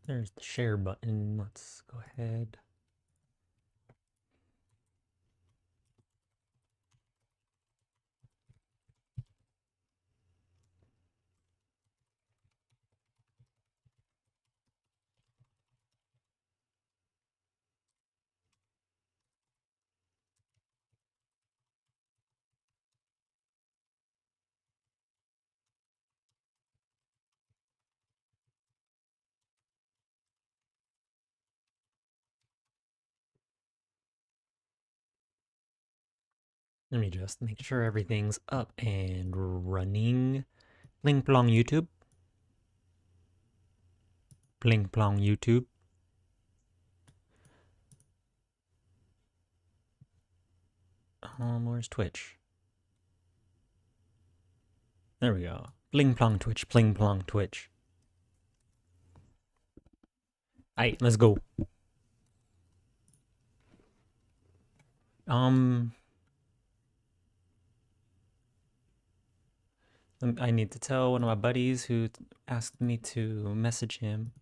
There's the share button. Let's go ahead. Let me just make sure everything's up and running. Bling plong YouTube. Bling plong YouTube. Where's Twitch? There we go. Bling plong Twitch. Bling plong Twitch. Alright, let's go. I need to tell one of my buddies who asked me to message him.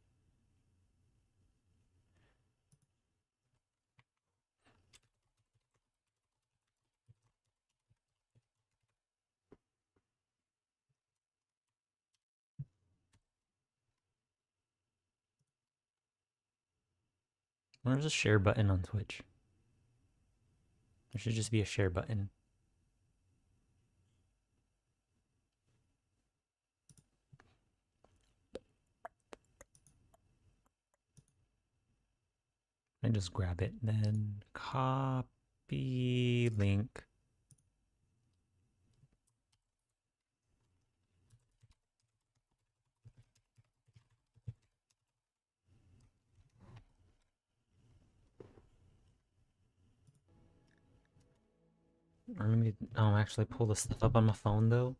Where's the share button on Twitch? There should just be a share button. I just grab it, then copy link. Or let me actually pull this stuff up on my phone though.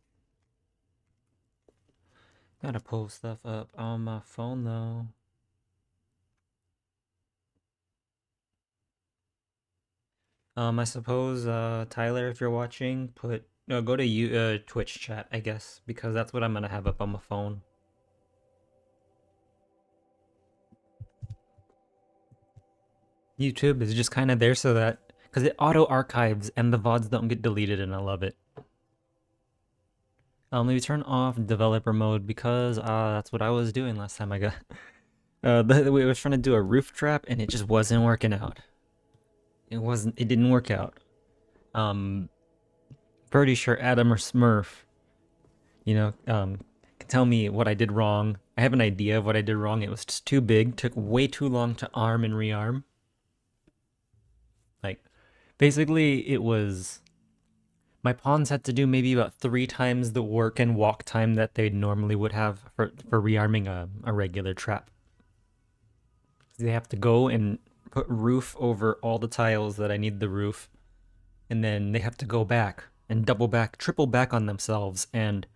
Gotta pull stuff up on my phone though. I suppose Tyler, if you're watching, go to Twitch chat, I guess, because that's what I'm gonna have up on my phone. YouTube is just kind of there so that because it auto archives and the VODs don't get deleted, and I love it. Let me turn off developer mode because that's what I was doing last time I got. We was trying to do a roof trap and it just wasn't working out. It didn't work out. Pretty sure Adam or Smurf, can tell me what I did wrong. I have an idea of what I did wrong. It was just too big, took way too long to arm and rearm. Like, basically, it was my pawns had to do maybe about 3 times the work and walk time that they normally would have for rearming a regular trap. They have to go and put roof over all the tiles that I need the roof, and then they have to go back and double back, triple back on themselves and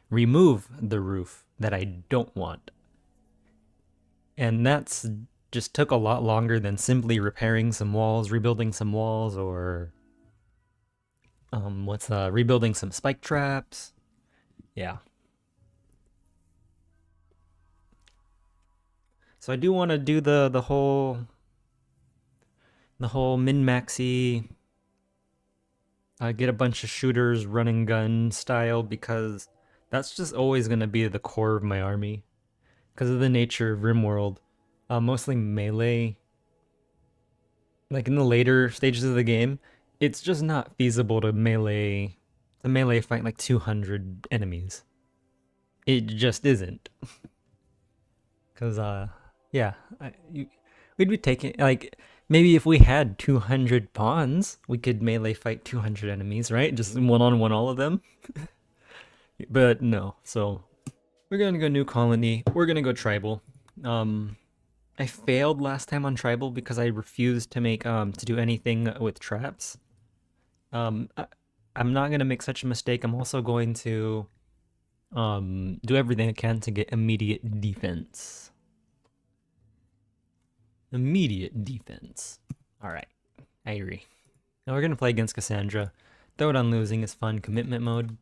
remove the roof that I don't want. And that's just took a lot longer than simply repairing some walls, rebuilding some walls, or rebuilding some spike traps. Yeah. So I do want to do the whole min-maxy get a bunch of shooters running gun style, because that's just always going to be the core of my army because of the nature of RimWorld. Mostly melee. Like in the later stages of the game, it's just not feasible to melee fight like 200 enemies. It just isn't. Cause yeah, we'd be taking like maybe if we had 200 pawns, we could melee fight 200 enemies, right? Just one-on-one all of them. But no, so we're gonna go new colony. We're gonna go tribal. I failed last time on tribal because I refused to make to do anything with traps. I'm not gonna make such a mistake. I'm also going to do everything I can to get immediate defense. Immediate defense. All right, I agree. Now we're gonna play against Cassandra. Throw it on losing is fun. Commitment mode.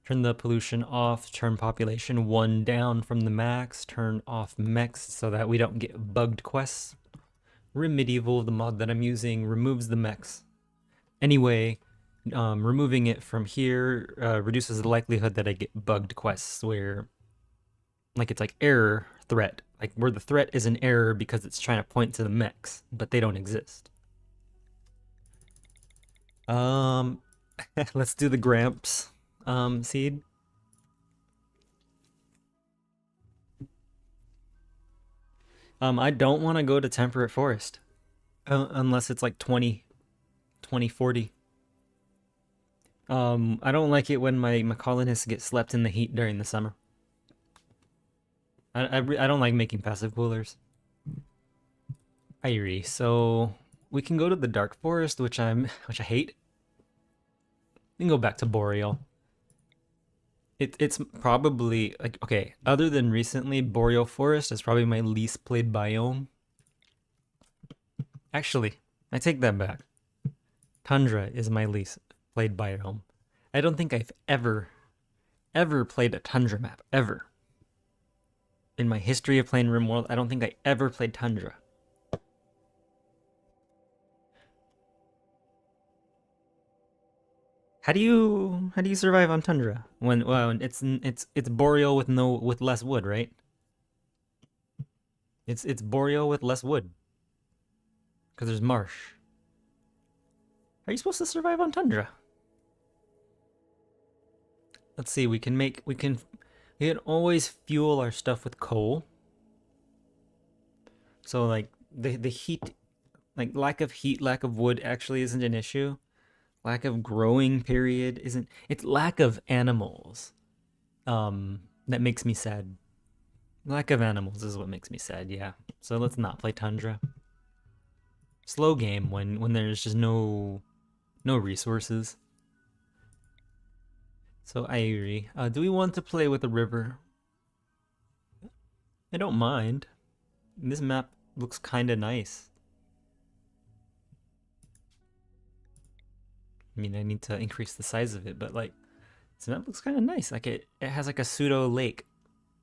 Turn the pollution off, turn population 1 down from the max, turn off mechs so that we don't get bugged quests. Rimedieval, the mod that I'm using, removes the mechs. Anyway, removing it from here reduces the likelihood that I get bugged quests where, like, it's like error threat, like where the threat is an error because it's trying to point to the mechs, but they don't exist. Let's do the Gramps seed. I don't want to go to temperate forest unless it's like 2040. I don't like it when my colonists get slept in the heat during the summer. I don't like making passive coolers. Irie, so we can go to the dark forest, which I hate. We can go back to Boreal. It's probably like, okay, other than recently, Boreal Forest is probably my least played biome. Actually, I take that back. Tundra is my least played biome. I don't think I've ever played a Tundra map, ever. In my history of playing RimWorld, I don't think I ever played Tundra. How do you survive on Tundra when, well, it's Boreal with less wood, right? It's Boreal with less wood because there's marsh. How are you supposed to survive on Tundra? Let's see. We can always fuel our stuff with coal. So like the heat, like lack of heat, lack of wood actually isn't an issue. Lack of growing period isn't. It's lack of animals that makes me sad. Lack of animals is what makes me sad, yeah. So let's not play Tundra. Slow game when there's just no resources. So Airi, do we want to play with a river? I don't mind. This map looks kind of nice. I mean, I need to increase the size of it, but like, this map looks kind of nice. Like it has like a pseudo lake.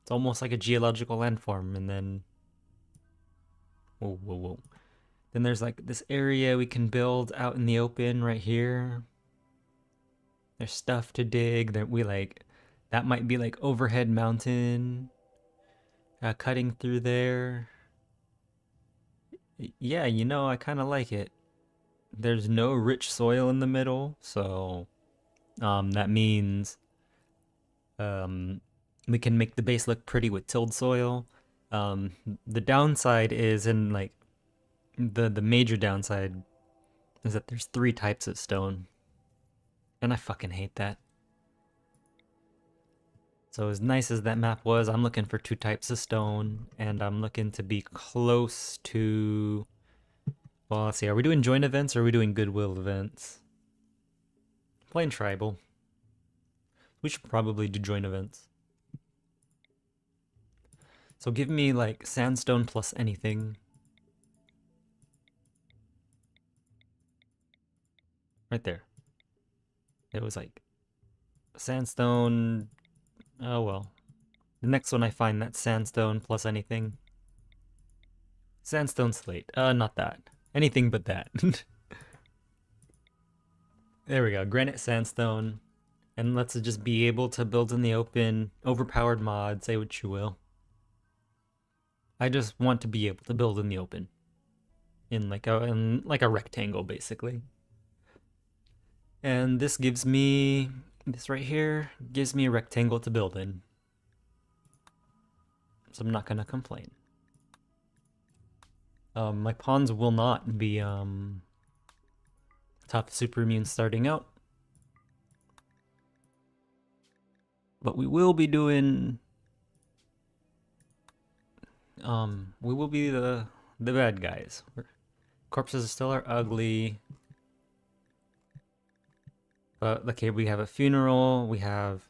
It's almost like a geological landform, and then whoa. Then there's like this area we can build out in the open right here. There's stuff to dig that we like. That might be like overhead mountain cutting through there. Yeah, you know, I kind of like it. There's no rich soil in the middle, so that means we can make the base look pretty with tilled soil. The downside is in like the major downside is that there's 3 types of stone. And I fucking hate that. So as nice as that map was, I'm looking for 2 types of stone, and I'm looking to be close to... Well, let's see, are we doing joint events or are we doing goodwill events? Playing tribal. We should probably do joint events. So give me like sandstone plus anything. Right there. It was like sandstone. Oh well. The next one I find, that's sandstone plus anything. Sandstone slate. Not that. Anything but that. There we go. Granite sandstone. And let's just be able to build in the open. Overpowered mod. Say what you will. I just want to be able to build in the open. In like a rectangle, basically. And this gives me... This right here gives me a rectangle to build in. So I'm not gonna complain. My pawns will not be top super immune starting out. But we will be doing we will be the bad guys. Corpses still are ugly. But okay, we have a funeral, we have...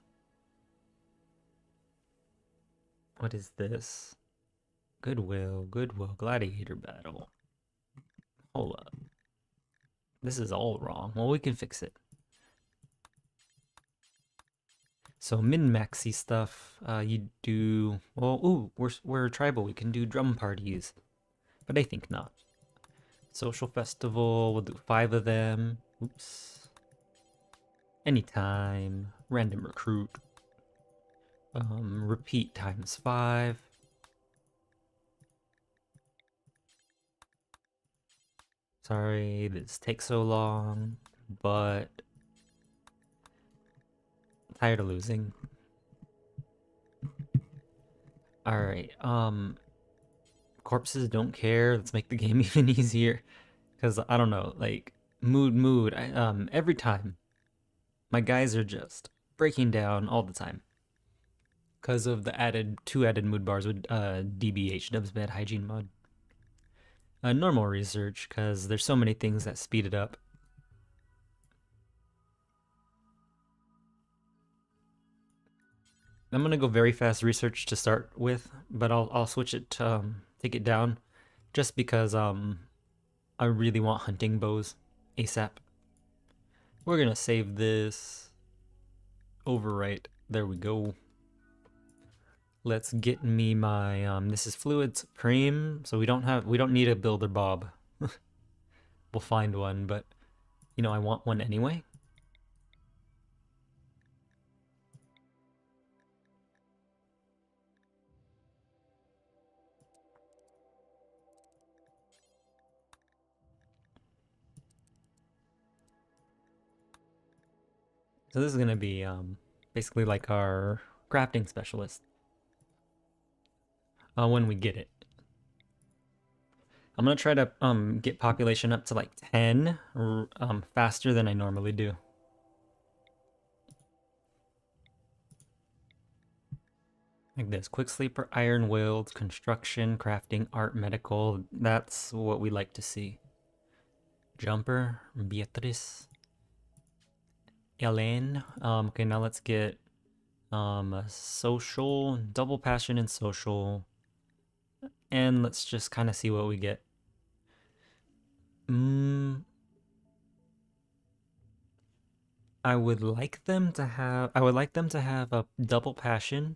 What is this? Goodwill, gladiator battle. Hold up. This is all wrong. Well, we can fix it. So min-maxy stuff, you do, well, ooh, we're tribal, we can do drum parties, but I think not. Social festival, we'll do 5 of them. Oops. Anytime, random recruit. Repeat times 5. Sorry this takes so long, but I'm tired of losing. Alright, corpses don't care. Let's make the game even easier. Because, I don't know, like, mood, every time, my guys are just breaking down all the time. Because of the 2 added mood bars with DBH, Dub's Bad Hygiene Mod. Normal research, because there's so many things that speed it up. I'm gonna go very fast research to start with, but I'll switch it to take it down, just because I really want hunting bows ASAP. We're gonna save this. Overwrite. There we go. Let's get me my this is Fluid Supreme, so we don't need a builder bob. We'll find one, but you know, I want one anyway. So this is gonna be basically like our crafting specialist when we get it. I'm gonna try to get population up to like 10 faster than I normally do. Like this, quick sleeper, iron willed, construction, crafting, art, medical. That's what we like to see. Jumper, Beatrice, Elaine. Okay, now let's get a social, double passion and social, and let's just kind of see what we get. I would like them to have a double passion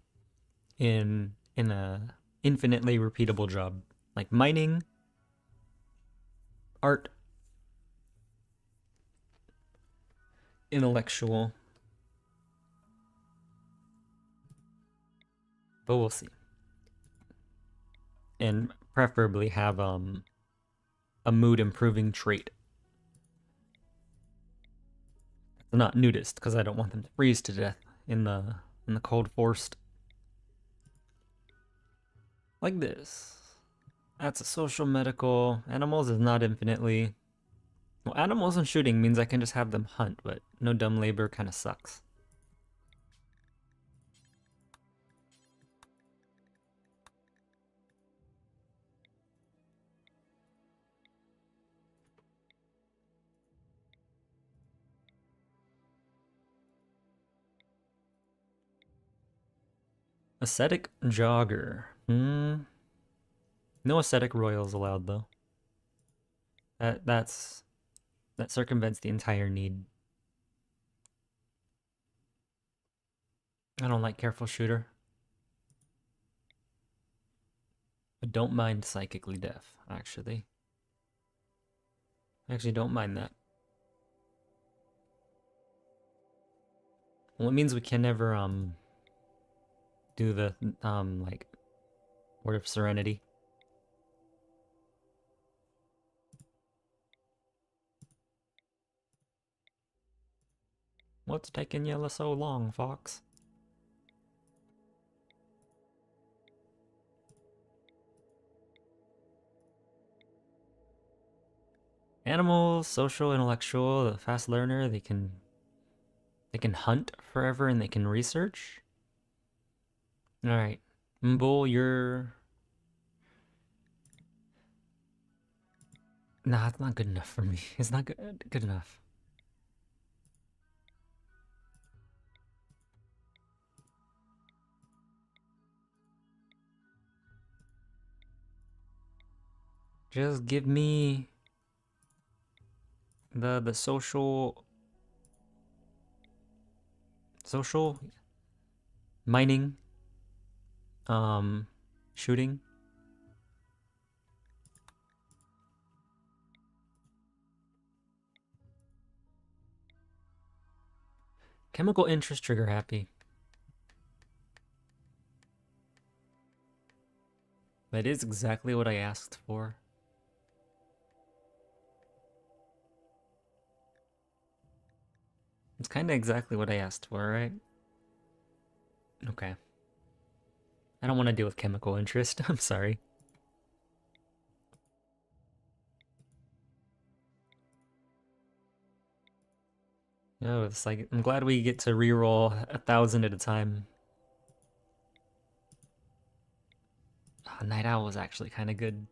in a infinitely repeatable job, like mining, art, intellectual, but we'll see. And preferably have a mood improving trait. Not nudist, because I don't want them to freeze to death in the cold forest. Like this. That's a social medical. Animals is not infinitely. Well, animals and shooting means I can just have them hunt, but no dumb labor kind of sucks. Ascetic jogger. No ascetic royals allowed though. That circumvents the entire need. I don't like careful shooter. I don't mind psychically deaf, actually. I actually don't mind that. Well, it means we can never do the like Word of Serenity. What's taking you so long, Fox? Animal, social, intellectual, the fast learner, they can hunt forever and they can research. Alright. Bull, you're... Nah, it's not good enough for me. It's not good enough. Just give me the social Mining. Shooting. Chemical interest trigger happy. That is exactly what I asked for. It's kind of exactly what I asked for, right? Okay. I don't want to deal with chemical interest. I'm sorry. No, it's like, I'm glad we get to reroll 1,000 at a time. Night Owl was actually kind of good.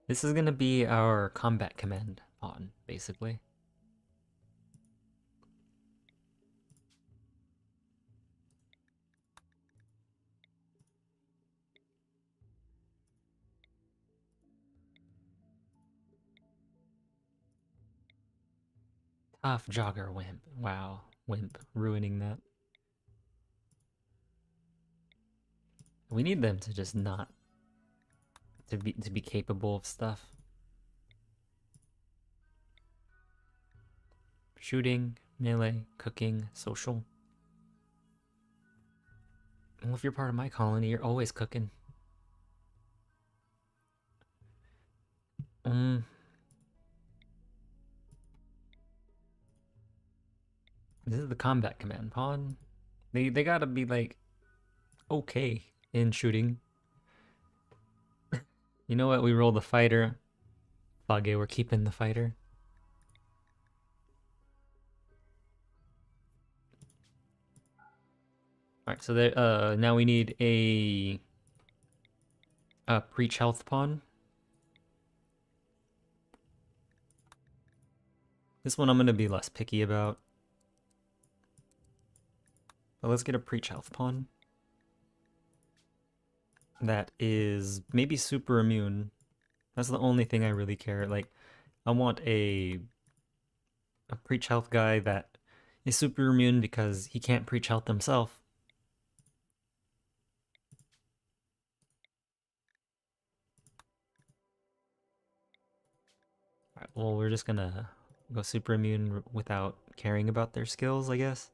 This is gonna be our combat command pawn, basically. Tough jogger wimp. Wow, wimp ruining that. We need them to just not to be capable of stuff. Shooting, melee, cooking, social. Well, if you're part of my colony, you're always cooking. This is the combat command pawn. They gotta be like okay in shooting. You know what? We roll the fighter. Fuck it, we're keeping the fighter. Alright, so there, now we need a preach health pawn. This one I'm gonna be less picky about. But let's get a preach health pawn. That is maybe super immune. That's the only thing I really care. Like, I want a preach health guy that is super immune because he can't preach health himself. Alright, well, we're just gonna go super immune without caring about their skills, I guess.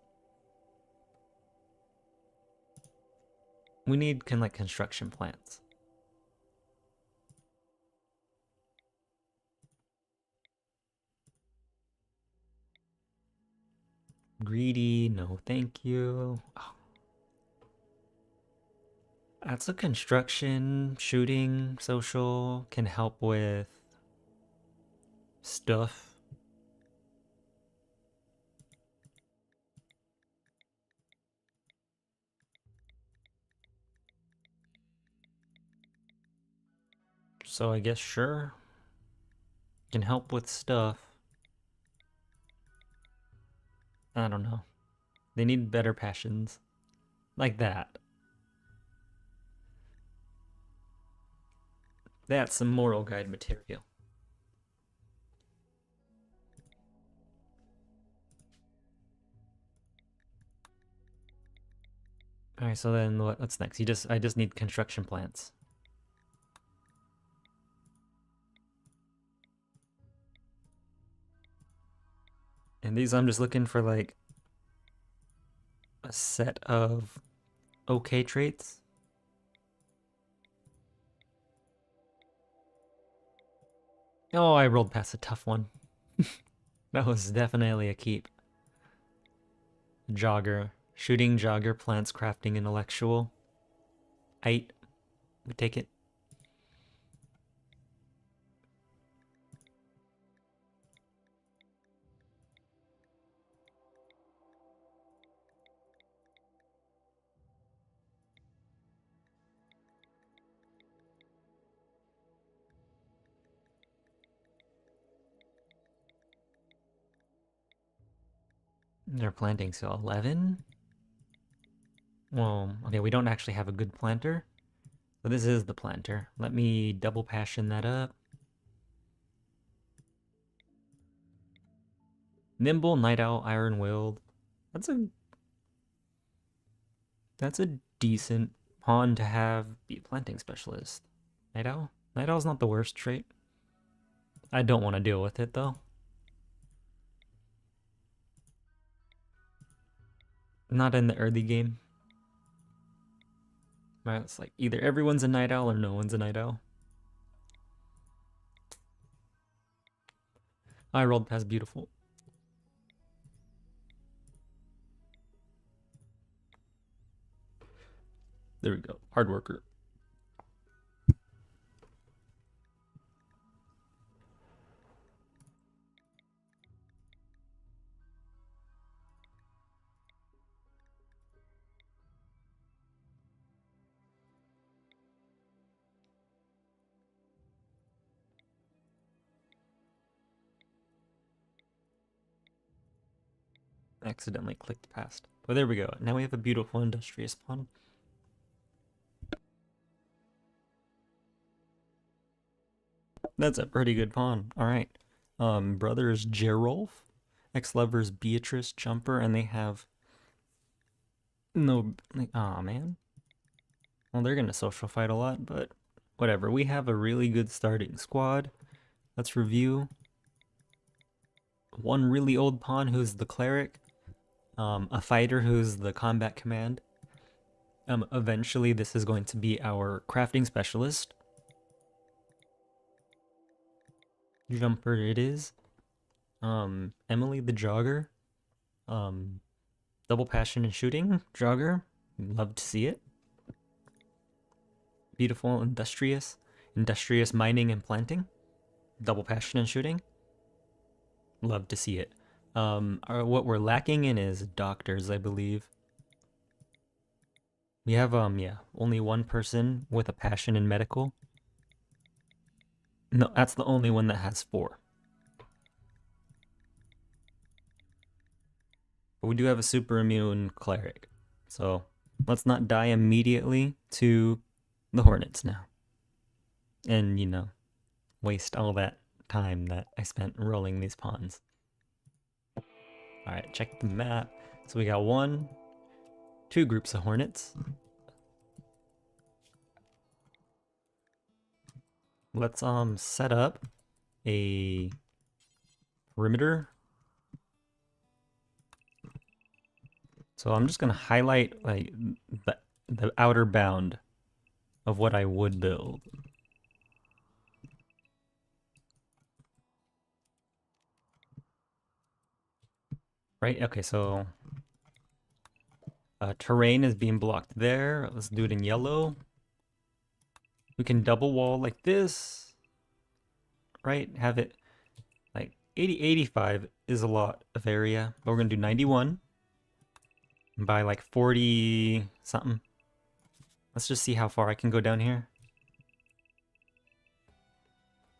We need like construction plants. Greedy, no thank you. Oh. That's a construction, shooting, social, can help with stuff. So I guess sure. Can help with stuff. I don't know. They need better passions. Like that. That's some moral guide material. Alright, so then what's next? I just need construction plants. And these I'm just looking for like a set of okay traits. Oh, I rolled past a tough one. That was definitely a keep. Jogger. Shooting, jogger, plants, crafting, intellectual. 8. We take it. They're planting, so 11? Well, okay, we don't actually have a good planter. So this is the planter. Let me double passion that up. Nimble, Night Owl, Iron Willed. That's a decent pawn to have be a planting specialist. Night Owl? Night Owl's not the worst trait. I don't want to deal with it though. Not in the early game. Right, it's like either everyone's a Night Owl or no one's a Night Owl. I rolled past beautiful. There we go. Hard worker. Accidentally clicked past. But there we go. Now we have a beautiful industrious pawn. That's a pretty good pawn. All right. Brothers Gerolf, ex-lovers Beatrice, Jumper, and they have no. Aw, man. Well, they're gonna social fight a lot, but whatever. We have a really good starting squad. Let's review. One really old pawn who's the cleric. A fighter who's the combat command. Eventually, this is going to be our crafting specialist. Jumper it is. Emily the jogger. Double passion and shooting jogger. Love to see it. Beautiful, industrious mining and planting. Double passion and shooting. Love to see it. What we're lacking in is doctors, I believe. We have yeah, only one person with a passion in medical. No, that's the only one that has 4. But we do have a super immune cleric. So let's not die immediately to the hornets now. And, you know, waste all that time that I spent rolling these pawns. Alright, check the map. So we got 2 groups of hornets. Let's set up a perimeter. So I'm just gonna highlight like the outer bound of what I would build. Right, okay, so terrain is being blocked there. Let's do it in yellow. We can double wall like this, right? Have it like 85 is a lot of area, but we're gonna do 91 by like 40 something. Let's just see how far I can go down here.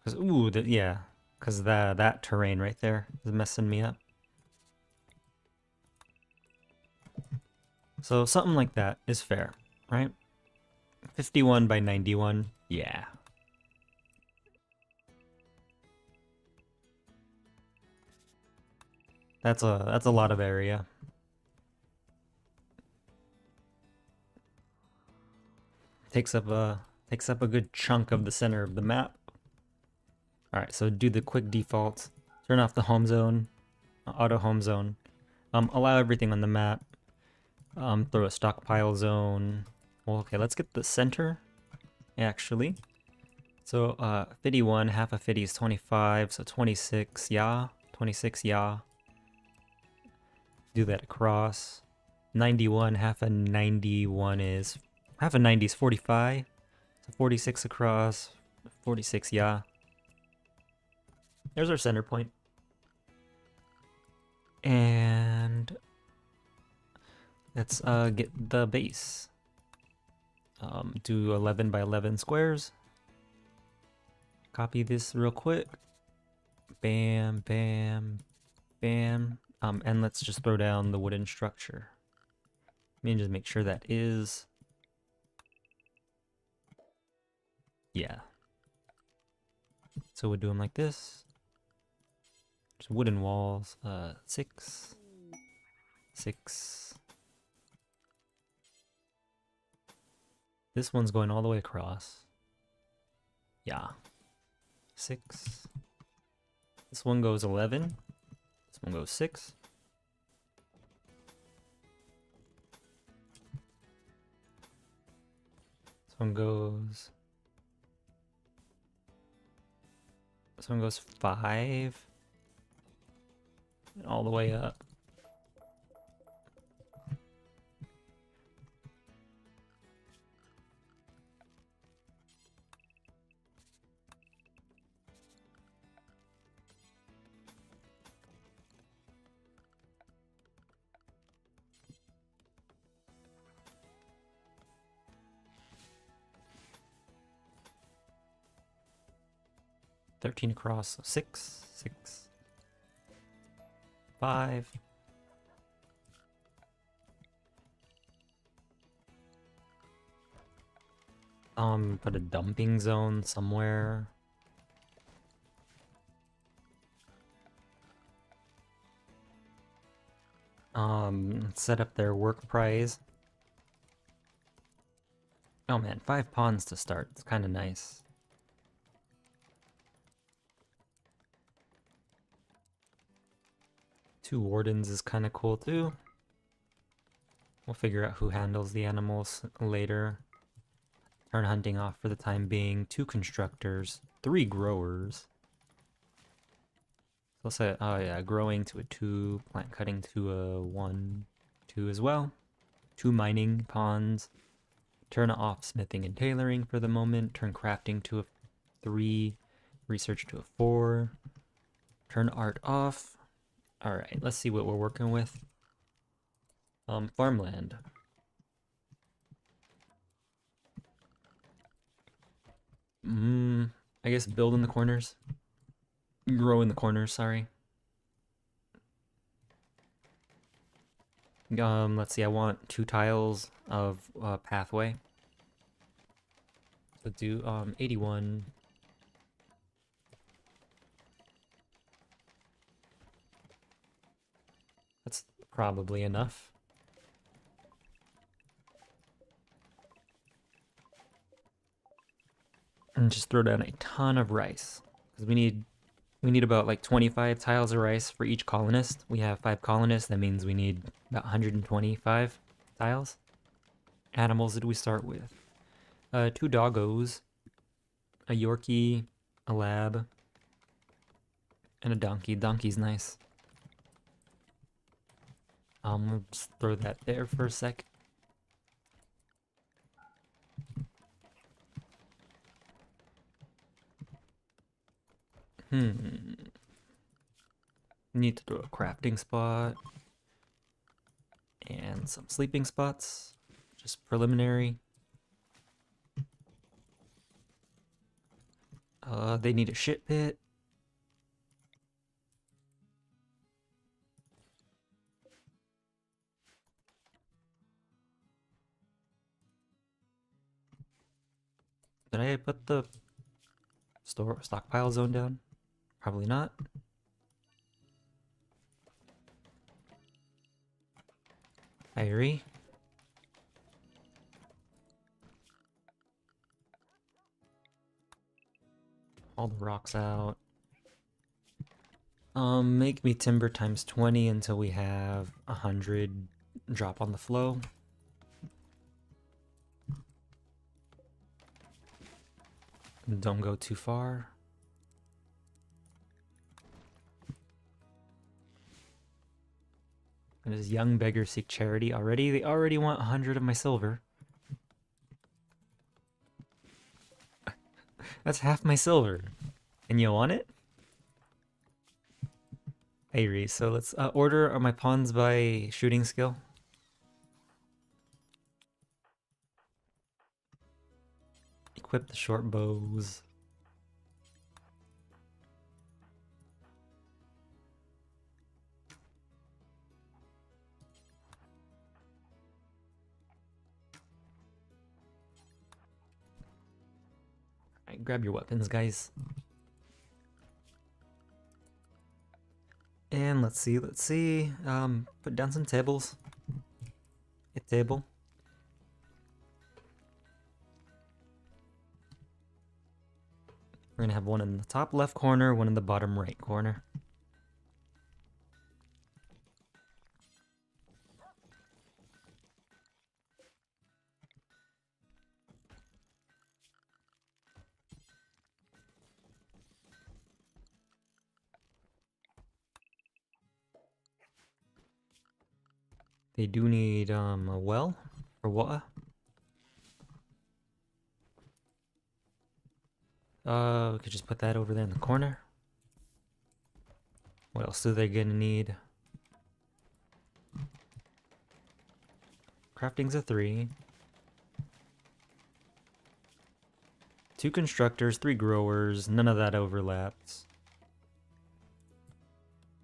Cause ooh, yeah, cause that terrain right there is messing me up. So something like that is fair, right? 51 by 91, yeah. That's a lot of area. Takes up a good chunk of the center of the map. All right, so do the quick defaults. Turn off the home zone, auto home zone. Allow everything on the map. Throw a stockpile zone. Well, okay, let's get the center, actually. So, 51, half of 50 is 25, so 26, yeah. 26, yeah. Do that across. 91, half of 91 is... Half of 90 is 45. So 46 across. 46, yeah. There's our center point. And... let's get the base. Do 11 by 11 squares. Copy this real quick. Bam, bam, bam. And let's just throw down the wooden structure. Let me just make sure that is... yeah. So we'll do them like this. Just wooden walls. 6. 6. This one's going all the way across. Yeah. 6. This one goes 11. This one goes 6. This one goes... This one goes 5. And all the way up. $13 across, so 6, 6, 5. Put a dumping zone somewhere. Set up their work prize. Oh man, 5 pawns to start. It's kind of nice. Two wardens is kind of cool too. We'll figure out who handles the animals later. Turn hunting off for the time being. 2 constructors, 3 growers. So I'll say, oh yeah, growing to a 2, plant cutting to a 1, 2 as well. 2 mining pawns. Turn off smithing and tailoring for the moment. Turn crafting to a 3, research to a 4. Turn art off. Alright, let's see what we're working with. Farmland. I guess build in the corners. Grow in the corners, sorry. Let's see, I want 2 tiles of pathway. So do 81. That's probably enough. And just throw down a ton of rice, because we need about like 25 tiles of rice for each colonist. We have 5 colonists, that means we need about 125 tiles. Animals did we start with? 2 doggos, a Yorkie, a lab, and a donkey. Donkey's nice. We'll just throw that there for a sec. Need to throw a crafting spot. And some sleeping spots. Just preliminary. They need a shit pit. Did I put the stockpile zone down? Probably not. Irie. All the rocks out. Make me timber times 20 until we have 100 drop on the flow. Don't go too far. And this young beggar seek charity already. They already want 100 of my silver. That's half my silver. And you want it? Hey Reese, so let's order my pawns by shooting skill. Equip the short bows. Alright, grab your weapons, guys. And let's see. Put down some tables. A table. We're gonna have one in the top left corner, one in the bottom right corner. They do need a well for water. We could just put that over there in the corner. What else are they gonna need? Crafting's a 3. 2 constructors, 3 growers, none of that overlaps.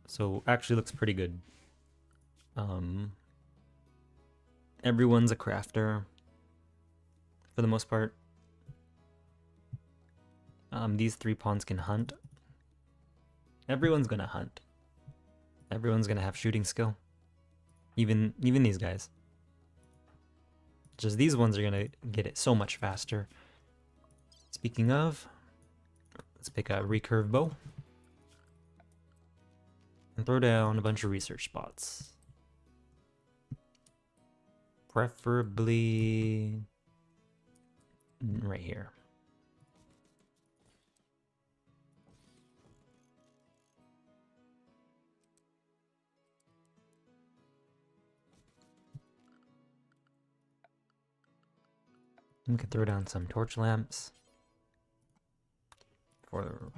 So actually looks pretty good. Everyone's a crafter for the most part. These 3 pawns can hunt. Everyone's gonna hunt. Everyone's gonna have shooting skill. Even these guys. Just these ones are gonna get it so much faster. Speaking of, let's pick a recurve bow. And throw down a bunch of research spots. Preferably right here. We could throw down some torch lamps for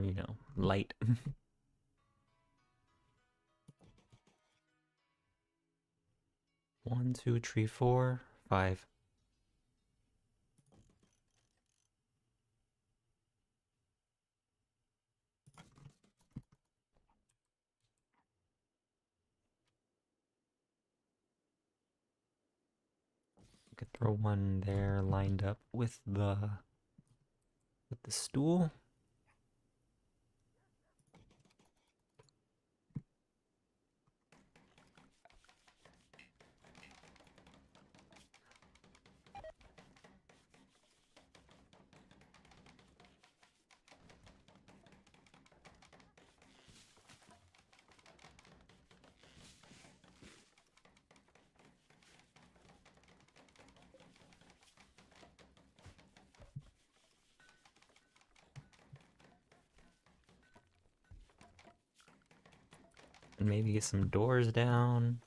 you know, light. 1, 2, 3, 4, 5. Could throw one there lined up with the stool. And maybe get some doors down.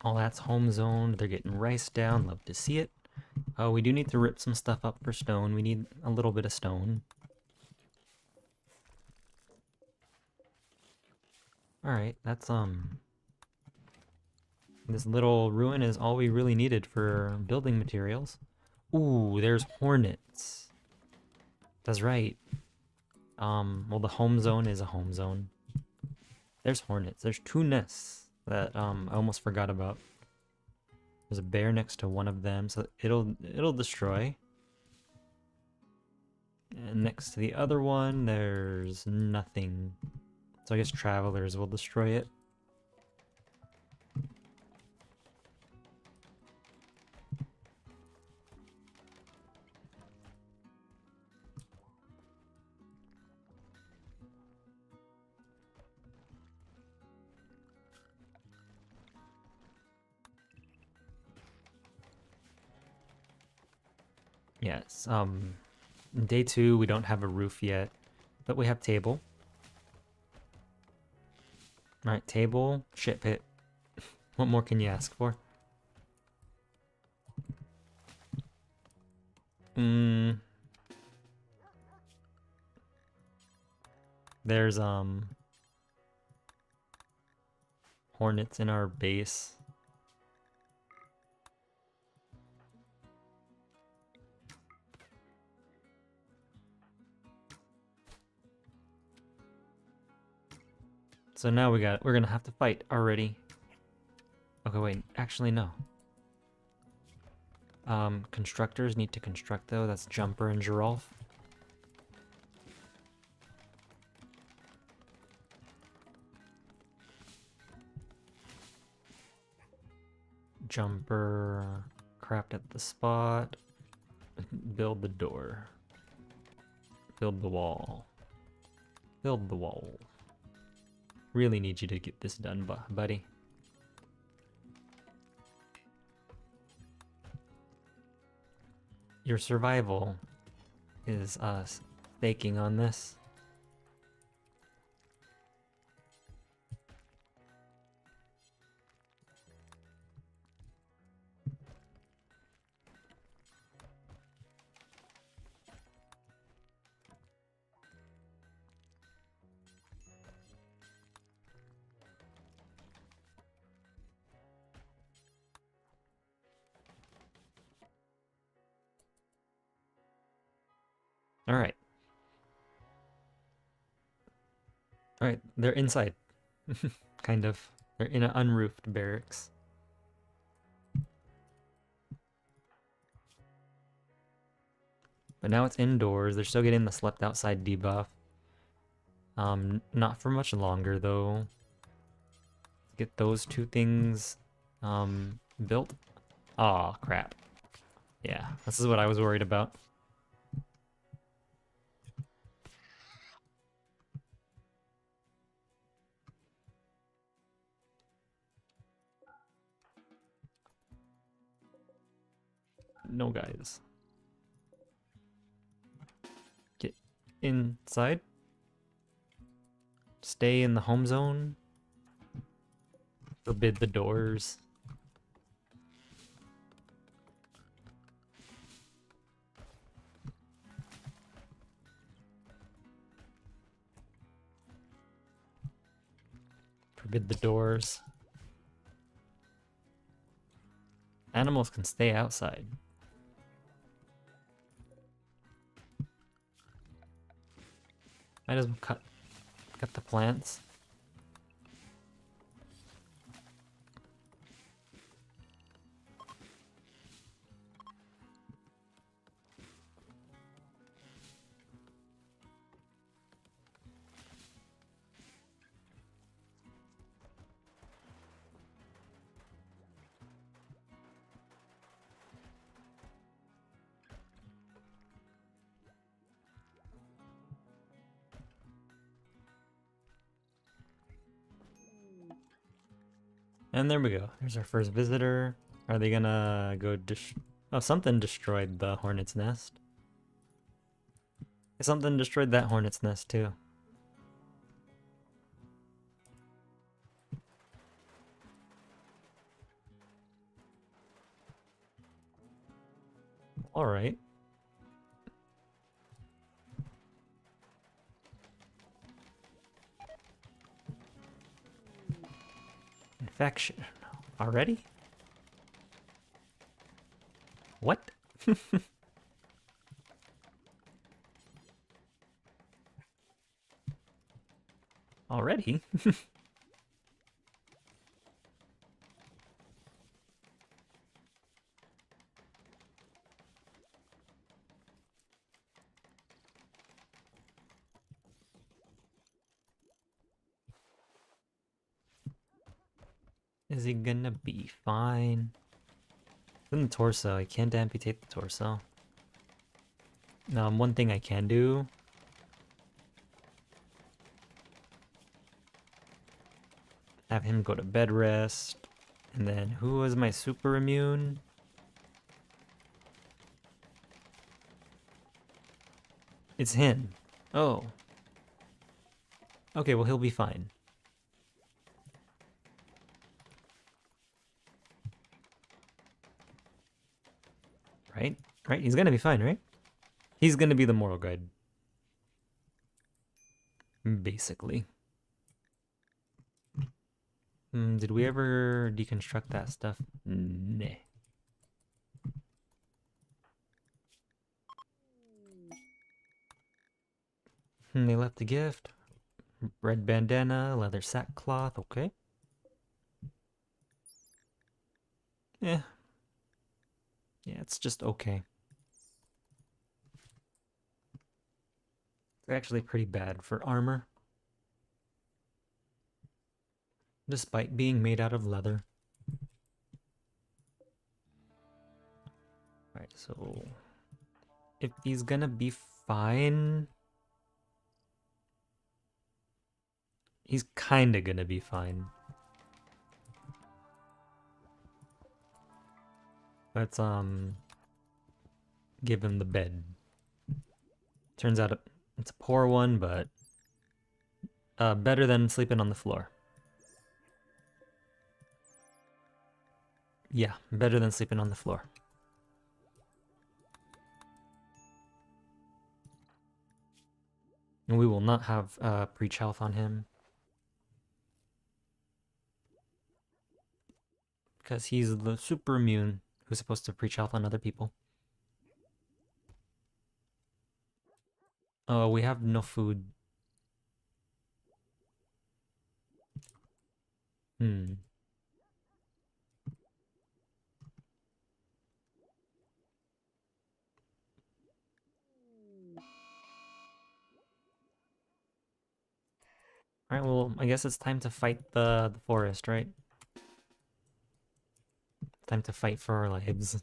All that's home zoned. They're getting rice down. Love to see it. Oh, we do need to rip some stuff up for stone. We need a little bit of stone. Alright, that's this little ruin is all we really needed for building materials. Ooh, there's hornets. That's right. Well, the home zone is a home zone. There's hornets. There's 2 nests that I almost forgot about. There's a bear next to one of them, so it'll destroy. And next to the other one, there's nothing. So I guess travelers will destroy it. Yes, day 2 we don't have a roof yet, but we have table. Alright, table, shit pit. What more can you ask for? There's hornets in our base. So now we're gonna have to fight already. Okay, wait, actually no. Constructors need to construct though. That's Jumper and Giraffe. Jumper, craft at the spot. Build the door. Build the wall. Build the wall. Really need you to get this done, buddy. Your survival is staking on this. Alright. Alright, they're inside. Kind of. They're in an unroofed barracks. But now it's indoors. They're still getting the slept outside debuff. Not for much longer though. Get those two things built. Aw, crap. Yeah, this is what I was worried about. No, guys. Get inside. Stay in the home zone. Forbid the doors. Forbid the doors. Animals can stay outside. Might as well cut the plants. And there we go. There's our first visitor. Are they gonna go oh, something destroyed the hornet's nest. Something destroyed that hornet's nest too. Alright. Infection. Already? What? Already? Is he gonna be fine? In the torso, I can't amputate the torso. One thing I can do. Have him go to bed rest. And then who was my super immune? It's him. Oh. Okay, well he'll be fine. Right? Right? He's gonna be fine, right? He's gonna be the moral guide. Basically. Did we ever deconstruct that stuff? Nah. They left the gift. Red bandana, leather sackcloth, okay. Yeah. Yeah, it's just okay. It's actually pretty bad for armor. Despite being made out of leather. Alright, so if he's gonna be fine, he's kinda gonna be fine. Let's give him the bed. Turns out it's a poor one, but better than sleeping on the floor. Yeah, better than sleeping on the floor. And we will not have breach health on him. Because he's the super immune who's supposed to breach health on other people. Oh, we have no food. Hmm. Alright, well, I guess it's time to fight the forest, right? Time to fight for our lives.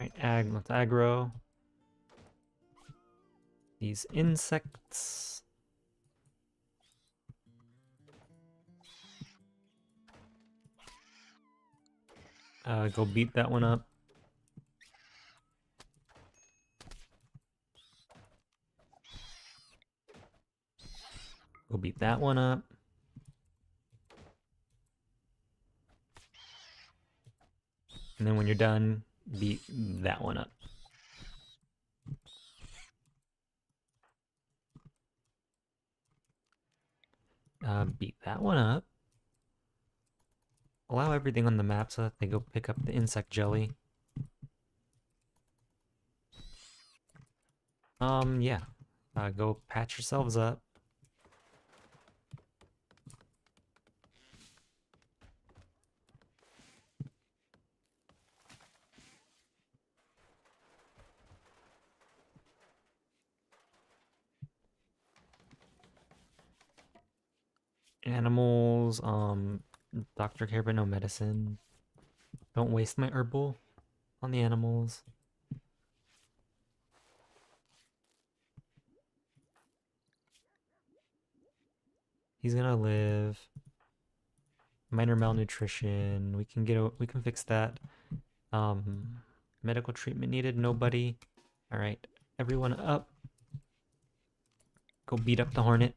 Alright, let's aggro these insects. Go beat that one up. Go beat that one up. And then when you're done, beat that one up. Beat that one up. Allow everything on the map so that they go pick up the insect jelly. Yeah. Go patch yourselves up. Animals, doctor care but no medicine. Don't waste my herbal on the animals. He's gonna live. Minor malnutrition. We can fix that. Medical treatment needed. Nobody. All right, everyone up. Go beat up the hornet.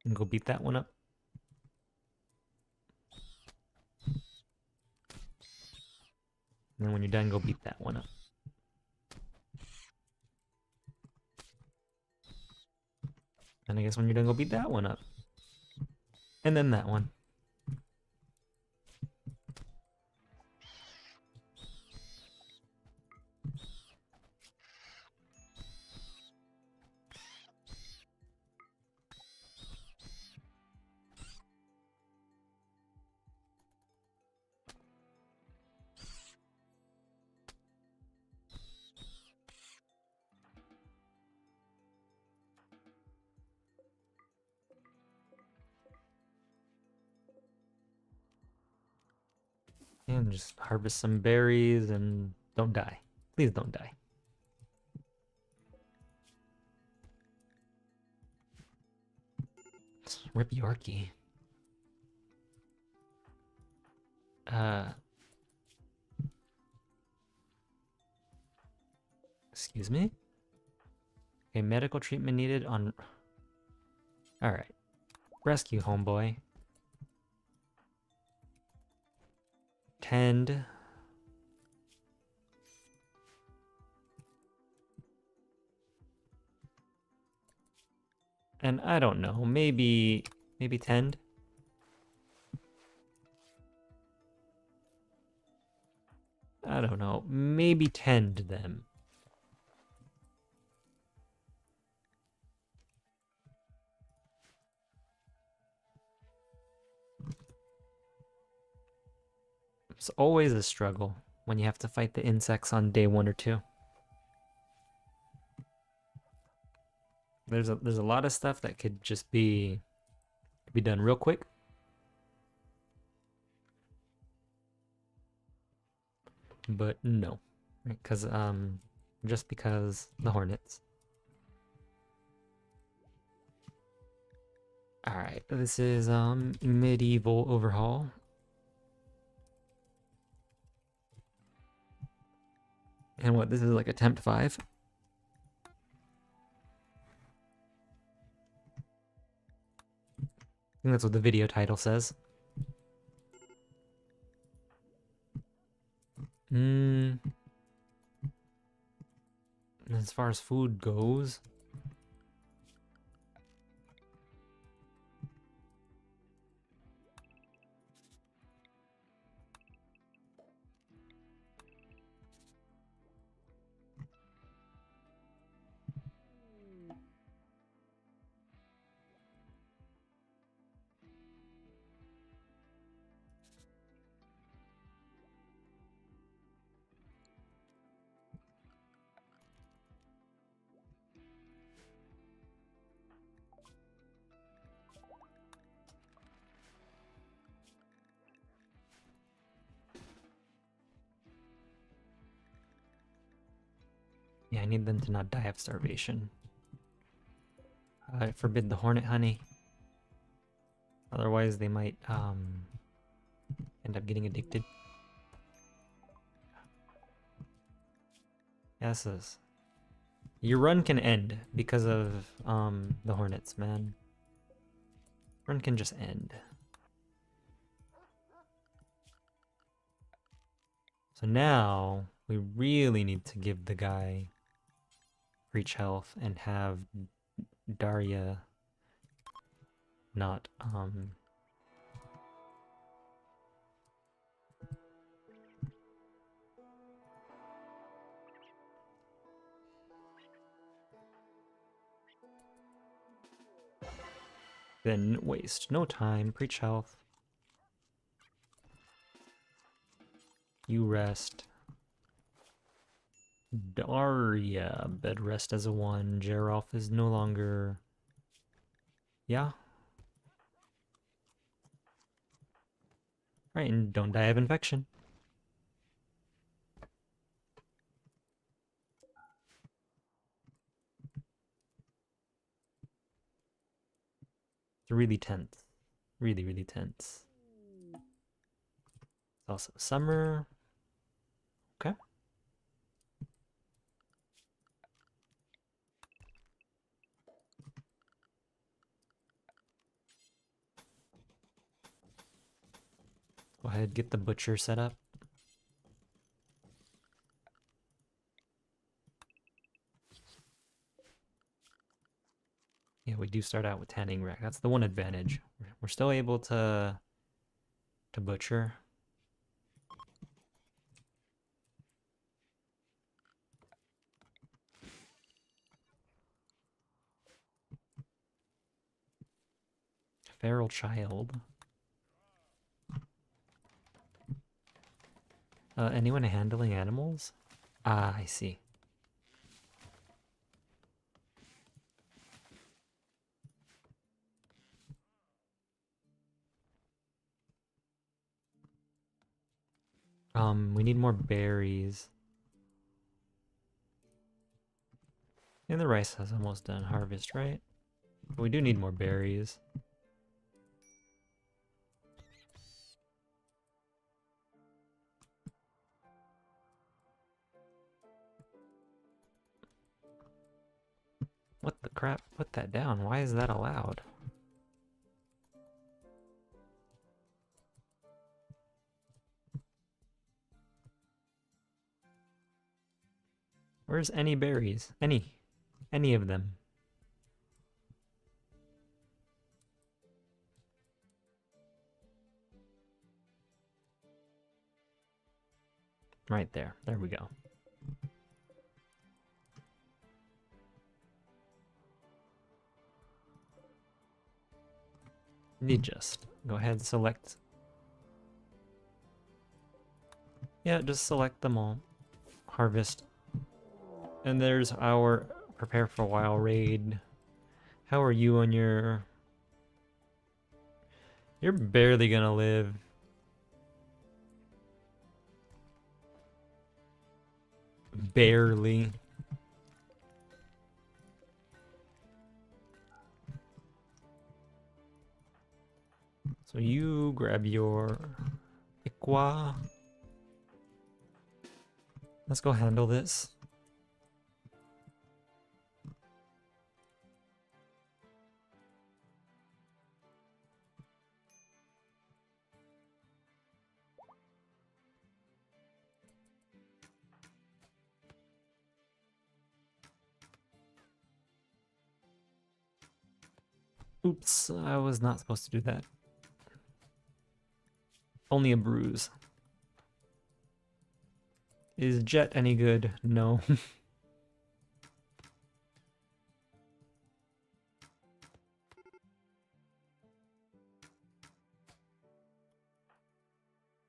And go beat that one up. And then when you're done, go beat that one up. And I guess when you're done, go beat that one up. And then that one. And just harvest some berries and don't die. Please don't die. Rip Yorkie. Excuse me? Okay, medical treatment needed on... Alright. Rescue, homeboy. tend. And I don't know, maybe tend. I don't know, maybe tend them. It's always a struggle when you have to fight the insects on day 1 or 2. There's a lot of stuff that could just be done real quick. But no, right? Because just because the hornets. All right, this is medieval overhaul. And what, this is like attempt 5? I think that's what the video title says. As far as food goes, yeah, I need them to not die of starvation. I forbid the hornet honey. Otherwise, they might end up getting addicted. Yes, your run can end because of the hornets, man. Run can just end. So now we really need to give the guy reach health and have Daria not then waste no time. Preach health. You rest. Daria, bed rest as a 1. Geralf is no longer. Yeah. Right, and don't die of infection. It's really tense. Really, really tense. It's also summer. Okay. Go ahead, get the butcher set up. Yeah, we do start out with tanning rack. That's the one advantage. We're still able to butcher. Feral child. Anyone handling animals? Ah, I see. We need more berries. And the rice has almost done harvest, right? But we do need more berries. What the crap? Put that down. Why is that allowed? Where's any berries? Any of them? Right there. There we go. You just go ahead and select. Yeah, just select them all. Harvest. And there's our prepare for a while raid. How are you on your... You're barely gonna live. Barely. So you grab your Iqua. Let's go handle this. Oops, I was not supposed to do that. Only a bruise. Is Jet any good? No.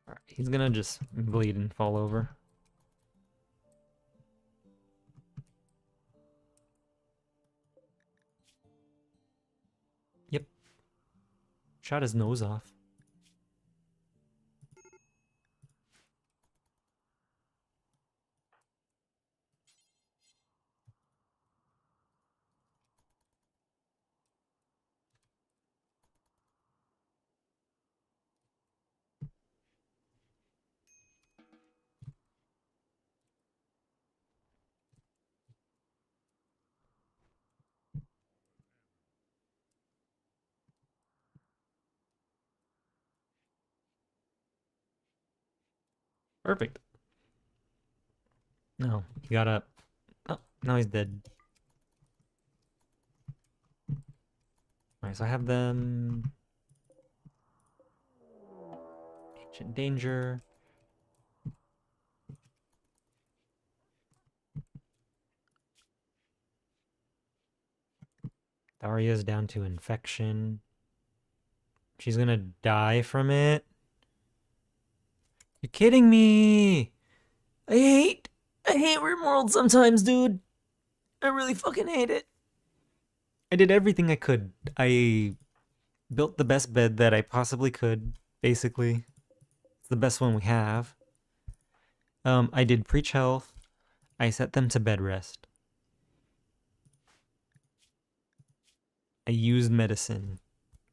Alright, he's gonna just bleed and fall over. Yep. Shot his nose off. Perfect. No, he got up. Oh, now he's dead. Alright, so I have them. Ancient Danger. Daria's down to infection. She's gonna die from it. You're kidding me! I hate RimWorld sometimes, dude. I really fucking hate it. I did everything I could. I built the best bed that I possibly could, basically. It's the best one we have. I did preach health. I set them to bed rest. I used medicine.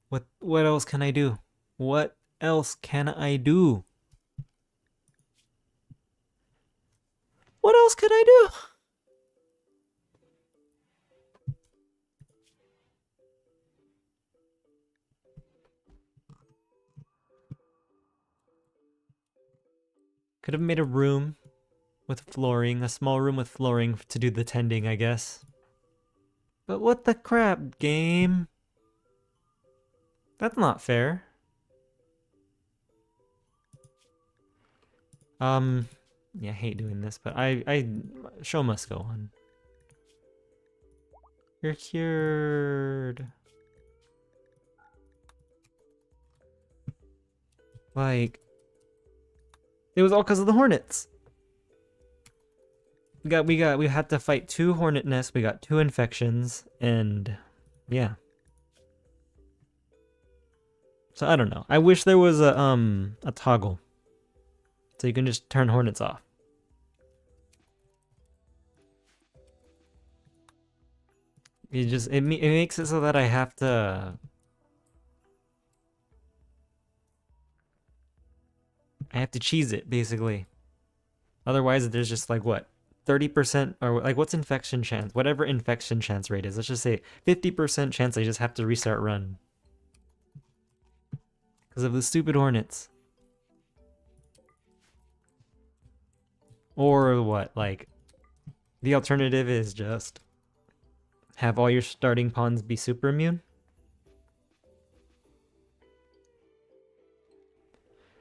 What else can I do? What else can I do? What else could I do? Could have made a room with flooring, a small room with flooring to do the tending, I guess. But what the crap, game? That's not fair. Yeah, I hate doing this, but show must go on. You're cured. Like, it was all because of the hornets. We had to fight 2 hornet nests, we got 2 infections, and yeah. So I don't know. I wish there was a toggle. So you can just turn hornets off. It makes it so that I have to cheese it, basically. Otherwise, there's just like, what, 30%, or like, what's infection chance? Whatever infection chance rate is. Let's just say 50% chance I just have to restart run. Because of the stupid hornets. Or what, like, The alternative is just have all your starting pawns be super immune.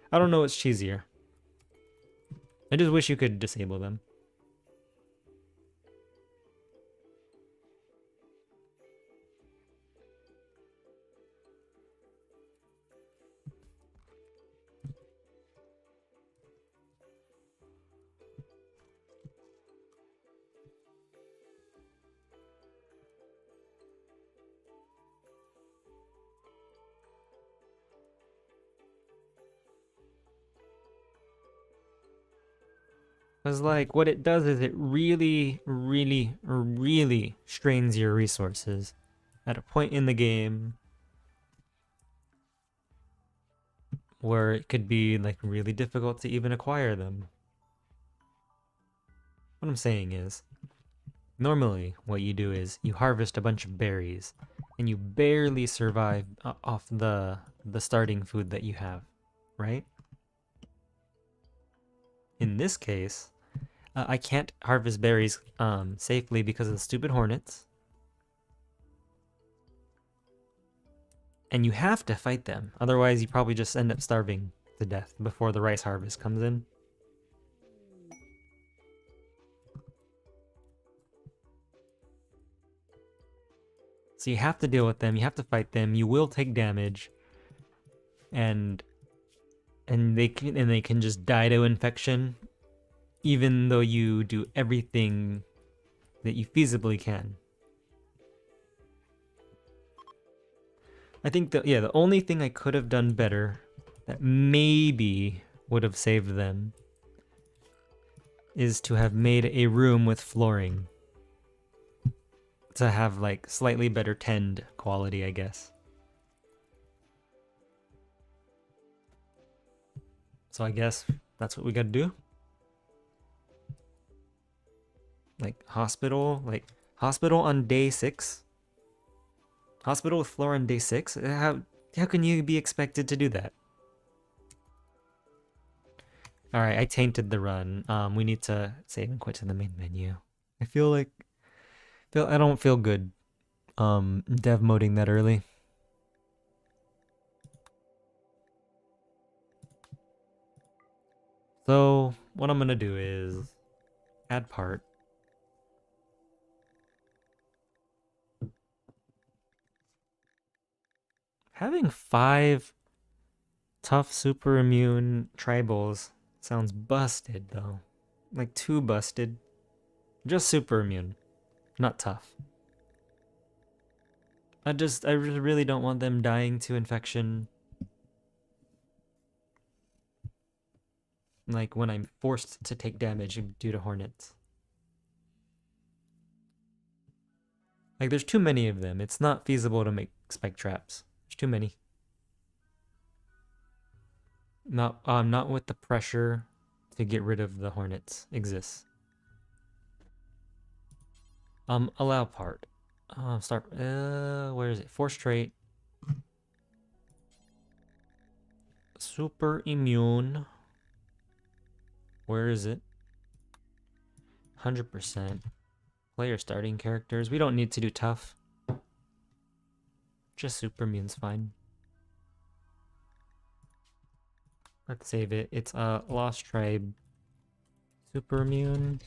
I don't know what's cheesier. I just wish you could disable them. Because, like, what it does is it really, really, really strains your resources at a point in the game where it could be, like, really difficult to even acquire them. What I'm saying is, normally what you do is you harvest a bunch of berries, and you barely survive off the starting food that you have, right? In this case, I can't harvest berries safely because of the stupid hornets. And you have to fight them. Otherwise, you probably just end up starving to death before the rice harvest comes in. So you have to deal with them. You have to fight them. You will take damage. And they can just die to infection, even though you do everything that you feasibly can. I think the only thing I could have done better that maybe would have saved them is to have made a room with flooring to have like slightly better tend quality, I guess. So I guess that's what we gotta do. Like hospital on day 6. Hospital with floor on day 6? How can you be expected to do that? Alright, I tainted the run. We need to save and quit to the main menu. I don't feel good dev moding that early. So what I'm gonna do is add part. Having 5 tough super immune tribals sounds busted though. Like too busted. Just super immune, not tough. I really don't want them dying to infection. Like when I'm forced to take damage due to hornets. Like there's too many of them. It's not feasible to make spike traps. There's too many. Not with the pressure to get rid of the hornets exists. Allow part. Start. Where is it? Force trait. Super immune. Where is it? 100%. Player starting characters. We don't need to do tough. Just super immune's fine. Let's save it. It's a Lost Tribe. Super immune.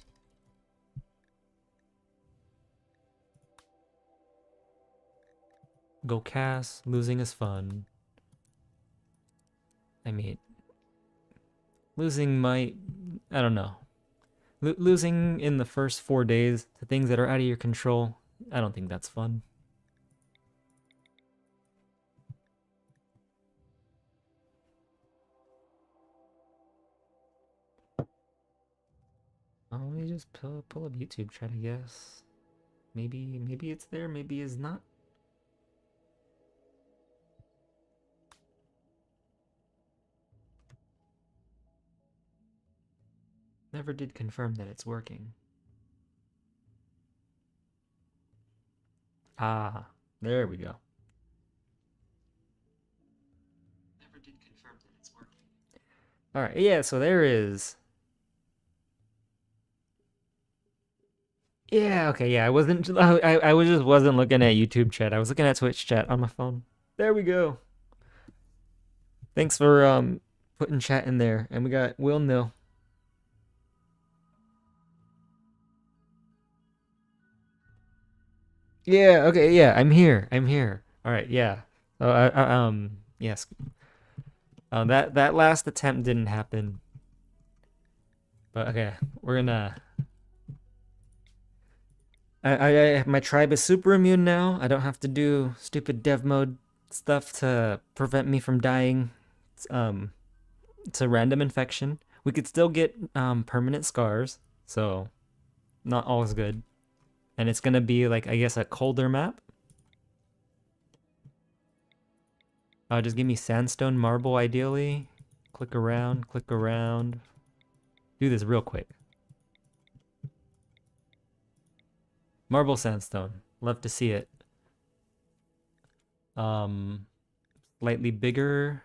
Go cast. Losing is fun. I mean, losing might... I don't know. Losing in the first 4 days to things that are out of your control, I don't think that's fun. Let me just pull up YouTube, try to guess. Maybe it's there, maybe it's not. Never did confirm that it's working. Ah, there we go. Never did confirm that it's working. Alright, yeah, so there is Yeah, okay, yeah. I wasn't. I was just wasn't looking at YouTube chat. I was looking at Twitch chat on my phone. There we go. Thanks for putting chat in there. And we got Will Nil. Yeah. Okay. Yeah. I'm here. I'm here. All right. Yeah. Yes. That last attempt didn't happen. But okay, we're gonna. My tribe is super immune now. I don't have to do stupid dev mode stuff to prevent me from dying. Um, to random infection. We could still get permanent scars, so not always good. And it's gonna be like I guess a colder map. Just give me sandstone marble ideally. Click around, click around. Do this real quick. Marble sandstone. Love to see it. Um, Slightly bigger,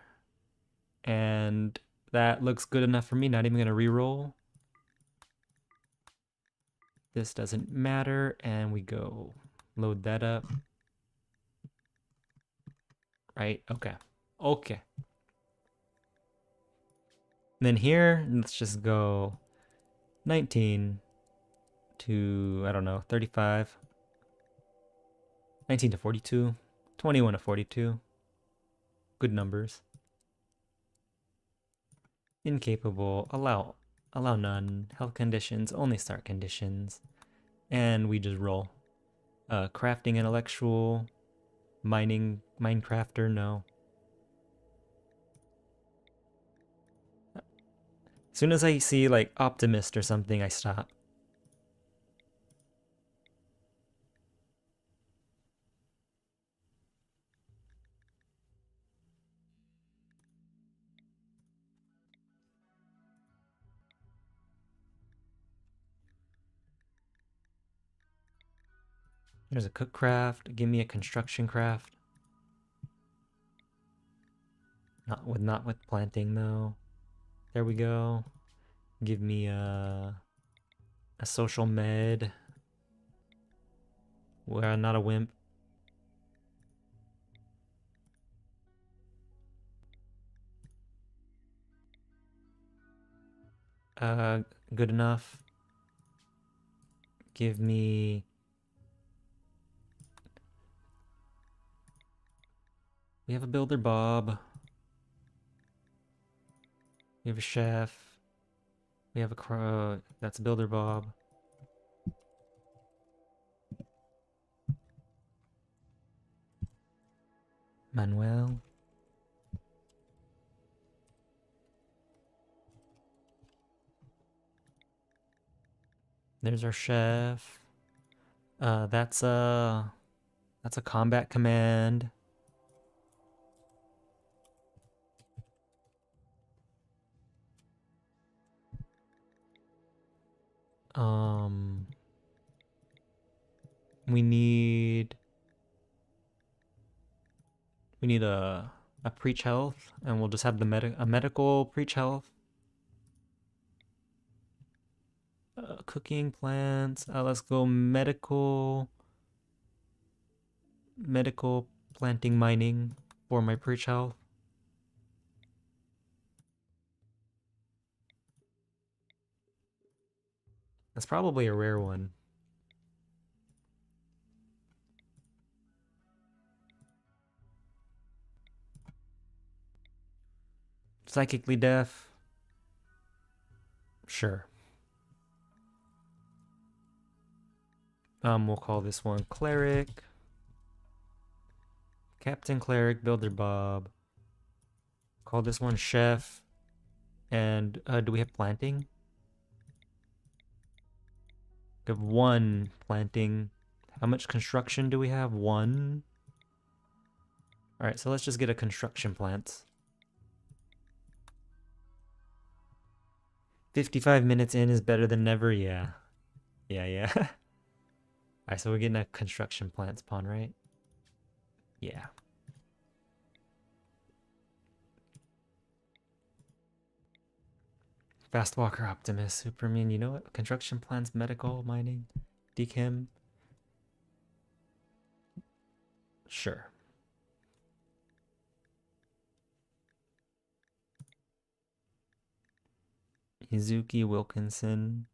and that looks good enough for me. Not even gonna reroll. This doesn't matter, and we go load that up. Right? Okay. Okay. And then here, let's just go 19 to, I don't know, 35. 19 to 42. 21 to 42. Good numbers. Incapable. Allow none. Health conditions. Only start conditions. And we just roll. Crafting intellectual. Mining. Minecrafter. No. As soon as I see like optimist or something, I stop. There's a cook craft. Give me a construction craft. Not with planting though. There we go. Give me a social med. Well, not a wimp. Uh, Good enough. Give me. We have a builder Bob. We have a chef. We have a crow. That's builder Bob. Manuel. There's our chef. That's a combat command. Um, we need a preach health, and we'll just have a medical preach health. Cooking plants. Let's go medical planting mining for my preach health. That's probably a rare one. Psychically deaf. Sure. We'll call this one Cleric. Captain Cleric, Builder Bob. Call this one Chef. And do we have planting? We have one planting. How much construction do we have? One. Alright, so let's just get a construction plant. 55 minutes in is better than never, yeah. Yeah. Alright, so we're getting a construction plant spawn, right? Yeah. Fast Walker Optimus, Superman, you know what? Construction plants, medical, mining. Dechem. Sure. Izuki Wilkinson.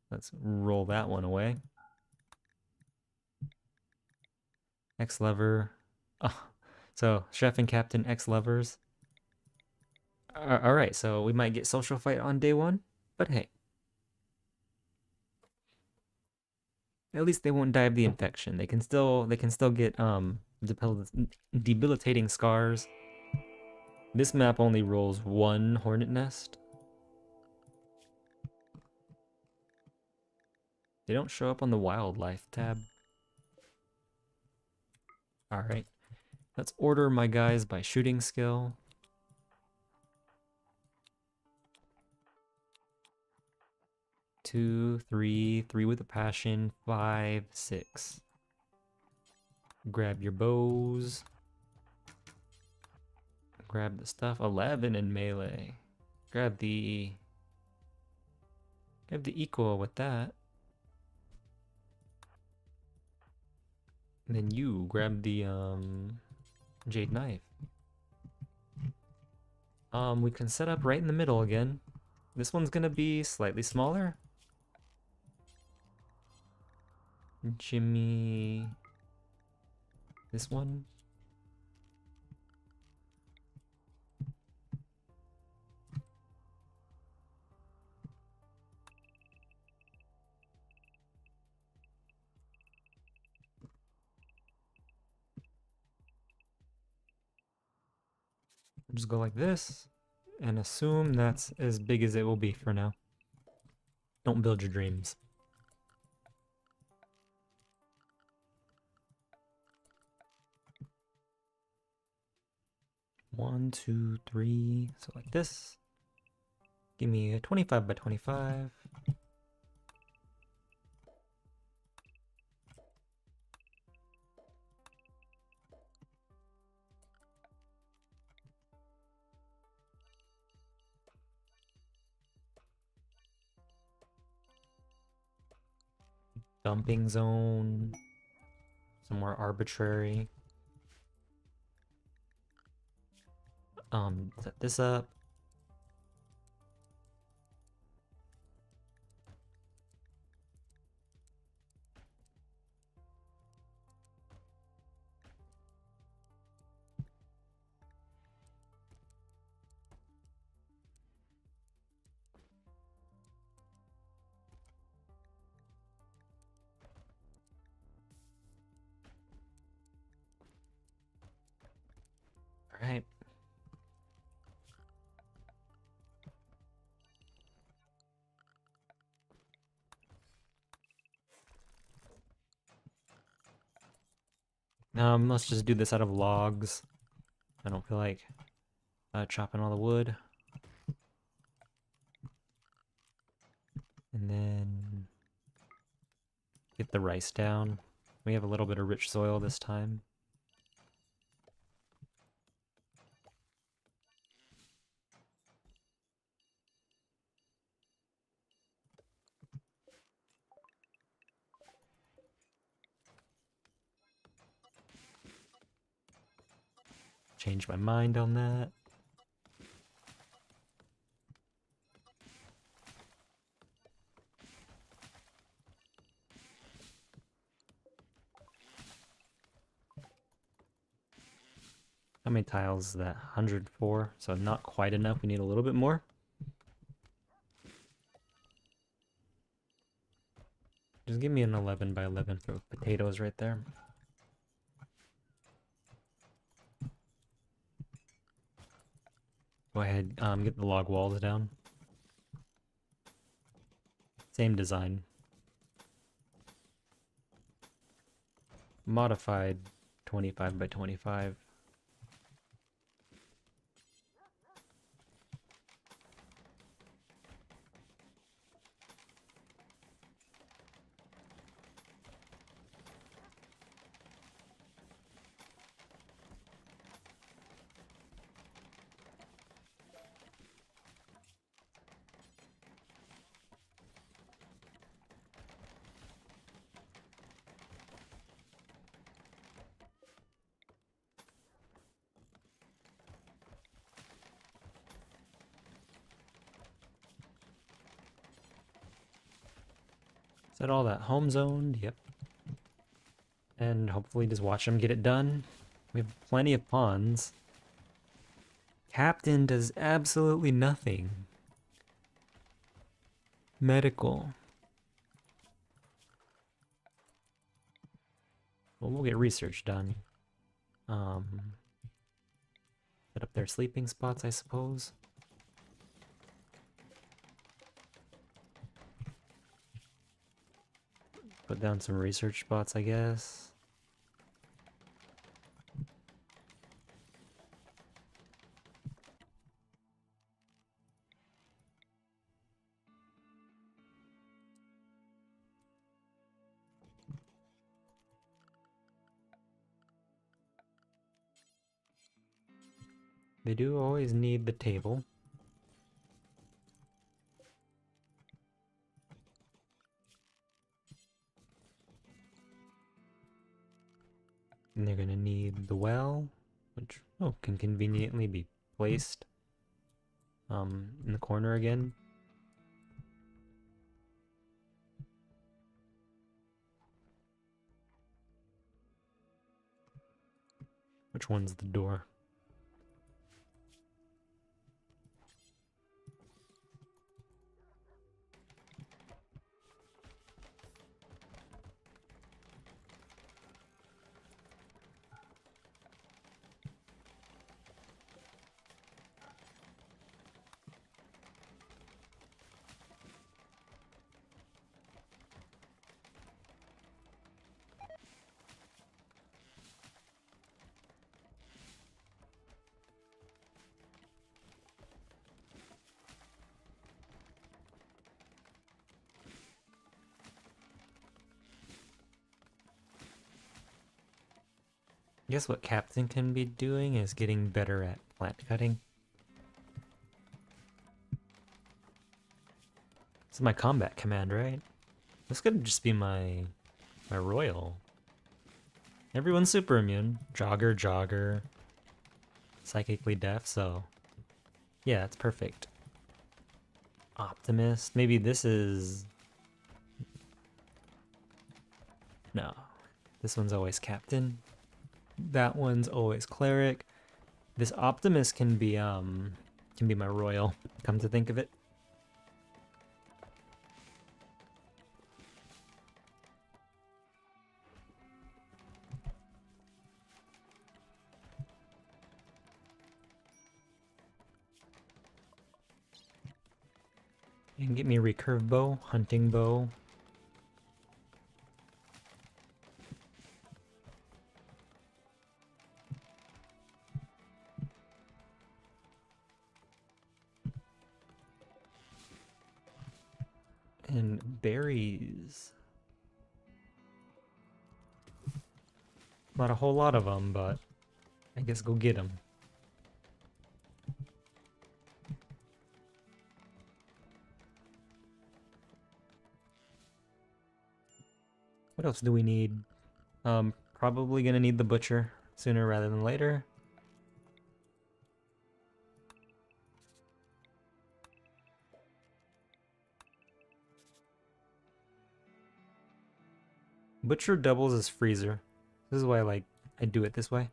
Let's roll that one away. X-Lever. Oh, so Chef and Captain X-Levers. Alright, so we might get Social Fight on day one, but hey. At least they won't die of the infection. They can still get debilitating scars. This map only rolls one hornet nest. They don't show up on the wildlife tab. Alright. Let's order my guys by shooting skill. 2, 3, 3 with a passion, 5, 6. Grab your bows. Grab the stuff. 11 in melee. Grab the equal with that. And then you grab the jade knife. We can set up right in the middle again. This one's gonna be slightly smaller. Jimmy, this one. Just go like this and assume that's as big as it will be for now. Don't build your dreams. One, two, three. So like this. Give me a 25 by 25. Dumping zone. Somewhere arbitrary. Set this up. All right. Let's just do this out of logs. I don't feel like chopping all the wood. And then get the rice down. We have a little bit of rich soil this time. Change my mind on that. How many tiles is that? 104, so not quite enough. We need a little bit more. Just give me an 11 by 11 for potatoes right there. Go ahead, get the log walls down. Same design. Modified 25 by 25. Is that all that home zoned? Yep. And hopefully just watch them get it done. We have plenty of pawns. Captain does absolutely nothing. Medical. Well, we'll get research done. Set up their sleeping spots, I suppose. Put down some research spots, I guess. They do always need the table. And they're gonna need the well, which can conveniently be placed in the corner again. Which one's the door? I guess what Captain can be doing is getting better at plant cutting. This is my combat command, right? This could just be my royal. Everyone's super immune. Jogger. Psychically deaf, so yeah, it's perfect. Optimist. Maybe this is... No. This one's always Captain. That one's always Cleric. This Optimist can be my royal, come to think of it. You can get me a recurve bow, hunting bow. And berries. Not a whole lot of them, but I guess go get them. What else do we need? Probably gonna need the butcher sooner rather than later. Butcher doubles as freezer. This is why I do it this way.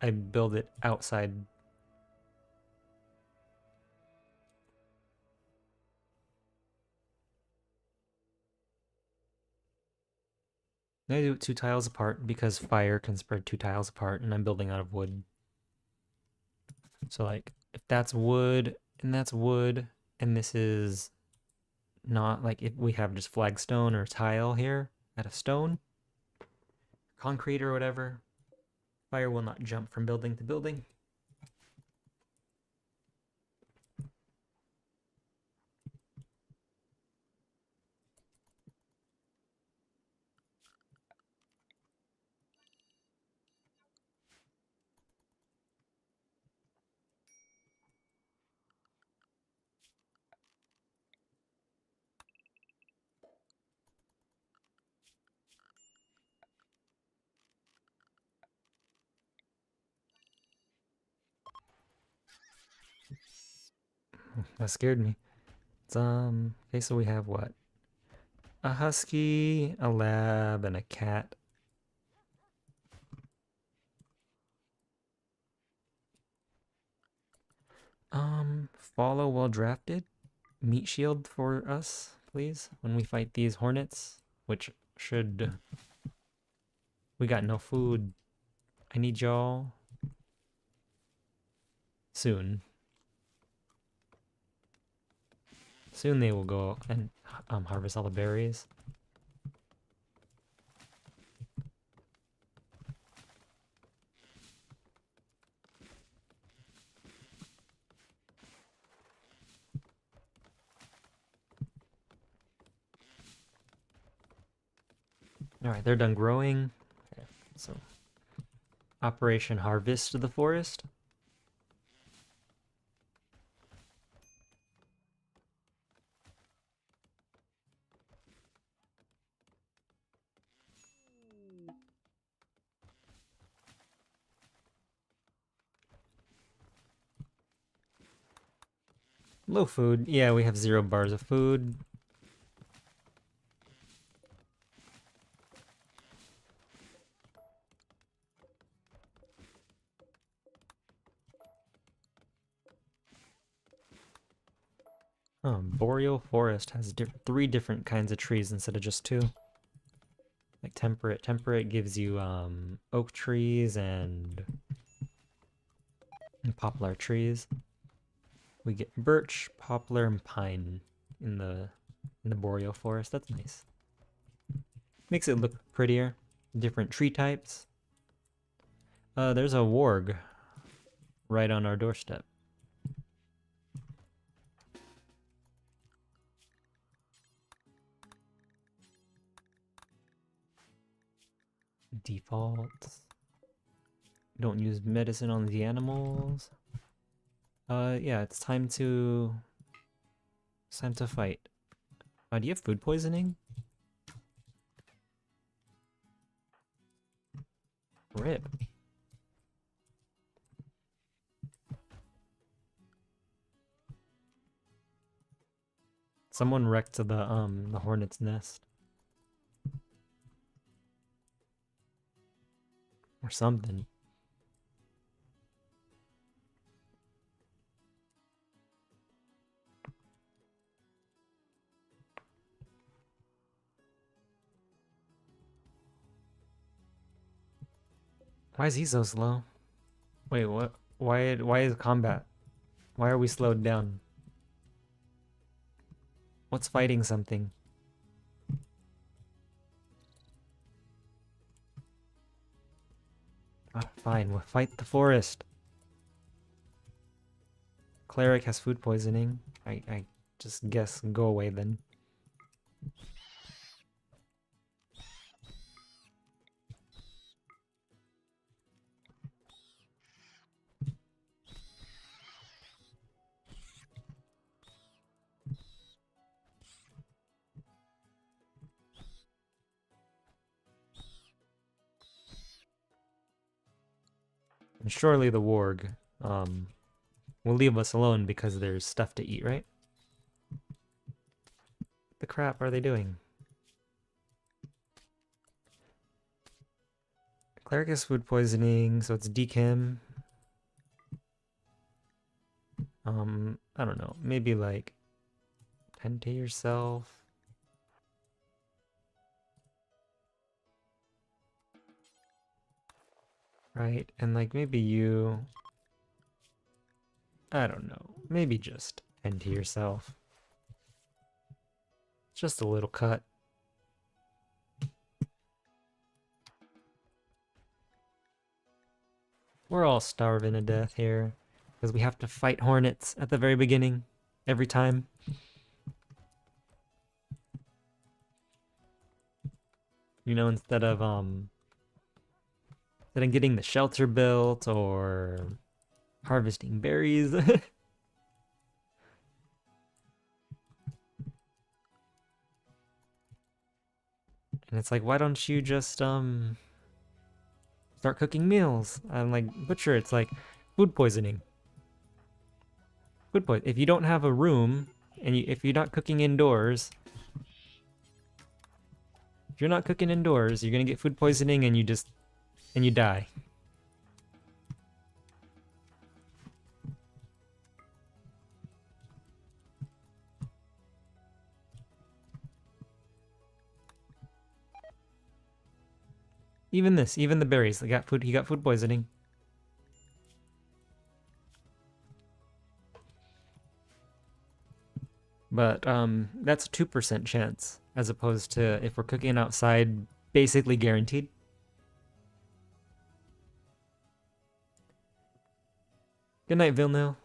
I build it outside. I do it 2 tiles apart because fire can spread 2 tiles apart, and I'm building out of wood. So like, if that's wood, and this is not like if we have just flagstone or tile here out of stone, concrete or whatever, fire will not jump from building to building. That scared me. It's okay, so we have what? A husky, a lab, and a cat. Follow well drafted. Meat shield for us, please, when we fight these hornets, which should... We got no food. I need y'all soon. Soon they will go and harvest all the berries. Alright, they're done growing. Okay, so Operation Harvest the Forest. Low food. Yeah, we have 0 bars of food. Boreal Forest has 3 different kinds of trees instead of just 2. Like temperate. Temperate gives you oak trees and poplar trees. We get birch, poplar, and pine in the boreal forest. That's nice. Makes it look prettier. Different tree types. There's a warg right on our doorstep. Default. Don't use medicine on the animals. Yeah, it's time to fight. Do you have food poisoning? Rip. Someone wrecked the hornet's nest. Or something. Why is he so slow? Wait, what? Why is combat? Why are we slowed down? What's fighting something? Fine, we'll fight the forest. Cleric has food poisoning. I just guess go away then. And surely the warg will leave us alone because there's stuff to eat, right? What the crap are they doing? Cleric has food poisoning, so it's dechem. I don't know. Maybe like tend to yourself. Right? And like maybe you... I don't know. Maybe just tend to yourself. Just a little cut. We're all starving to death here because we have to fight hornets at the very beginning every time. You know, instead of getting the shelter built or harvesting berries. And it's like, why don't you just start cooking meals? I'm like, butcher, it's like food poisoning. If you don't have a room and if you're not cooking indoors, If you're not cooking indoors, you're gonna get food poisoning and you die. Even the berries, he got food poisoning. But that's a 2% chance, as opposed to if we're cooking outside, basically guaranteed. Good night, Vilnil.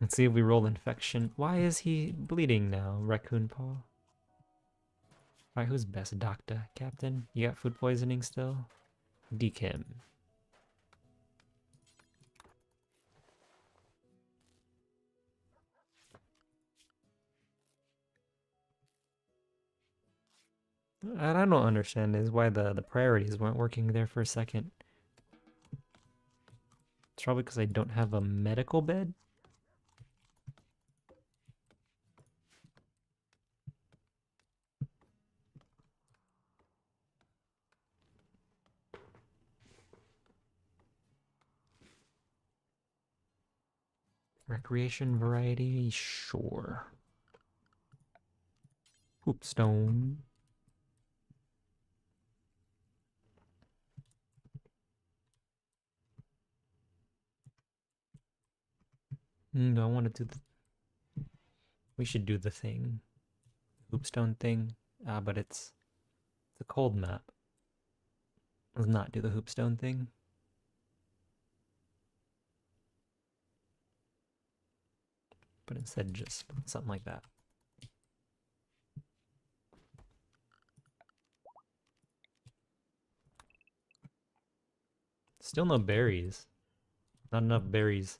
Let's see if we roll infection. Why is he bleeding now, Raccoon Paw? Alright, who's best? Doctor, Captain? You got food poisoning still? Dekim. What I don't understand is why the priorities weren't working there for a second. It's probably because I don't have a medical bed. Recreation variety, sure. Hoopstone. No, I want to do the... We should do the thing. Hoopstone thing. But it's a cold map. Let's not do the hoopstone thing. But instead just something like that. Still no berries. Not enough berries.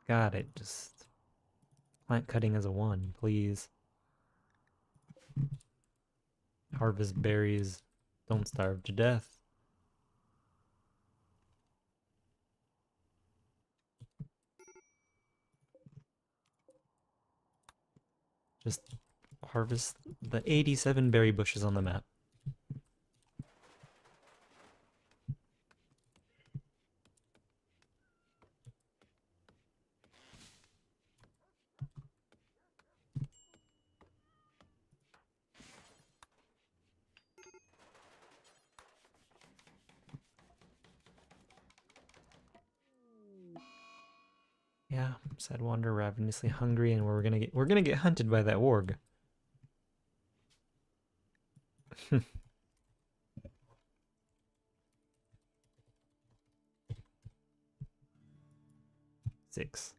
Got it. Just plant cutting as a 1, please. Harvest berries. Don't starve to death. Just harvest the 87 berry bushes on the map. Yeah, sad wander, ravenously hungry, and we're gonna get hunted by that warg. 6.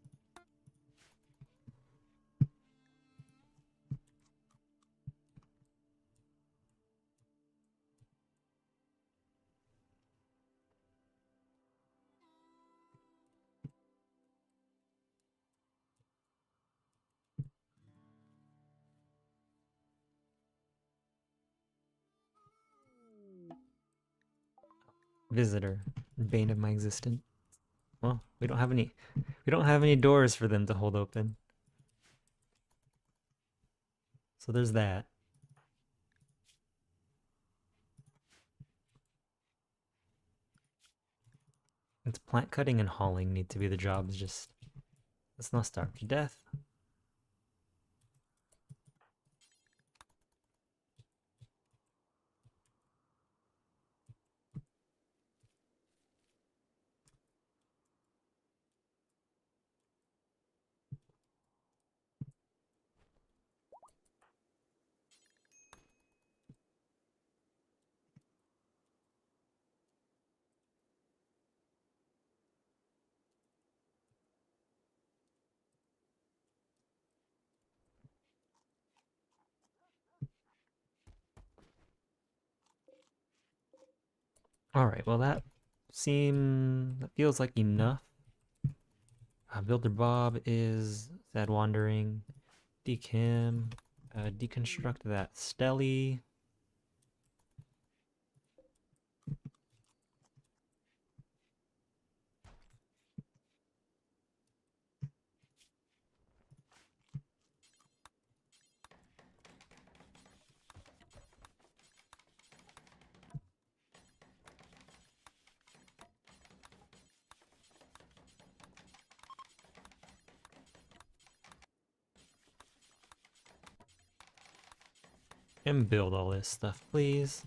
Visitor, bane of my existence. Well, we don't have any doors for them to hold open. So there's that. It's plant cutting and hauling need to be the jobs. Just let's not starve to death. All right, well that feels like enough. Builder Bob is Sad Wandering. Decam. Deconstruct that Stelly. And build all this stuff, please.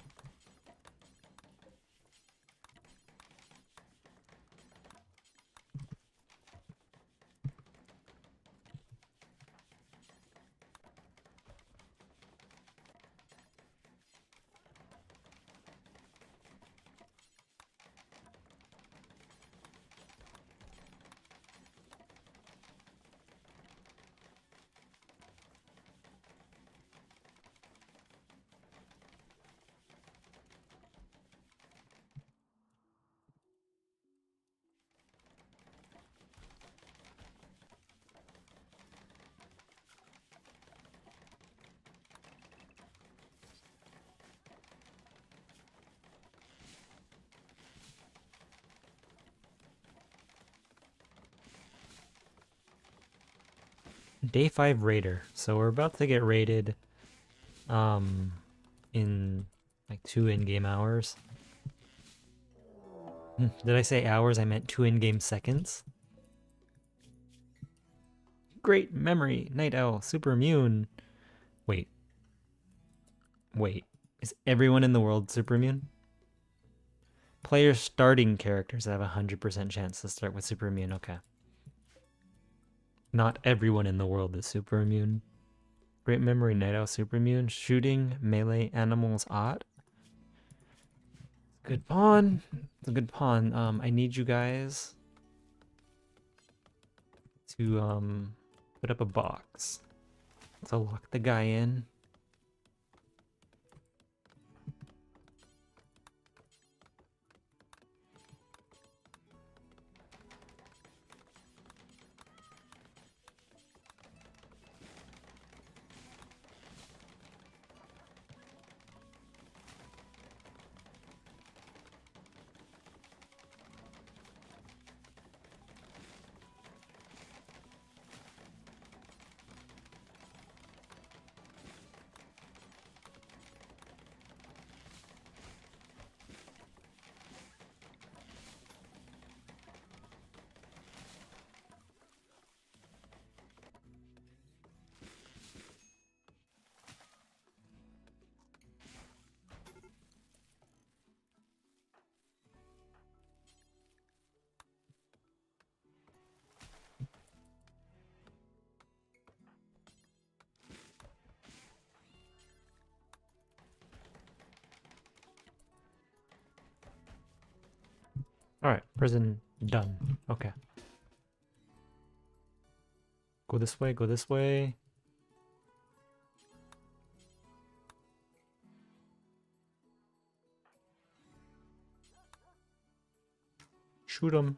Day 5 raider. So we're about to get raided in like 2 in-game hours. Did I say hours? I meant 2 in-game seconds. Great memory, Night Owl, super immune. Wait. Is everyone in the world super immune? Player starting characters have a 100% chance to start with super immune. Okay. Not everyone in the world is super immune. Great memory, Night Owl, super immune. Shooting, melee, animals, odd. Good pawn. It's a good pawn. I need you guys to put up a box to lock the guy in. Alright, prison done. Okay. Go this way, go this way. Shoot him.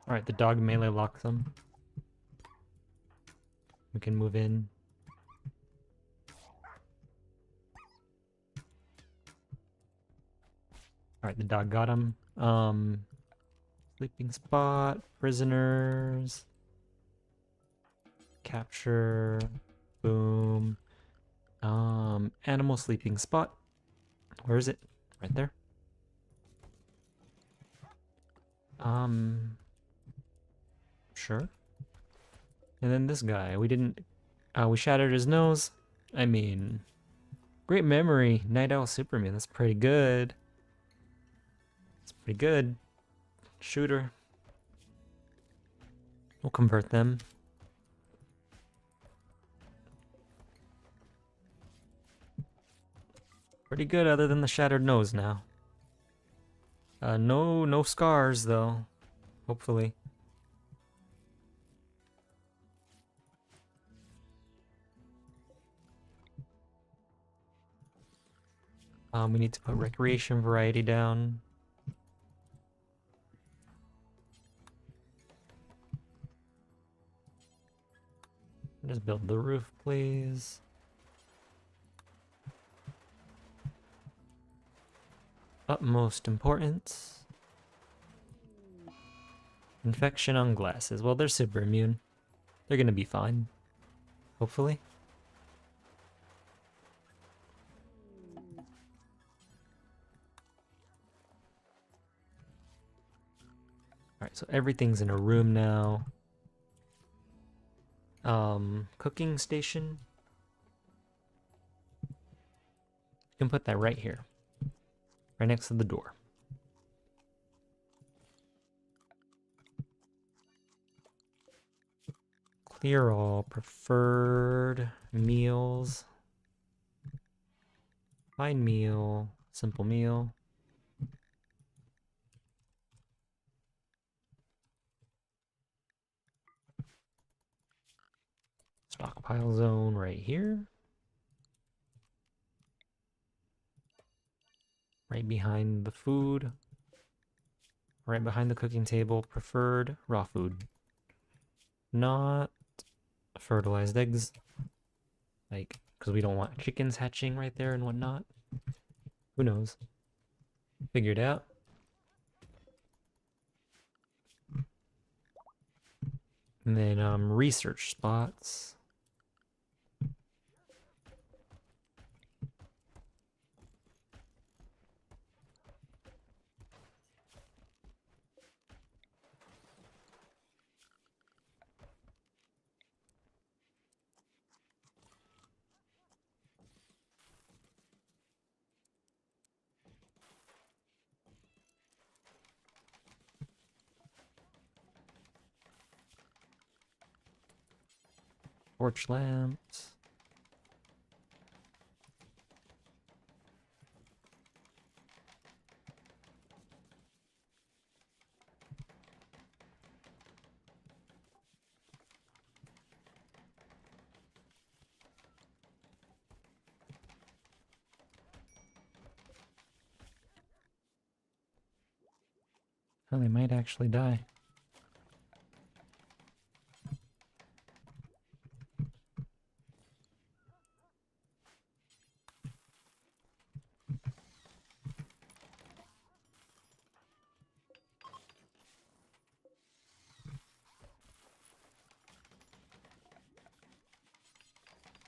Alright, the dog melee locks him. We can move in. Alright, the dog got him. Sleeping spot, prisoners. Capture. Boom. Animal sleeping spot. Where is it? Right there. Sure. And then this guy, we shattered his nose. I mean, great memory, Night Owl Superman, that's pretty good. That's pretty good. Shooter. We'll convert them. Pretty good other than the shattered nose now. No scars though, hopefully. We need to put recreation variety down. Just build the roof, please. Utmost importance. Infection on glasses. Well, they're super immune. They're gonna be fine. Hopefully. Alright, so everything's in a room now. Cooking station. You can put that right here. Right next to the door. Clear all preferred meals. Fine meal. Simple meal. Stockpile zone right here. Right behind the food. Right behind the cooking table. Preferred raw food. Not fertilized eggs. Like, because we don't want chickens hatching right there and whatnot. Who knows? Figured out. And then research spots. Torch lamps. Oh, they might actually die.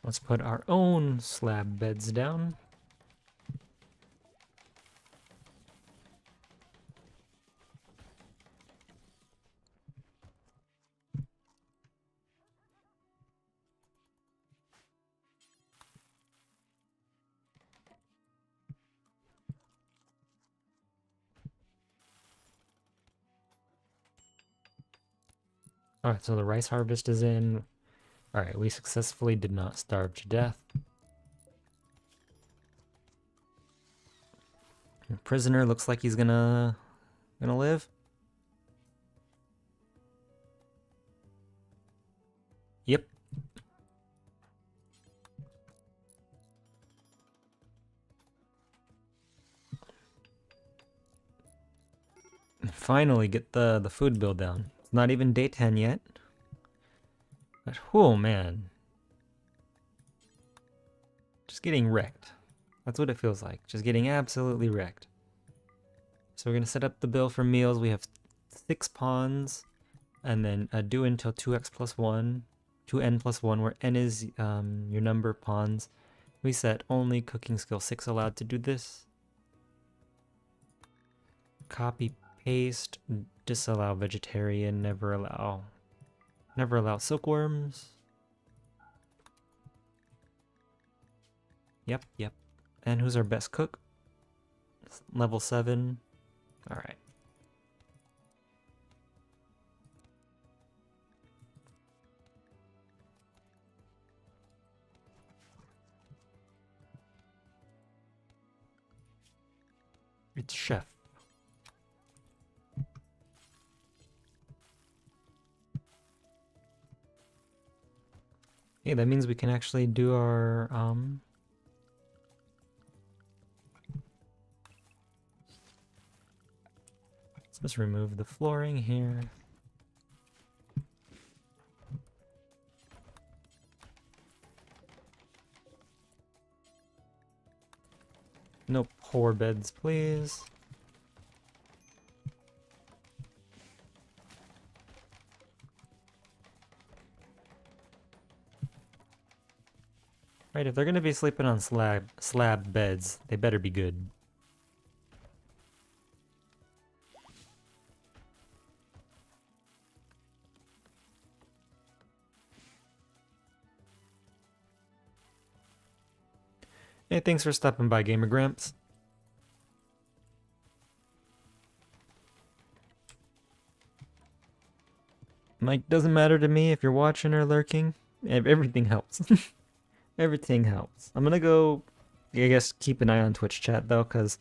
Let's put our own slab beds down. Alright, so the rice harvest is in. Alright, we successfully did not starve to death. The prisoner looks like he's gonna live. Yep. Finally get the food bill down. It's not even day 10 yet. But, oh man. Just getting wrecked. That's what it feels like. Just getting absolutely wrecked. So we're going to set up the bill for meals. We have 6 pawns. And then do until 2x plus 1. 2n plus 1, where n is your number of pawns. We set only cooking skill 6 allowed to do this. Copy, paste, disallow vegetarian, never allow silkworms. Yep. And who's our best cook? Level 7. Alright. It's chef. Hey, that means we can actually do our Let's remove the flooring here. No poor beds, please. Right, if they're gonna be sleeping on slab beds, they better be good. Hey, thanks for stopping by, Gamer Gramps. Mike, doesn't matter to me if you're watching or lurking. Everything helps. Everything helps. I'm gonna go, I guess, keep an eye on Twitch chat though, because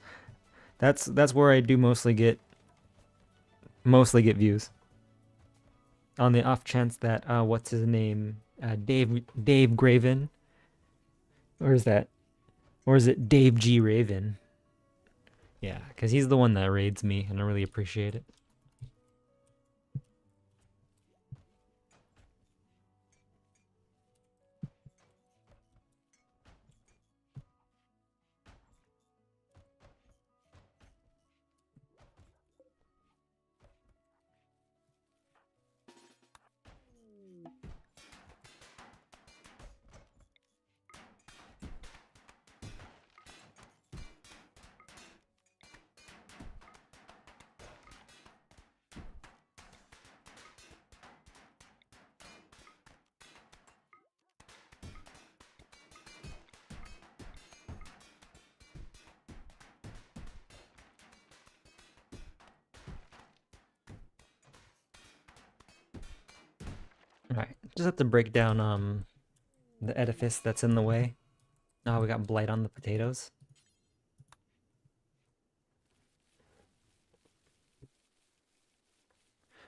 that's where I do mostly get views. On the off chance that what's his name, Dave Graven, or is it Dave G Raven? Yeah, because he's the one that raids me, and I really appreciate it. Alright, just have to break down the edifice that's in the way. Oh, we got blight on the potatoes.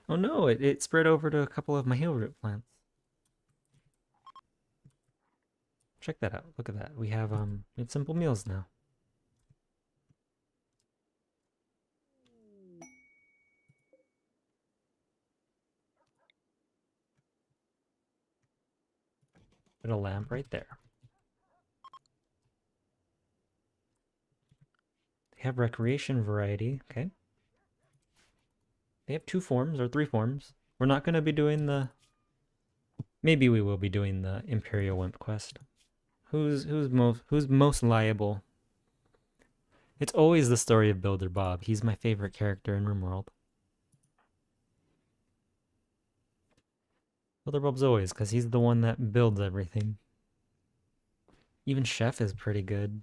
Oh no, it spread over to a couple of my heel root plants. Check that out. Look at that. We have simple meals now. Put a lamp right there. They have recreation variety. Okay. They have 2 forms or 3 forms. We're not going to be doing the... Maybe we will be doing the Imperial Wimp quest. Who's most liable? It's always the story of Builder Bob. He's my favorite character in RimWorld. Builder Bob's always, because he's the one that builds everything. Even Chef is pretty good.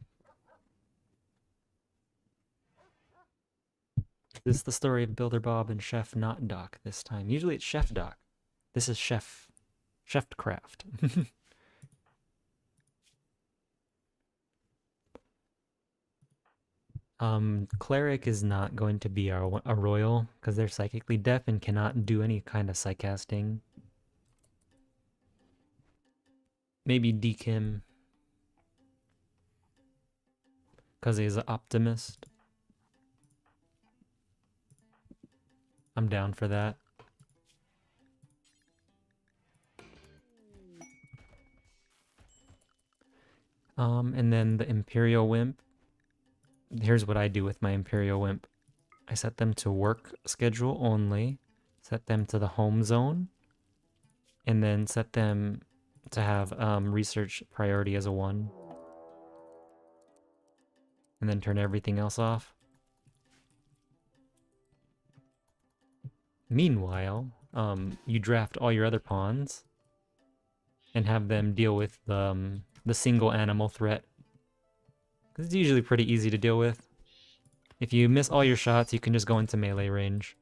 This is the story of Builder Bob and Chef not Doc this time. Usually it's Chef Doc. This is Chef Craft. Cleric is not going to be a royal because they're psychically deaf and cannot do any kind of psychcasting. Maybe Dekim because he's an optimist. I'm down for that. And then the Imperial Wimp. Here's what I do with my Imperial Wimp. I set them to work schedule only, set them to the home zone, and then set them to have research priority as a 1. And then turn everything else off. Meanwhile, you draft all your other pawns and have them deal with the single animal threat. It's usually pretty easy to deal with. If you miss all your shots, you can just go into melee range.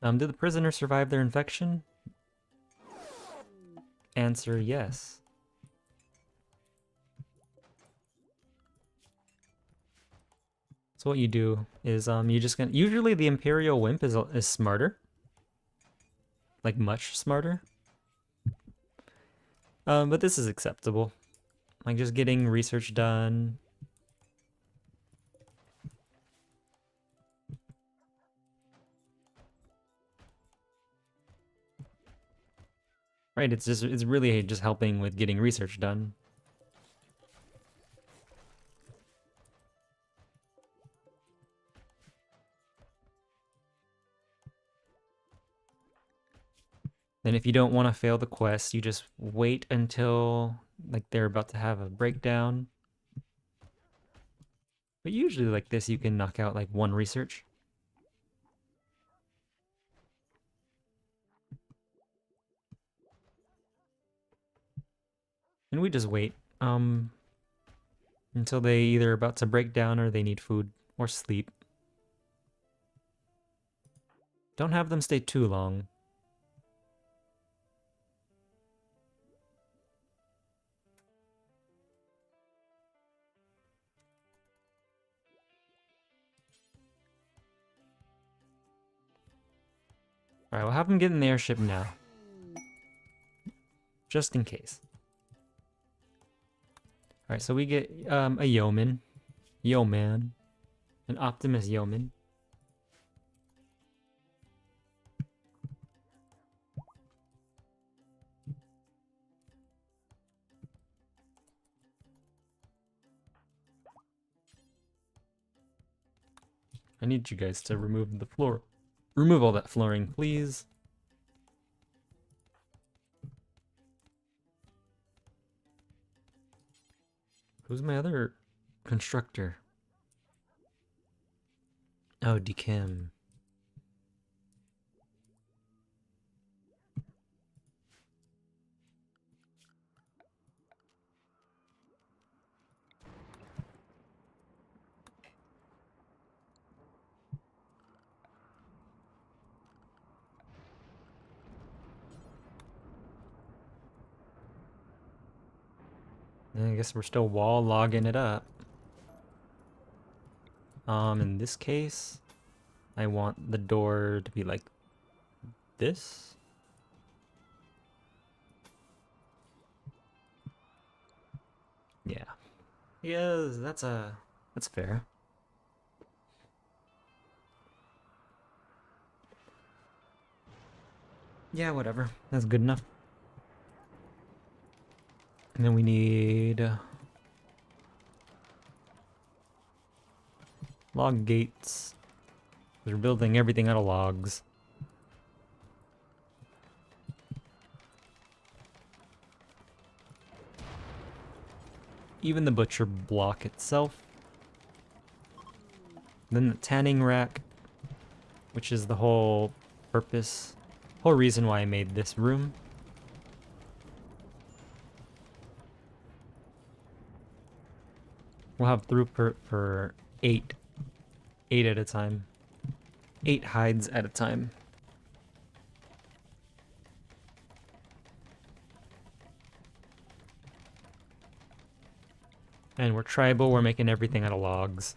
Did the prisoner survive their infection? Answer, yes. So what you do is you just gonna usually the Imperial Wimp is smarter, like much smarter. But this is acceptable. Like just getting research done. Right, it's really just helping with getting research done. Then if you don't want to fail the quest, you just wait until like they're about to have a breakdown. But usually like this you can knock out like one research. And we just wait until they either about to break down or they need food or sleep. Don't have them stay too long. Alright, we'll have them get in the airship now. Just in case. Alright, so we get a yeoman. Yeoman. An Optimus yeoman. I need you guys to remove the floor. Remove all that flooring, please. Who's my other constructor? Oh, Dekim. I guess we're still wall logging it up. In this case, I want the door to be like this. Yeah. Yes, that's fair. Yeah, whatever. That's good enough. And then we need log gates. We're building everything out of logs. Even the butcher block itself. Then the tanning rack, which is the whole purpose, whole reason why I made this room. We'll have throughput for 8 at a time. 8 hides at a time. And we're tribal, we're making everything out of logs.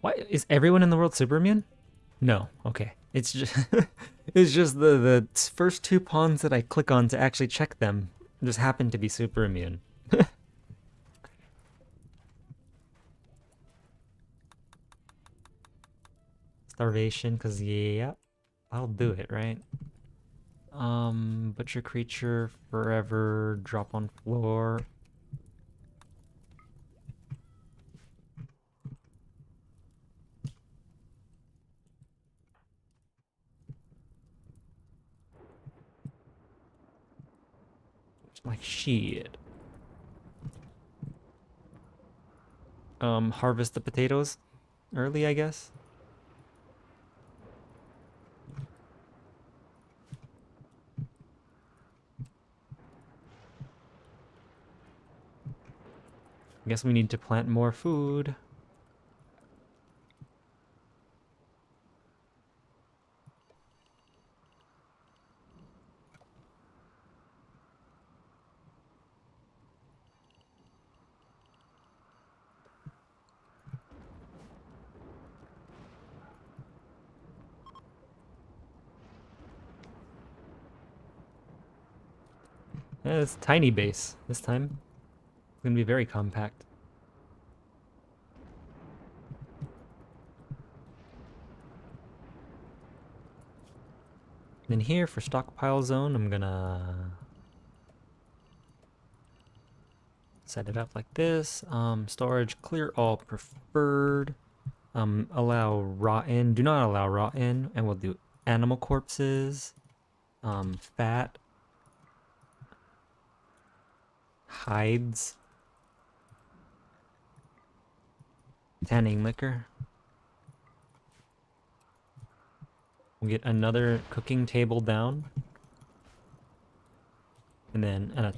Why is everyone in the world super immune? No, okay. It's just it's just the first 2 pawns that I click on to actually check them just happen to be super immune. Starvation, cause yeah, I'll do it, right? Butcher creature forever, drop on floor. Like shit. Harvest the potatoes early, I guess. I guess we need to plant more food. It's a tiny base this time. It's gonna be very compact. Then here for stockpile zone, I'm gonna set it up like this. Storage clear all preferred. Allow raw in. Do not allow raw in, and we'll do animal corpses. Fat. Hides. Tanning liquor. We'll get another cooking table down. And then and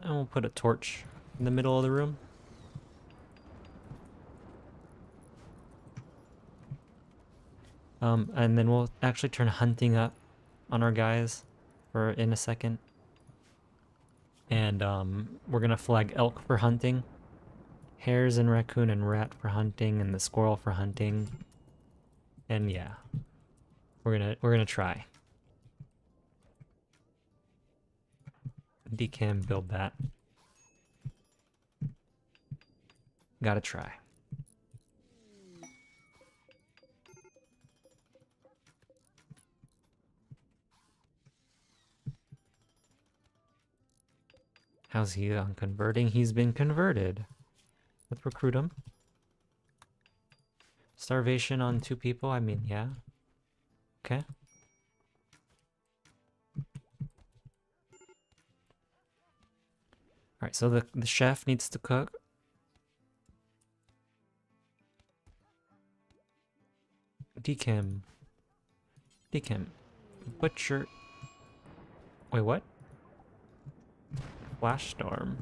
we'll put a torch in the middle of the room. And then we'll actually turn hunting up on our guys for in a second. And we're gonna flag elk for hunting, hares and raccoon and rat for hunting, and the squirrel for hunting. And yeah, we're gonna try. Decam build that. Gotta try. How's he on converting? He's been converted. Let's recruit him. Starvation on 2 people? I mean, yeah. Okay. Alright, so the chef needs to cook. Decam. Butcher. Wait, what? Flash storm.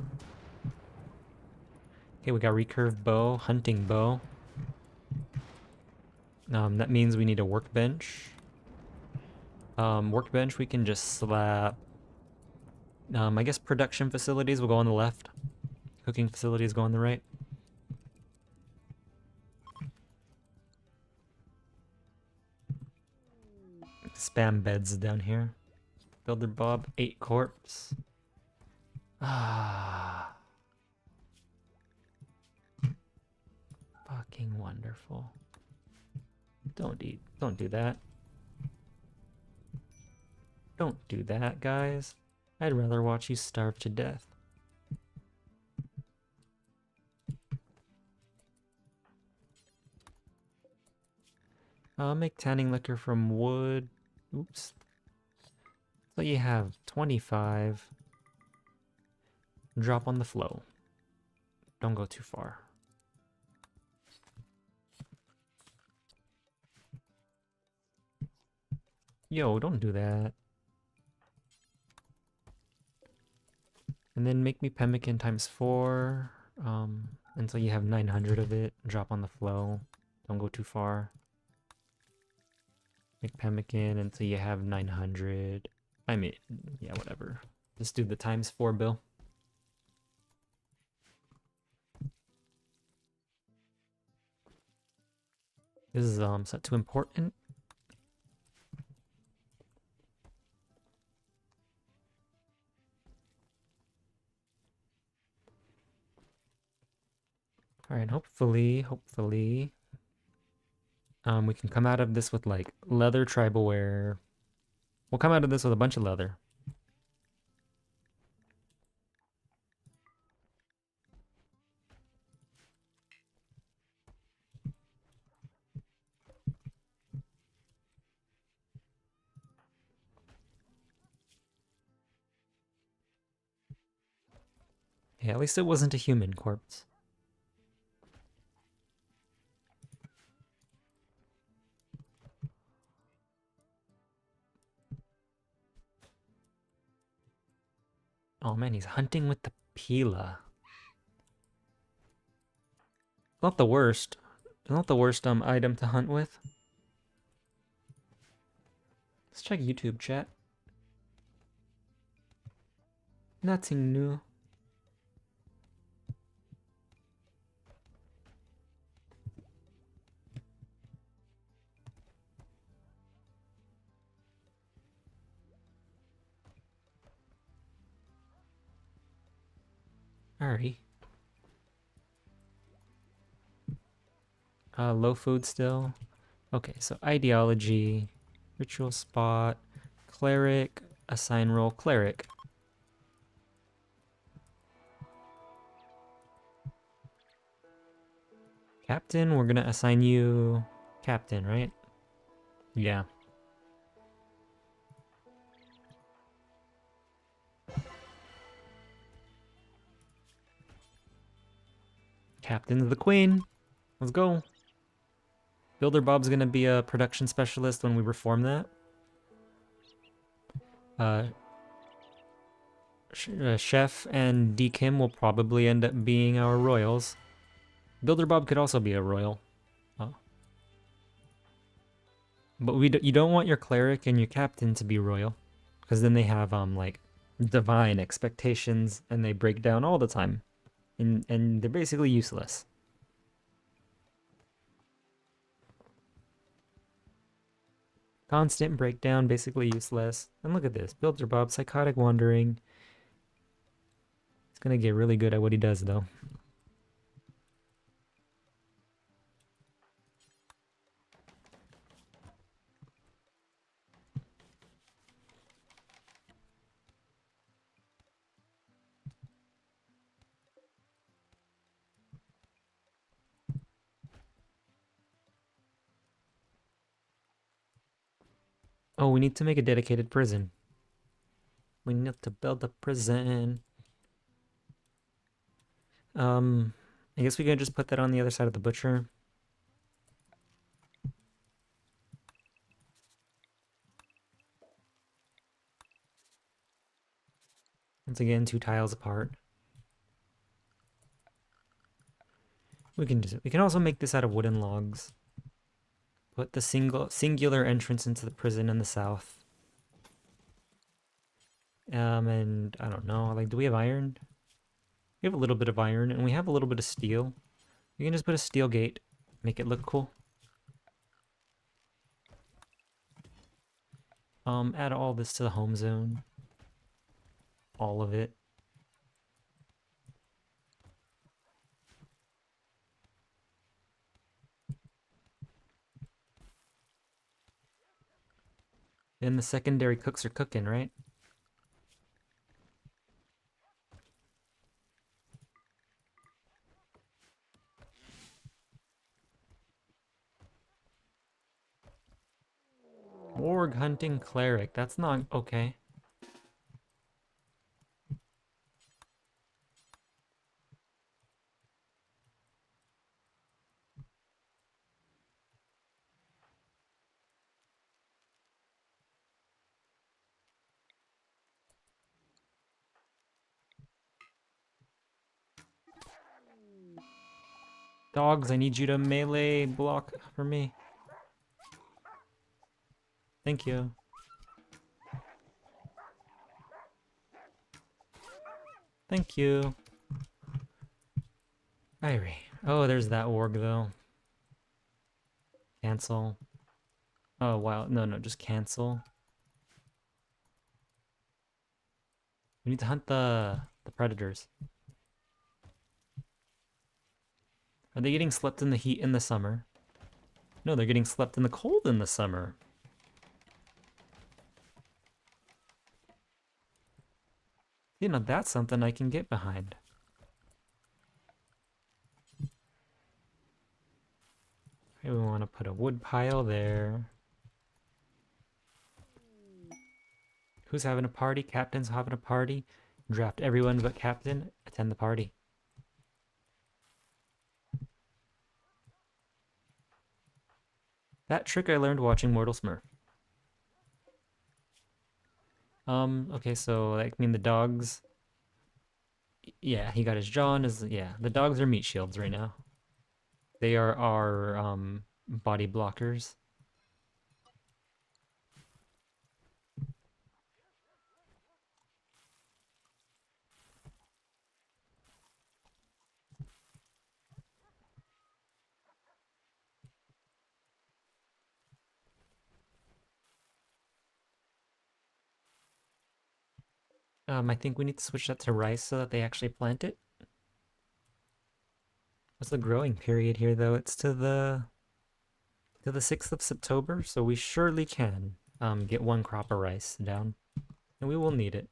Okay, we got recurve bow, hunting bow. That means we need a workbench. Workbench we can just slap. I guess production facilities will go on the left. Cooking facilities go on the right. Spam beds down here. Builder Bob, 8 corpse. Ah. Fucking wonderful. Don't do that. Don't do that, guys. I'd rather watch you starve to death. I'll make tanning liquor from wood. Oops. So you have 25. Drop on the flow. Don't go too far. Yo, don't do that. And then make me pemmican times 4. Until you have 900 of it. Drop on the flow. Don't go too far. Make pemmican until you have 900. I mean, yeah, whatever. Just do the times 4 bill. This is set to important. Alright, hopefully, we can come out of this with like leather tribal wear. We'll come out of this with a bunch of leather. Yeah, at least it wasn't a human corpse. Oh man, he's hunting with the Pila. Not the worst. Not the worst item to hunt with. Let's check YouTube chat. Nothing new. Alrighty. Low food still. Okay, so ideology, ritual spot, cleric, assign role, cleric. Captain, we're gonna assign you captain, right? Yeah. Captain's the queen. Let's go. Builder Bob's gonna be a production specialist when we reform that. Chef and D. Kim will probably end up being our royals. Builder Bob could also be a royal. Oh. But you don't want your cleric and your captain to be royal, because then they have like divine expectations and they break down all the time, and they're basically useless. Constant breakdown, basically useless. And look at this, Builder Bob, psychotic wandering. He's gonna get really good at what he does, though. Oh, we need to make a dedicated prison. We need to build a prison. I guess we can just put that on the other side of the butcher. Once again, 2 tiles apart. We can also make this out of wooden logs. Put the singular entrance into the prison in the south. And I don't know, like, do we have iron? We have a little bit of iron, and we have a little bit of steel. We can just put a steel gate, make it look cool. Add all this to the home zone. All of it. And the secondary cooks are cooking, right? Org hunting cleric. That's not okay. Dogs, I need you to melee block for me. Thank you. Thank you. Irie. Oh, there's that org, though. Cancel. Oh, wow. No, just cancel. We need to hunt the predators. Are they getting slept in the heat in the summer? No, they're getting slept in the cold in the summer. You know, that's something I can get behind. Okay, we want to put a wood pile there. Who's having a party? Captain's having a party. Draft everyone but captain. Attend the party. That trick I learned watching Mortal Smurf. Okay, so I mean the dogs. Yeah, he got his jaw on his, yeah, the dogs are meat shields right now. They are our body blockers. I think we need to switch that to rice so that they actually plant it. What's the growing period here, though? It's to the 6th of September, so we surely can get one crop of rice down, and we will need it.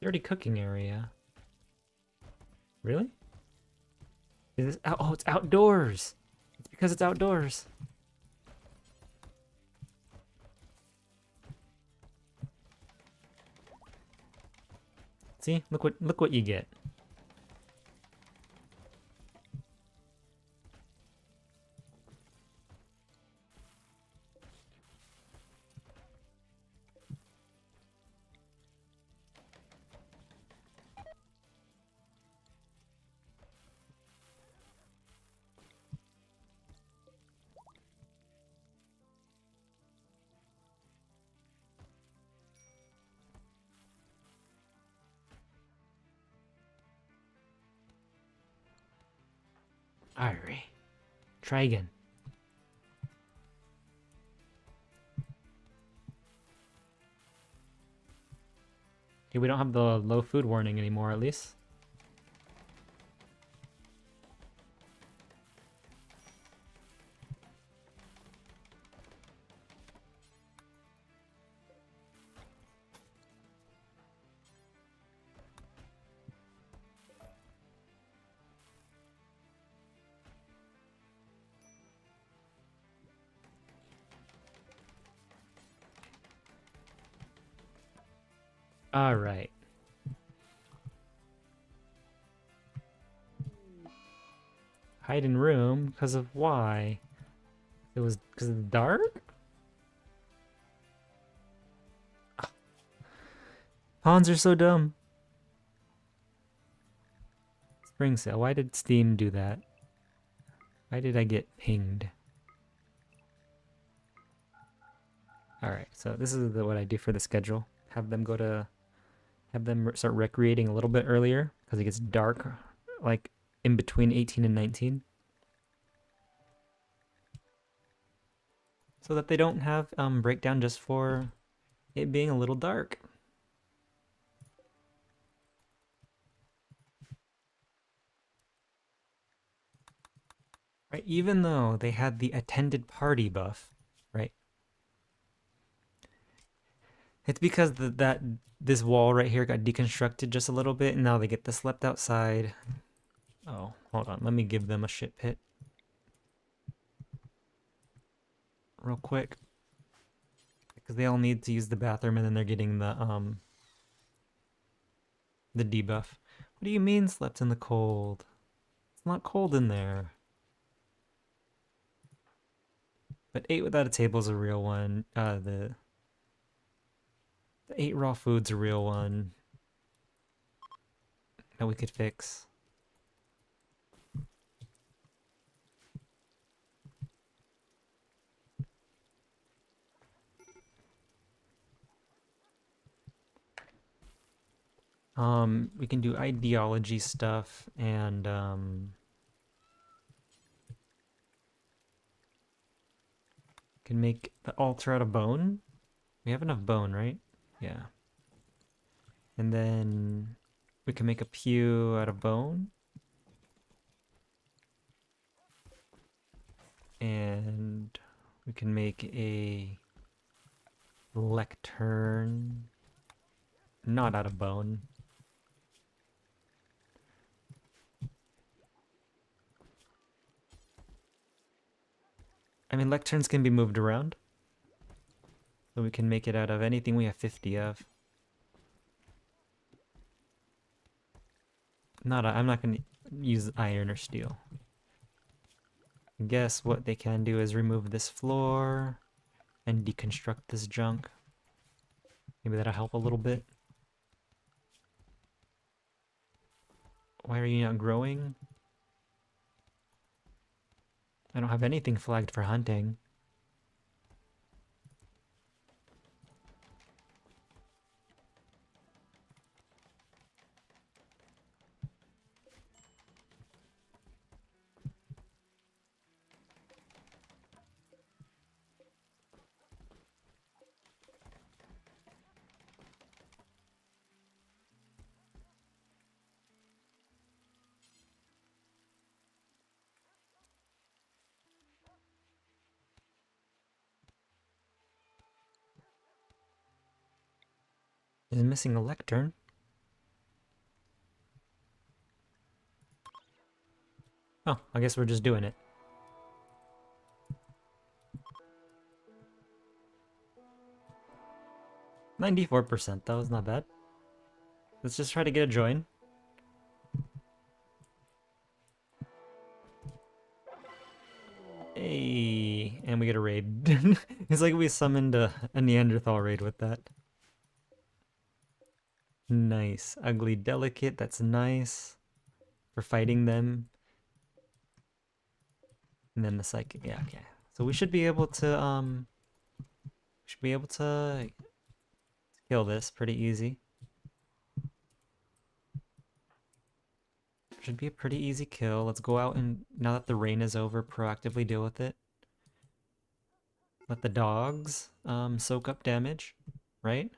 Dirty cooking area. Really? Is this out? Oh, it's outdoors. It's because it's outdoors. See? Look what you get. Alright. Try again. Okay, we don't have the low food warning anymore, at least. Alright. Hide in room because of why? It was because of the dark? Pawns are so dumb. Spring sale. Why did Steam do that? Why did I get pinged? Alright, so this is what I do for the schedule. Have them start recreating a little bit earlier because it gets dark, like in between 18 and 19. So that they don't have breakdown just for it being a little dark. Right, even though they had the attended party buff, right? It's because this wall right here got deconstructed just a little bit, and now they get the slept outside. Oh, hold on. Let me give them a shit pit. Real quick. Because they all need to use the bathroom, and then they're getting the debuff. What do you mean slept in the cold? It's not cold in there. But 8 without a table is a real one. The 8 raw food's a real one that we could fix. We can do ideology stuff and can make the altar out of bone. We have enough bone, right? Yeah. And then we can make a pew out of bone. And we can make a lectern not out of bone. I mean, lecterns can be moved around. So we can make it out of anything we have 50 of. I'm not going to use iron or steel. I guess what they can do is remove this floor and deconstruct this junk. Maybe that'll help a little bit. Why are you not growing? I don't have anything flagged for hunting. Is missing a lectern. Oh, I guess we're just doing it. 94%, that was not bad. Let's just try to get a join. Hey, and we get a raid. It's like we summoned a Neanderthal raid with that. Nice. Ugly delicate, that's nice. For fighting them. And then the psychic, yeah, okay. So we should be able to, kill this pretty easy. Should be a pretty easy kill. Let's go out and, now that the rain is over, proactively deal with it. Let the dogs soak up damage, right?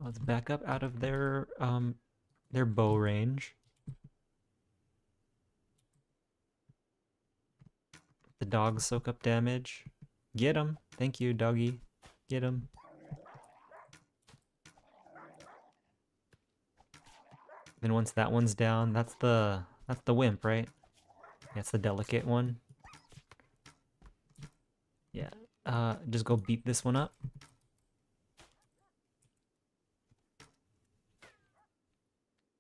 Let's back up out of their bow range. The dogs soak up damage. Get him. Thank you, doggy. Get him. Then once that one's down, that's the wimp, right? That's the delicate one. Yeah. Just go beat this one up.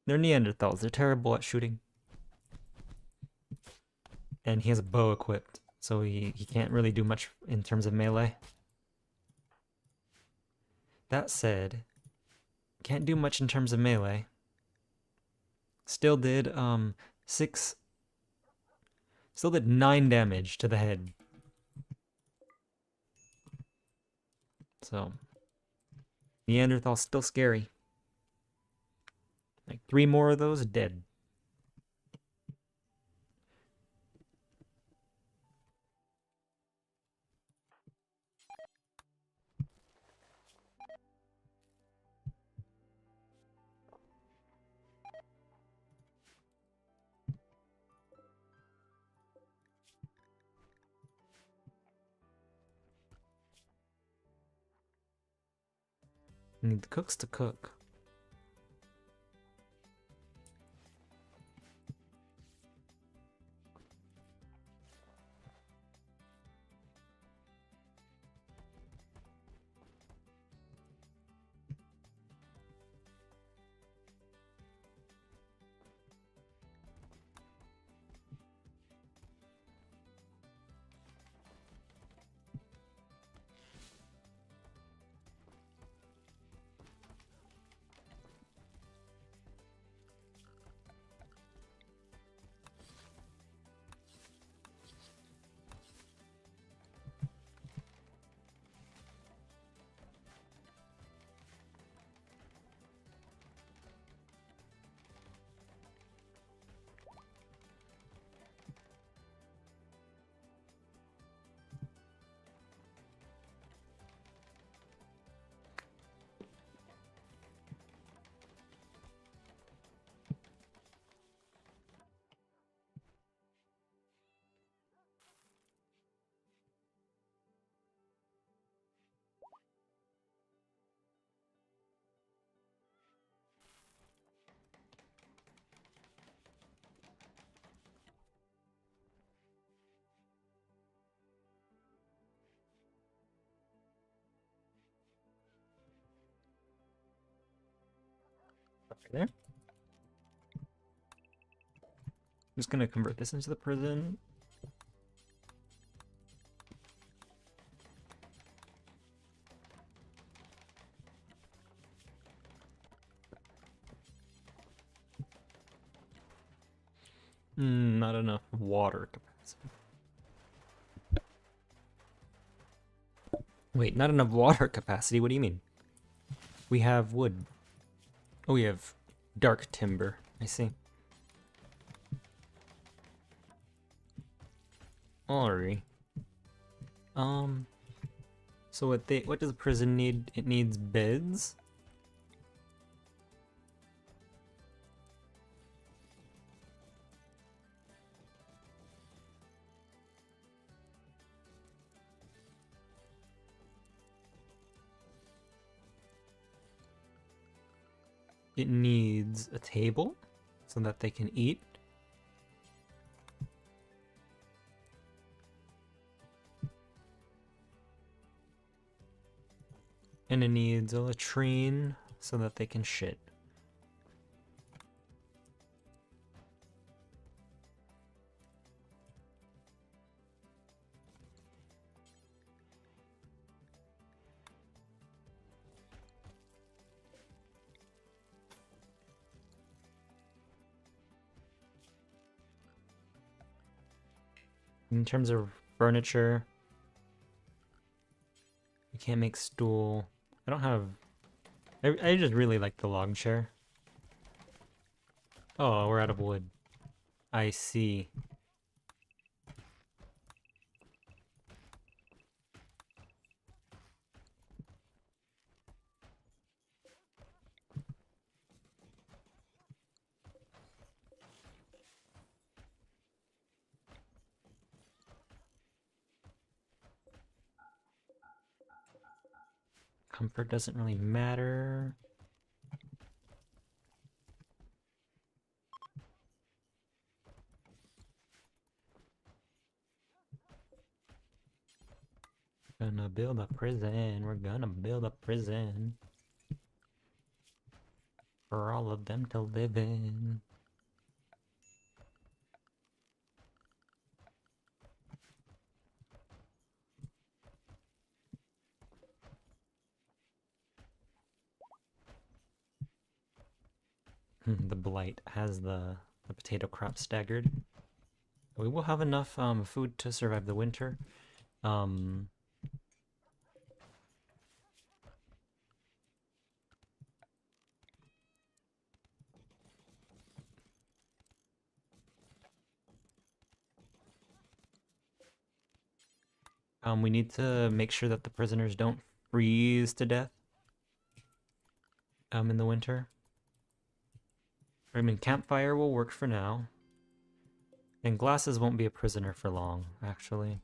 They're Neanderthals. They're terrible at shooting. And he has a bow equipped, so he can't really do much in terms of melee. That said, can't do much in terms of melee. Still did 9 damage to the head. So Neanderthal still scary. Like 3 more of those dead. Need the cooks to cook. Right there. I'm just gonna convert this into the prison. Not enough water capacity. Wait, not enough water capacity? What do you mean? We have wood. Oh, we have dark timber. I see. Alrighty. So what does the prison need? It needs beds? It needs a table so that they can eat. And it needs a latrine so that they can shit. In terms of furniture, you can't make stool. I don't have... I just really like the log chair. Oh, we're out of wood. I see. Comfort doesn't really matter. Gonna build a prison. We're gonna build a prison. For all of them to live in. The blight has the potato crop staggered. We will have enough food to survive the winter. We need to make sure that the prisoners don't freeze to death in the winter. I mean, campfire will work for now. And glasses won't be a prisoner for long, actually.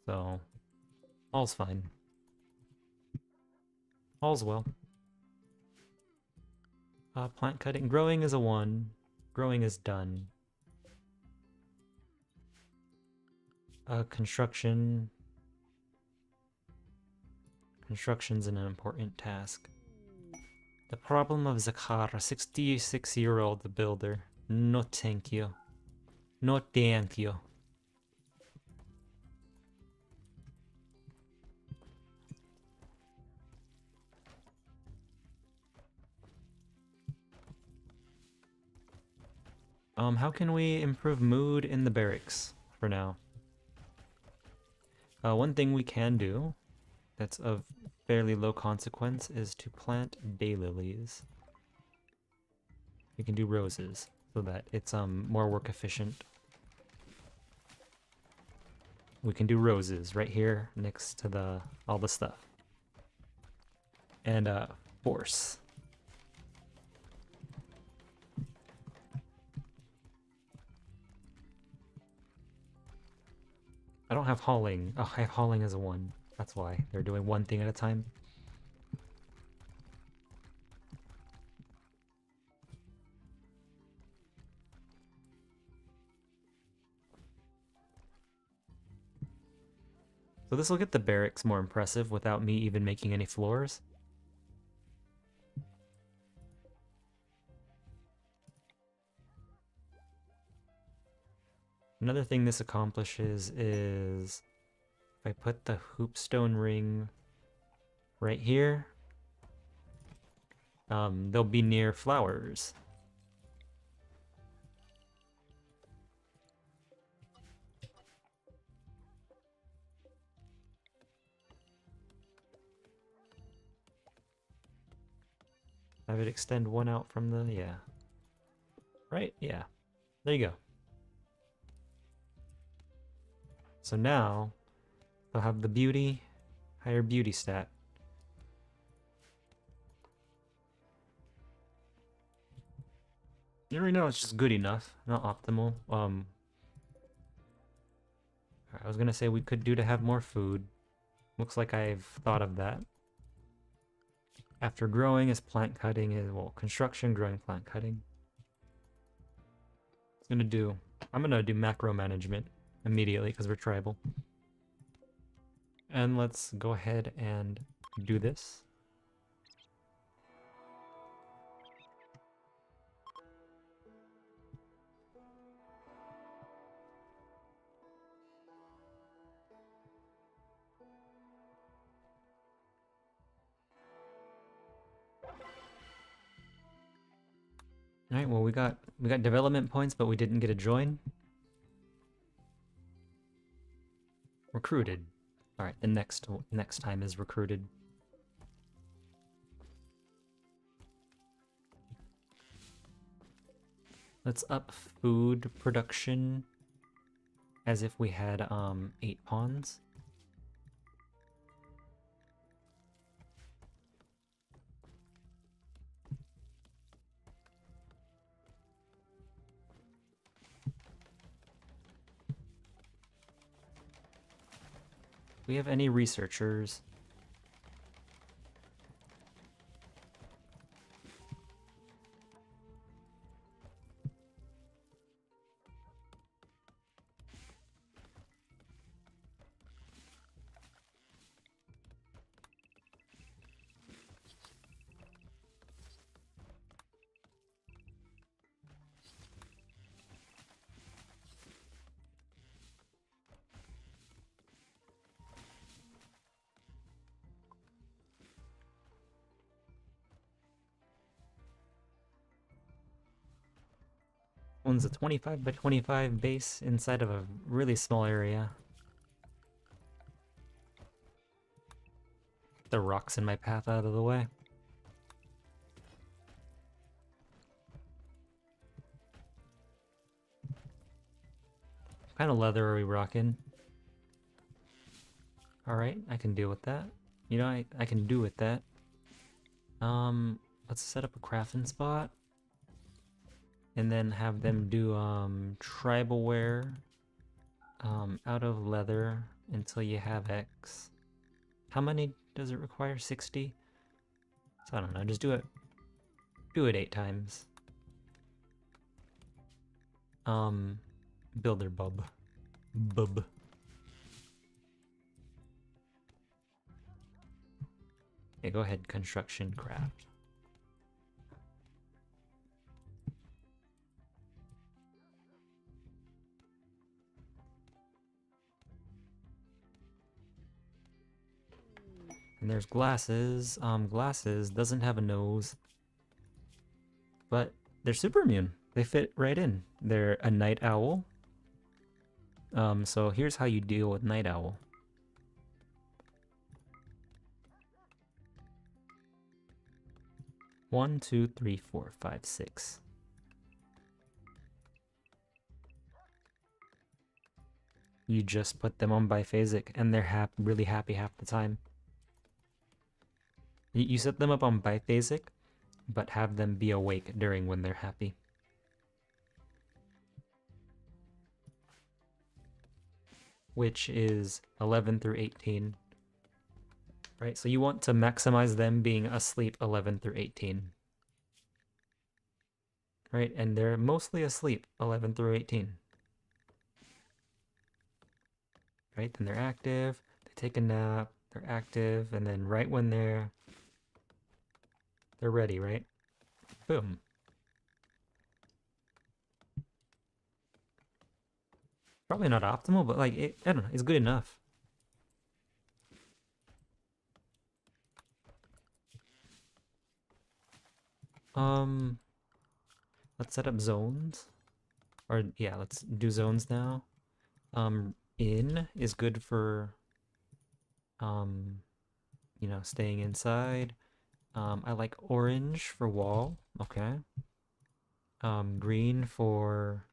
So, all's fine. All's well. Plant cutting. Growing is a 1. Growing is done. Construction. Construction's an important task. The problem of Zakar, a 66-year-old builder. No thank you. No thank you. How can we improve mood in the barracks for now? One thing we can do that's of fairly low consequence is to plant daylilies. We can do roses so that it's more work efficient. We can do roses right here next to all the stuff. And force. I don't have hauling. Oh, I have hauling as a 1. That's why. They're doing one thing at a time. So this will get the barracks more impressive without me even making any floors. Another thing this accomplishes is if I put the hoopstone ring right here, they'll be near flowers. Have it extend one out from the, yeah. Right? Yeah. There you go. So now, they'll have the beauty, higher beauty stat. Right now it's just good enough, not optimal. I was gonna say we could do to have more food. Looks like I've thought of that. After growing is plant cutting, is well, construction, growing, plant cutting. I'm gonna do macro management immediately because we're tribal. And let's go ahead and do this. All right, well we got development points, but we didn't get a join. Recruited. All right, the next time is recruited. Let's up food production as if we had 8 pawns. Do we have any researchers? One's a 25 by 25 base inside of a really small area. The rocks in my path out of the way. What kind of leather are we rocking? Alright, I can deal with that. You know, I can do with that. Let's set up a crafting spot. And then have them do tribal wear out of leather until you have X. How many does it require? 60? So I don't know, just do it 8 times. Builder bub. Okay, go ahead, construction craft. And there's glasses. Glasses doesn't have a nose, but they're super immune. They fit right in. They're a night owl. So here's how you deal with night owl. One, two, three, four, five, six. You just put them on biphasic, and they're really happy half the time. You set them up on biphasic, but have them be awake during when they're happy. Which is 11 through 18. Right, so you want to maximize them being asleep 11 through 18. Right, and they're mostly asleep 11 through 18. Right, then they're active, they take a nap, they're active, and then right when they're ready, right? Boom. Probably not optimal, but like, I don't know, it's good enough. Let's set up zones. Or yeah, let's do zones now. In is good for you know, staying inside. I like orange for wall. Okay. Green for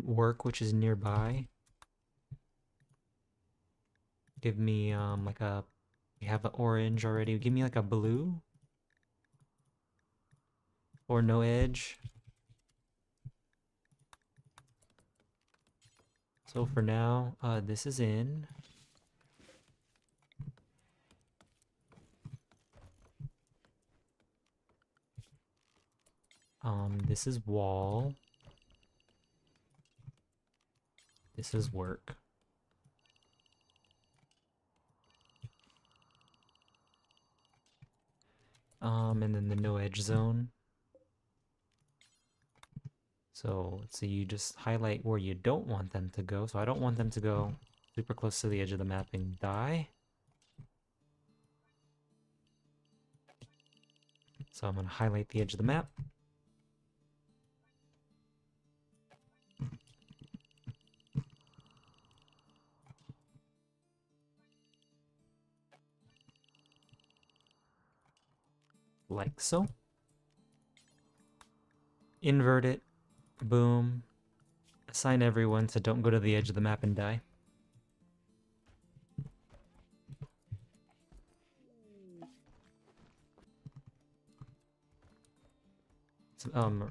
work, which is nearby. Give me like a. We have an orange already. Give me like a blue or no edge. So for now, this is in. This is wall. This is work. And then the no edge zone. So you just highlight where you don't want them to go. So I don't want them to go super close to the edge of the map and die. So I'm going to highlight the edge of the map. Like so. Invert it. Boom. Assign everyone so don't go to the edge of the map and die.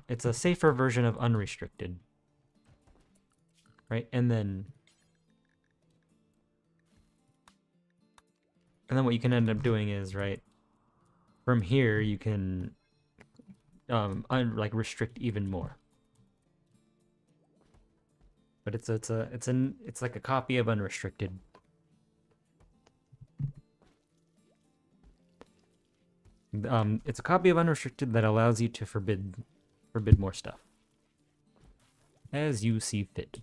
It's a safer version of unrestricted. Right? And then what you can end up doing is, right, from here you can like restrict even more. But it's like a copy of unrestricted. It's a copy of unrestricted that allows you to forbid more stuff as you see fit.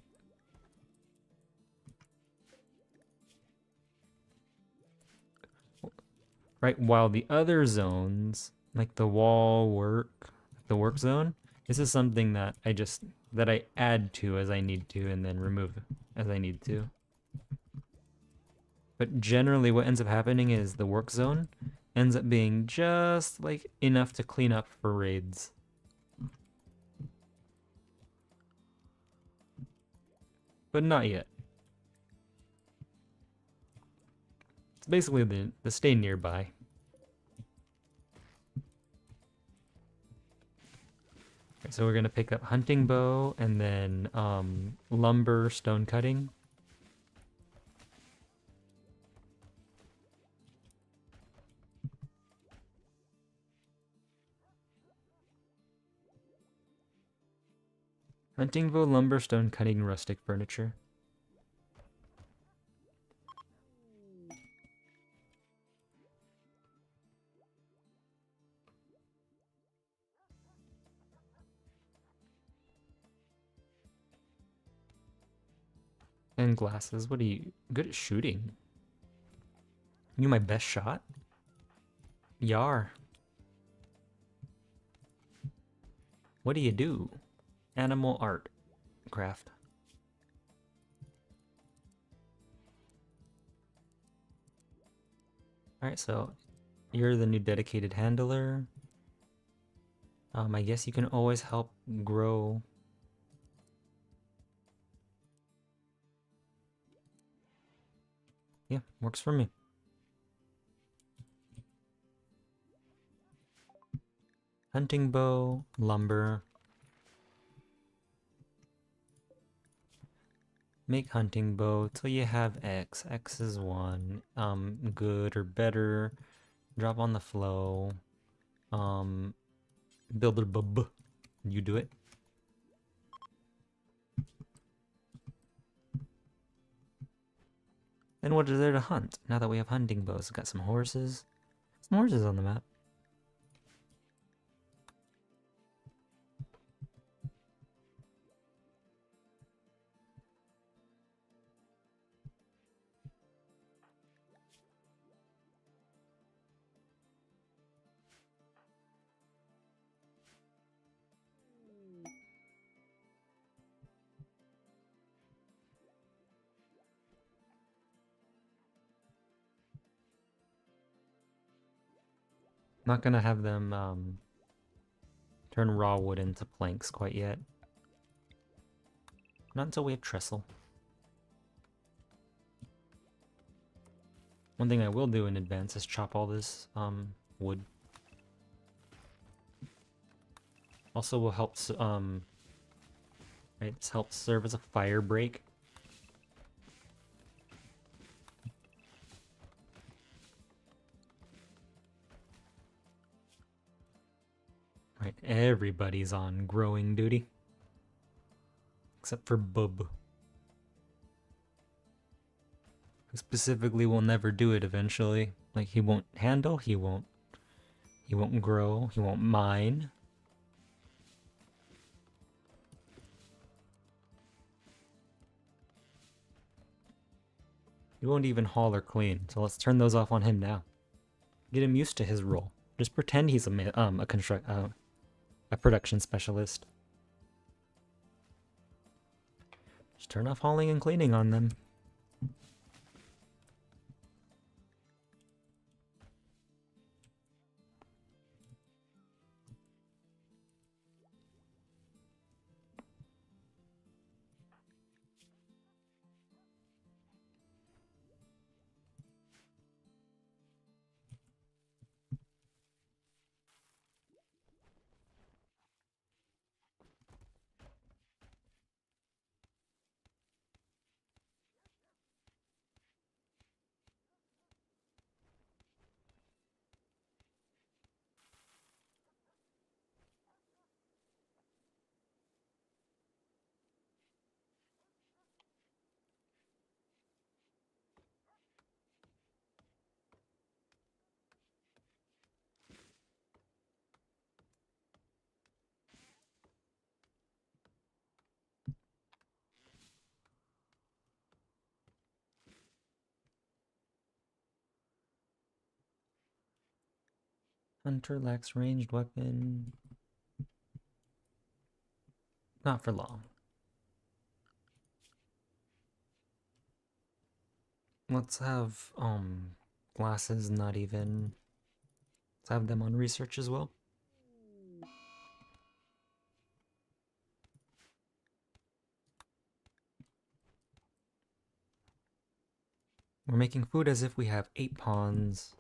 Right, while the other zones, like the wall work, the work zone, this is something that I add to as I need to and then remove as I need to. But generally what ends up happening is the work zone ends up being just like enough to clean up for raids. But not yet. It's basically the stay nearby. Okay, so we're gonna pick up hunting bow and then lumber, stone cutting. Hunting bow, lumber, stone cutting, rustic furniture. And glasses. What are you good at shooting? You my best shot? Yar. What do you do? Animal art craft. Alright, so you're the new dedicated handler. I guess you can always help grow. Yeah, works for me. Hunting bow, lumber. Make hunting bow till you have X. X is 1. Good or better. Drop on the flow. Builder bub. You do it. And what is there to hunt? Now that we have hunting bows, got some horses. Some horses on the map. Not gonna have them turn raw wood into planks quite yet. Not until we have trestle. One thing I will do in advance is chop all this wood. Also will help right, this helps serve as a fire break. Right, everybody's on growing duty. Except for Bub. Who specifically will never do it eventually. Like, he won't handle, he won't grow, he won't mine. He won't even haul or clean, so let's turn those off on him now. Get him used to his role. Just pretend he's a production specialist. Just turn off hauling and cleaning on them. Hunter lacks ranged weapon. Not for long. Let's have glasses not even. Let's have them on research as well. We're making food as if we have 8 pawns.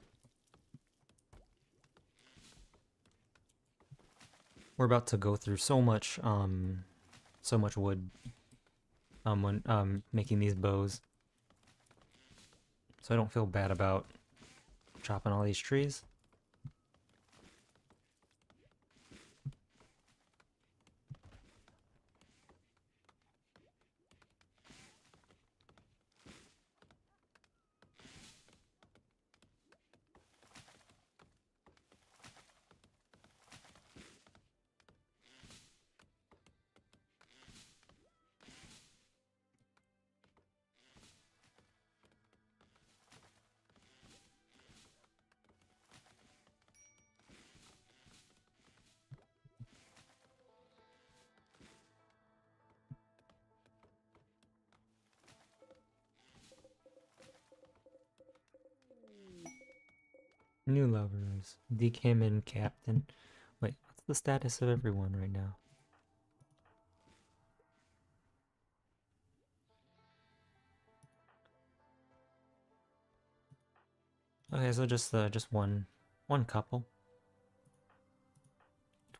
We're about to go through so much wood when making these bows. So I don't feel bad about chopping all these trees. New lovers. Decam and captain. Wait, what's the status of everyone right now? Okay, so just one couple.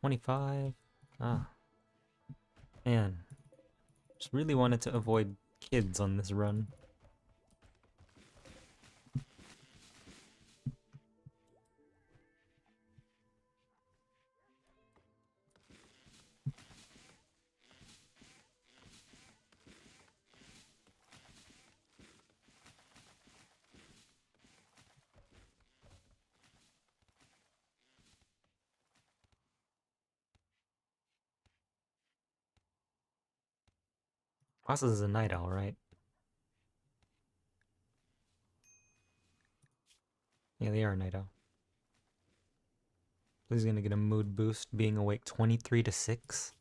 25. Ah, man. Just really wanted to avoid kids on this run. Bosses is a night owl, right? Yeah, they are a night owl. He's gonna get a mood boost being awake 23 to 6.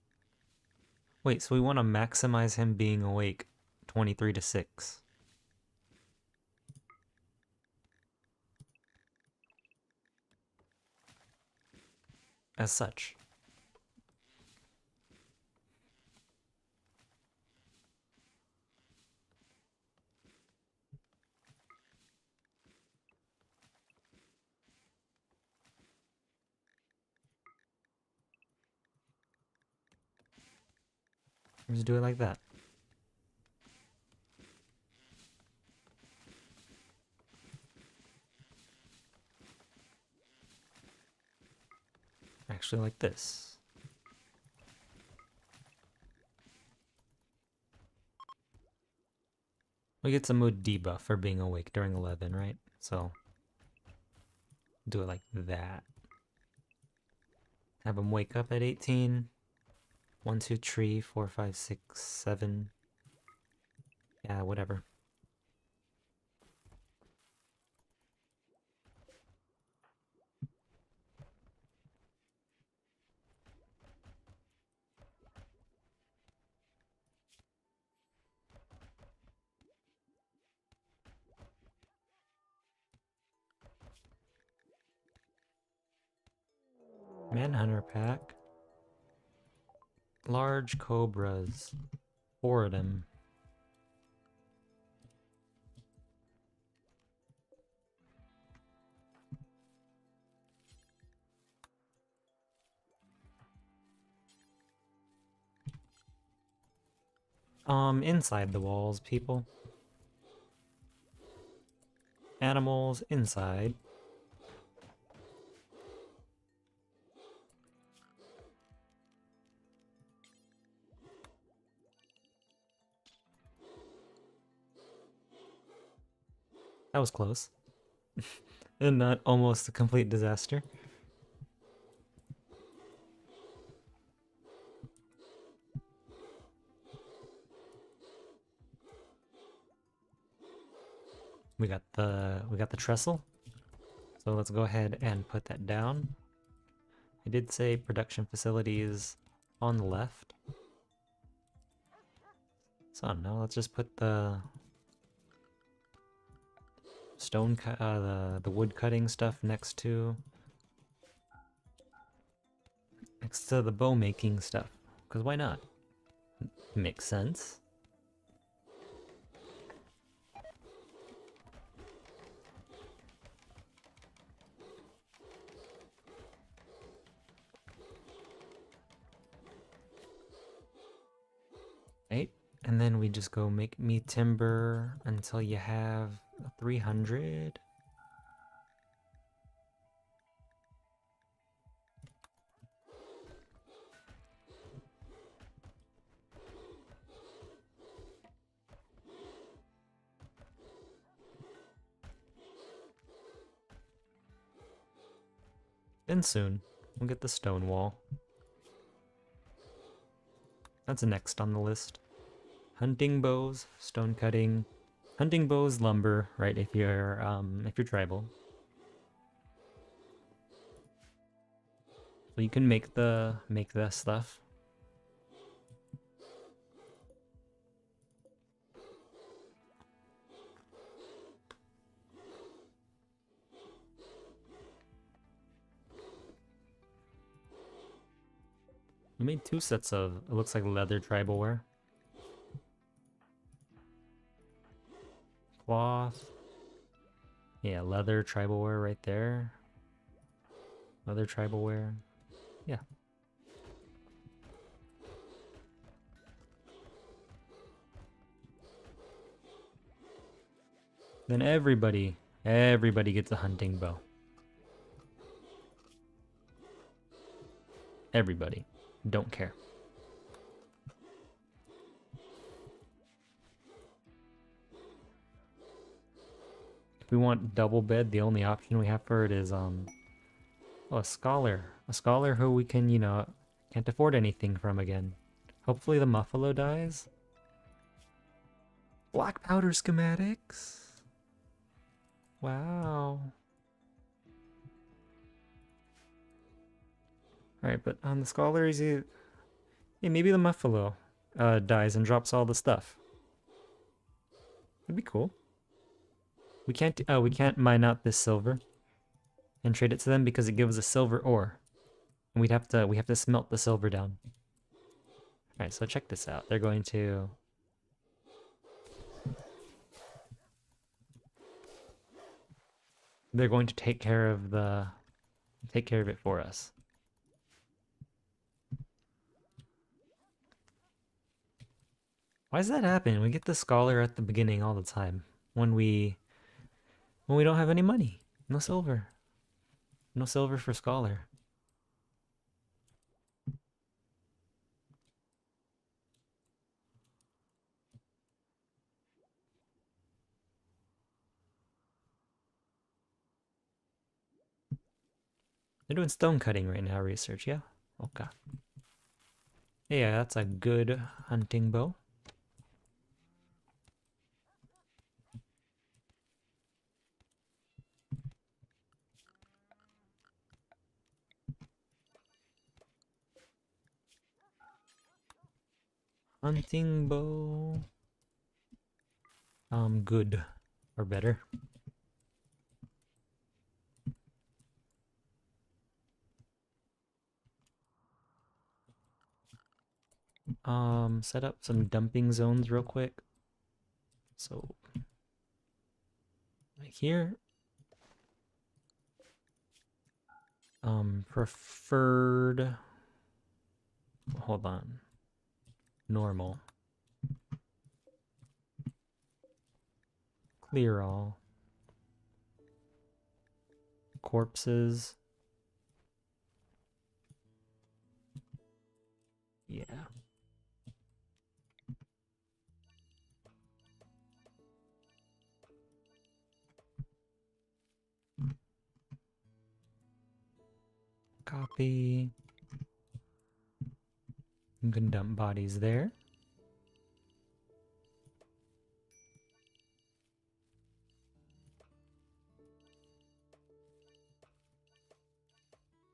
Wait, so we want to maximize him being awake 23 to 6. as such. Just do it like that. Actually, like this. We get some mood debuff for being awake during 11, right? So, do it like that. Have him wake up at 18. 1, 2, 3, 4, 5, 6, 7. Yeah, whatever. Manhunter pack. Large cobras. 4 of them. Inside the walls, people. Animals inside. That was close. And not almost a complete disaster. We got the trestle. So let's go ahead and put that down. I did say production facilities on the left. So now let's just put the stone the wood cutting stuff next to the bow making stuff, because why not? Makes sense. Right, and then we just go make me timber until you have 300. Then soon, we'll get the stone wall. That's next on the list. Hunting bows, stone cutting. Hunting bows, lumber, right, if you're tribal. So you can make the stuff. We made 2 sets of, it looks like leather tribal wear. Cloth. Yeah, leather tribal wear right there. Leather tribal wear. Yeah. Then everybody gets a hunting bow. Everybody. Don't care. If we want double bed, the only option we have for it is oh, a scholar. A scholar who we can, can't afford anything from again. Hopefully the Muffalo dies. Black powder schematics. Wow. Alright, but on the scholar, is he... Yeah, maybe the Muffalo dies and drops all the stuff. That'd be cool. We can't mine out this silver and trade it to them because it gives us silver ore. And we have to smelt the silver down. Alright, so check this out. They're going to take care of it for us. Why does that happen? We get the scholar at the beginning all the time when we don't have any money. No silver. No silver for scholar. They're doing stone cutting right now, research, yeah? Okay. Yeah, that's a good hunting bow. Hunting bow. Good. Or better. Set up some dumping zones real quick. So, like here. Preferred. Hold on. Normal. Clear all. Corpses. Yeah. Copy. You can dump bodies there.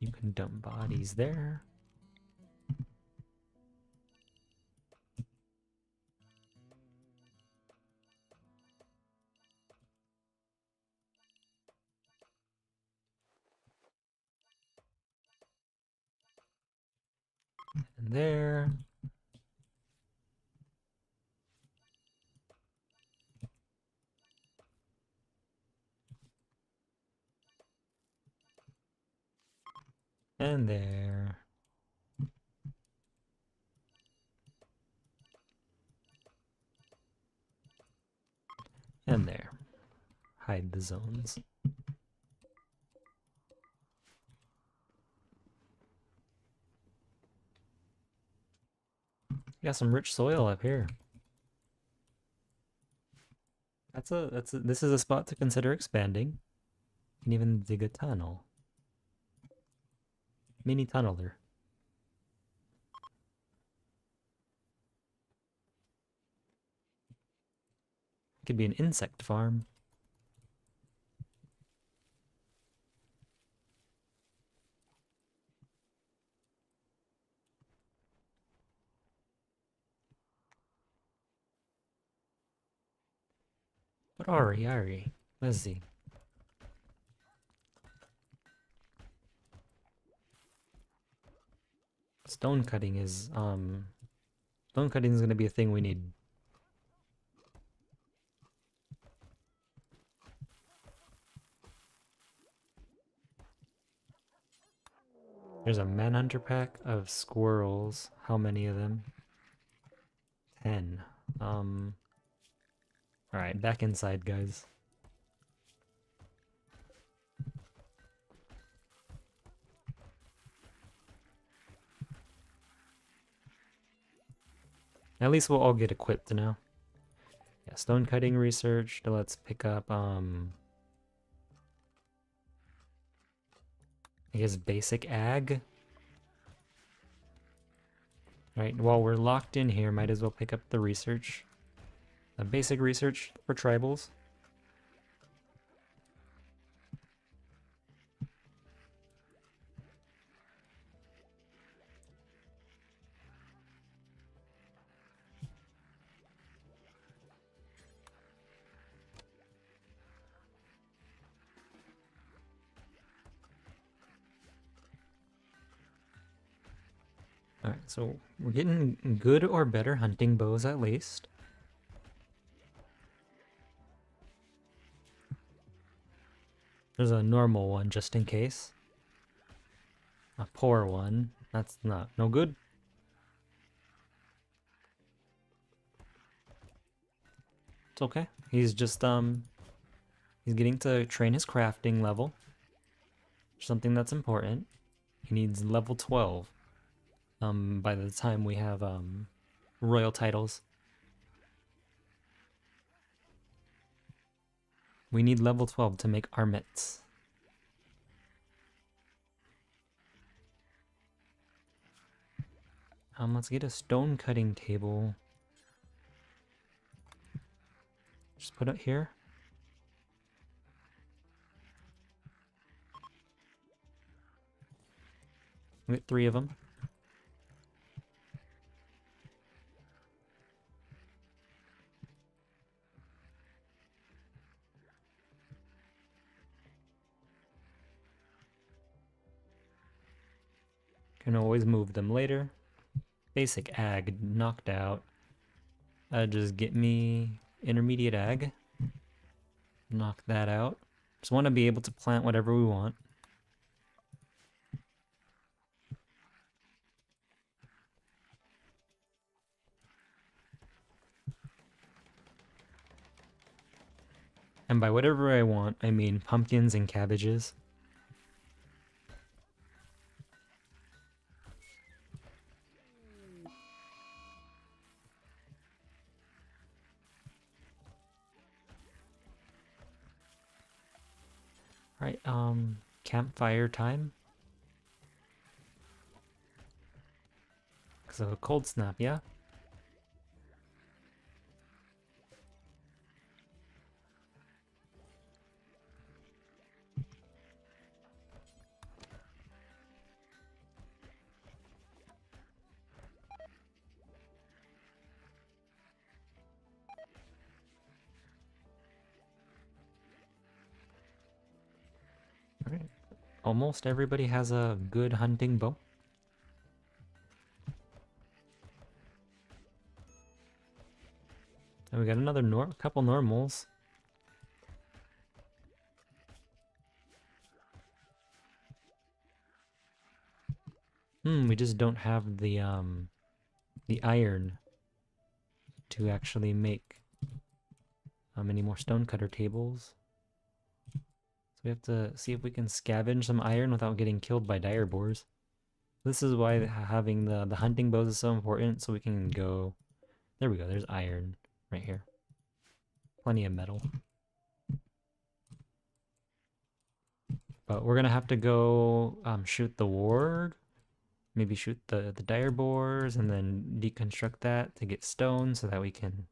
You can dump bodies there. And there. And there. And there. Hide the zones. Got some rich soil up here. This is a spot to consider expanding. You can even dig a tunnel. Mini tunneler. Could be an insect farm. But Ari, let's see. Stone cutting is gonna be a thing we need. There's a manhunter pack of squirrels. How many of them? 10. Alright, back inside, guys. At least we'll all get equipped now. Yeah, stone cutting research. Let's pick up, I guess basic ag. Right, while we're locked in here, might as well pick up the research. The basic research for tribals. Alright, so we're getting good or better hunting bows at least. There's a normal one just in case. A poor one. That's no good. It's okay. He's just he's getting to train his crafting level. Something that's important. He needs level 12. By the time we have royal titles. We need level 12 to make armets. Let's get a stone cutting table. Just put it here. We get 3 of them. Can always move them later. Basic ag knocked out. Just get me intermediate ag. Knock that out. Just want to be able to plant whatever we want. And by whatever I want, I mean pumpkins and cabbages. Right, campfire time. Because of a cold snap, yeah? Alright. Almost everybody has a good hunting bow. And we got another couple normals. We just don't have the iron to actually make any more stonecutter tables. So we have to see if we can scavenge some iron without getting killed by dire boars. This is why having the hunting bows is so important, so we can go... There we go, there's iron right here. Plenty of metal. But we're gonna have to go shoot the ward. Maybe shoot the dire boars and then deconstruct that to get stone so that we can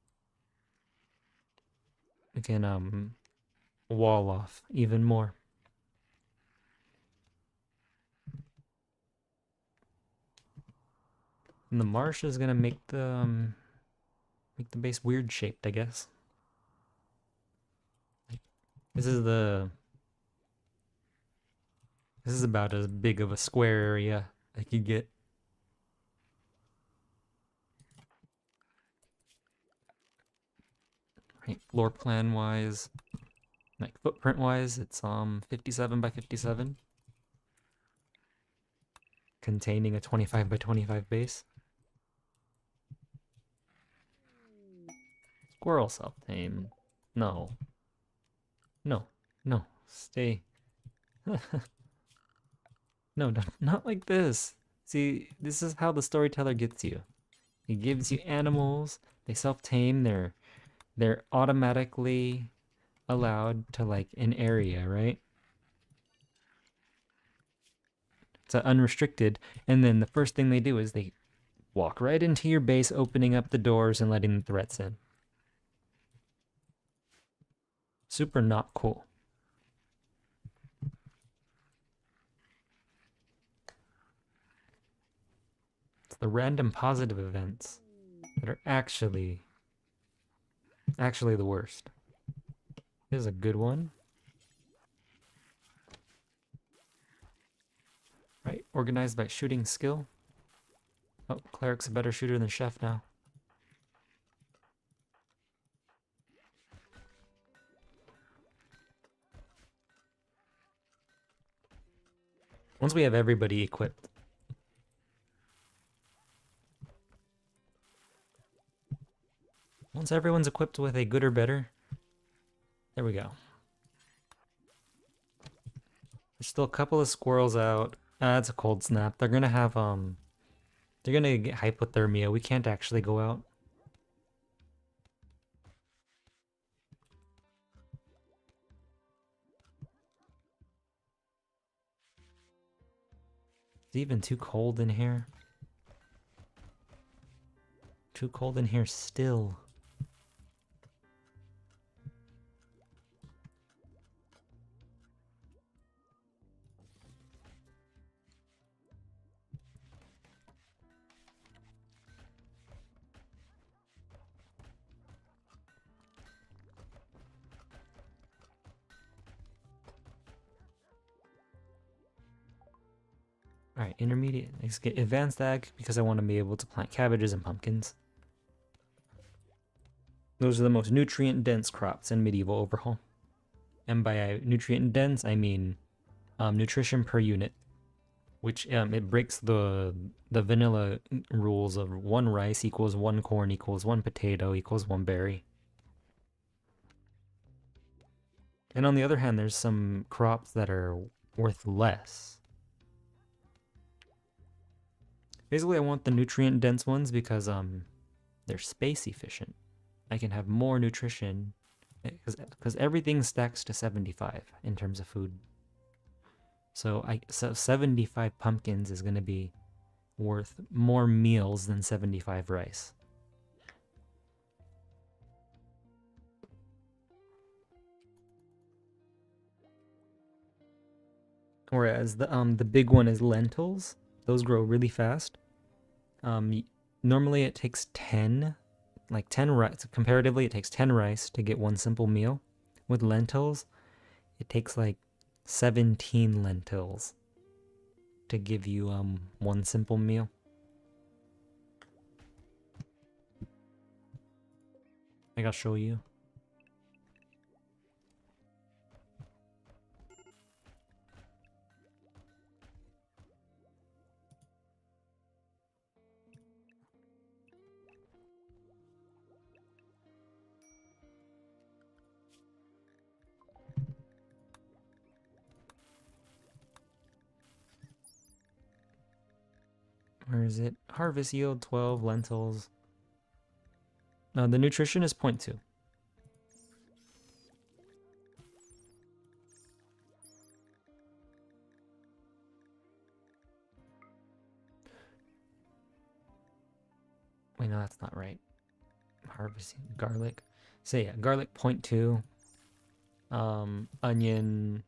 wall off even more. And the marsh is gonna make the base weird shaped, I guess. This is about as big of a square area I could get. Right, floor plan wise, like footprint wise, it's 57 by 57, containing a 25 by 25 base. Squirrel self-tame. No. No. No. Stay. No, not like this. See, this is how the storyteller gets you. He gives you animals, they self-tame, they're automatically allowed to like an area, right? It's unrestricted, and then the first thing they do is they walk right into your base, opening up the doors and letting the threats in. Super not cool. It's the random positive events that are actually the worst. Here's a good one. Right, organized by shooting skill. Oh, Cleric's a better shooter than Chef now. Once we have everybody equipped. Once everyone's equipped with a good or better. There we go. There's still a couple of squirrels out. That's a cold snap. They're gonna have, they're gonna get hypothermia. We can't actually go out. It's even too cold in here. Too cold in here still. Alright, intermediate. Let's get advanced ag because I want to be able to plant cabbages and pumpkins. Those are the most nutrient dense crops in medieval overhaul. And by nutrient dense, I mean nutrition per unit, which it breaks the vanilla rules of 1 rice equals 1 corn equals 1 potato equals 1 berry. And on the other hand, there's some crops that are worth less. Basically, I want the nutrient dense ones because they're space efficient. I can have more nutrition because everything stacks to 75 in terms of food. So 75 pumpkins is going to be worth more meals than 75 rice. Whereas the big one is lentils. Those grow really fast. Normally it takes 10 rice. Comparatively, it takes 10 rice to get one simple meal. With lentils, it takes like 17 lentils to give you one simple meal. I gotta show you. Where is it? Harvest yield 12 lentils. No, the nutrition is 0.2. Wait, no, that's not right. Harvesting garlic. So yeah, garlic 0.2. Onion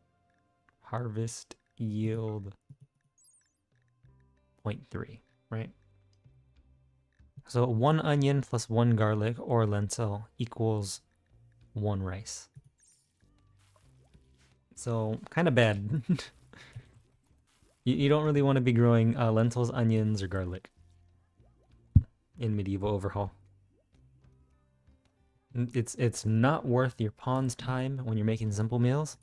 harvest yield 0.3, right? So 1 onion plus 1 garlic or lentil equals 1 rice. So kind of bad. You don't really want to be growing lentils, onions, or garlic in medieval overhaul. It's not worth your pawn's time when you're making simple meals.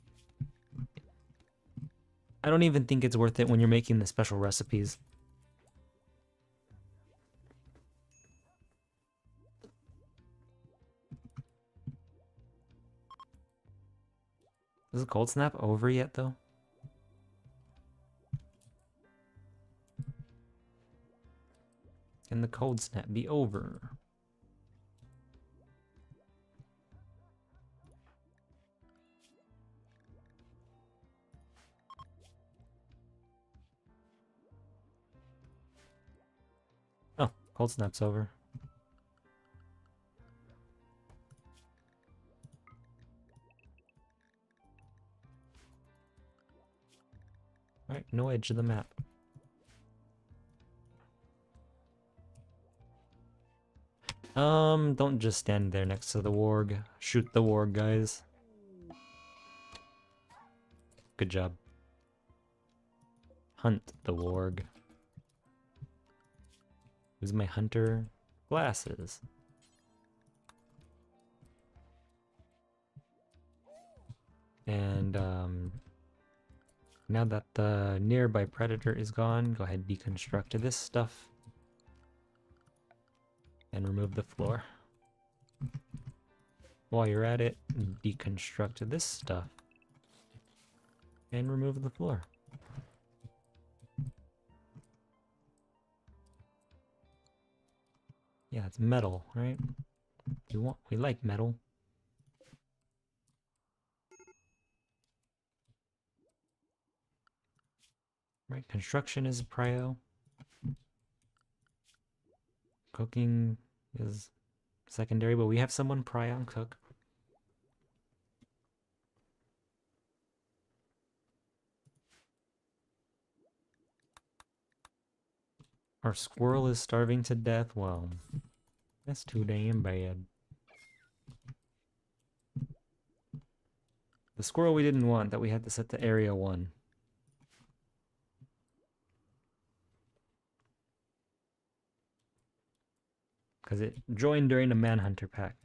I don't even think it's worth it when you're making the special recipes. Is the cold snap over yet, though? Can the cold snap be over? Oh, cold snap's over. Alright, no edge of the map. Don't just stand there next to the warg. Shoot the warg, guys. Good job. Hunt the warg. Who's my hunter? Glasses. And now that the nearby predator is gone, go ahead and deconstruct this stuff. And remove the floor. While you're at it, deconstruct this stuff. And remove the floor. Yeah, it's metal, right? We like metal. Right, construction is prio. Cooking is secondary, but we have someone pry on cook. Our squirrel is starving to death. Well, that's too damn bad. The squirrel we didn't want, that we had to set to area 1. Because it joined during a manhunter pack.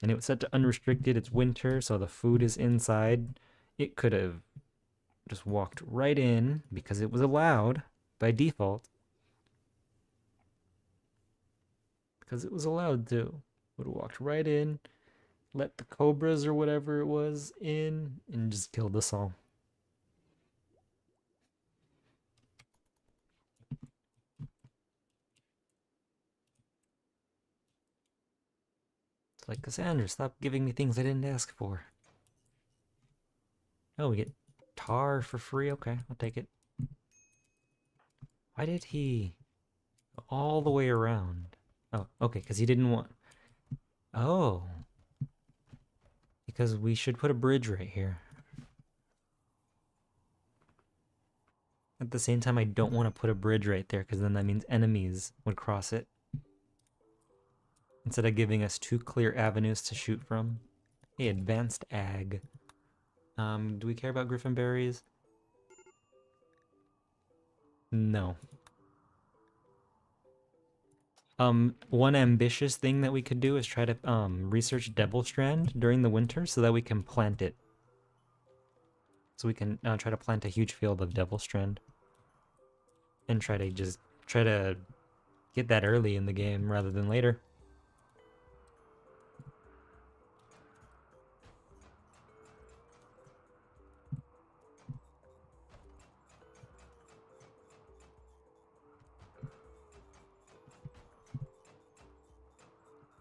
And it was set to unrestricted. It's winter, so the food is inside. It could have just walked right in because it was allowed by default. Because it was allowed to. Would have walked right in, let the cobras or whatever it was in, and just killed us all. It's like, Cassandra, stop giving me things I didn't ask for. Oh, we get tar for free? Okay, I'll take it. Why did he go all the way around? Oh, okay, because he didn't want... Oh. Because we should put a bridge right here. At the same time, I don't want to put a bridge right there, because then that means enemies would cross it. Instead of giving us 2 clear avenues to shoot from. Hey, advanced ag. Do we care about griffin berries? No. One ambitious thing that we could do is try to research Devil Strand during the winter so that we can plant it. So we can try to plant a huge field of Devil Strand. And try to get that early in the game rather than later.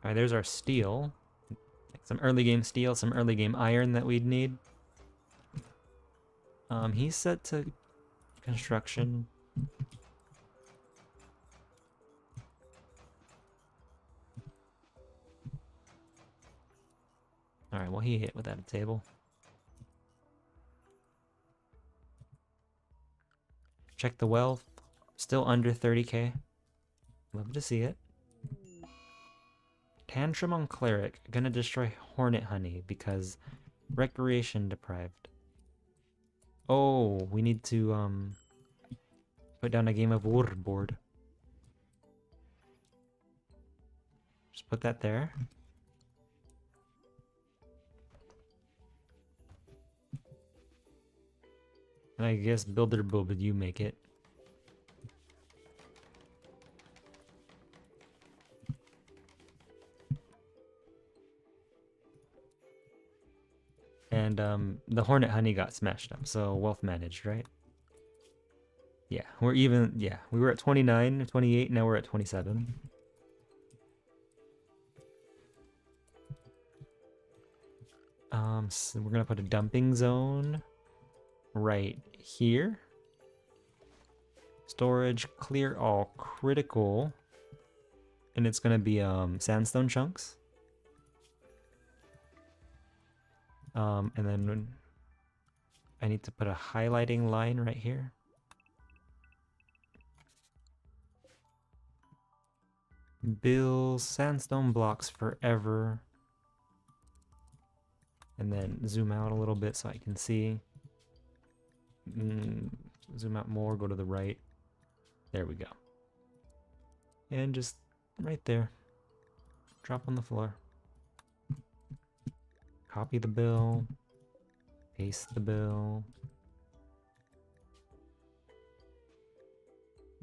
Alright, there's our steel. Some early game steel, some early game iron that we'd need. He's set to construction. Alright, well he hit without a table. Check the wealth. Still under 30k. Love to see it. Tantrum on Cleric. Gonna destroy Hornet Honey because recreation deprived. Oh, we need to put down a game of Warboard. Just put that there. And I guess Builder Boba, you make it. And the Hornet Honey got smashed up, so wealth managed, right? Yeah, we're even. Yeah, we were at 29, 28, now we're at 27. So we're gonna put a dumping zone right here. Storage, clear all critical. And it's gonna be sandstone chunks. And then I need to put a highlighting line right here. Build sandstone blocks forever. And then zoom out a little bit so I can see. Zoom out more, go to the right. There we go. And just right there. Drop on the floor. Copy the bill. Paste the bill.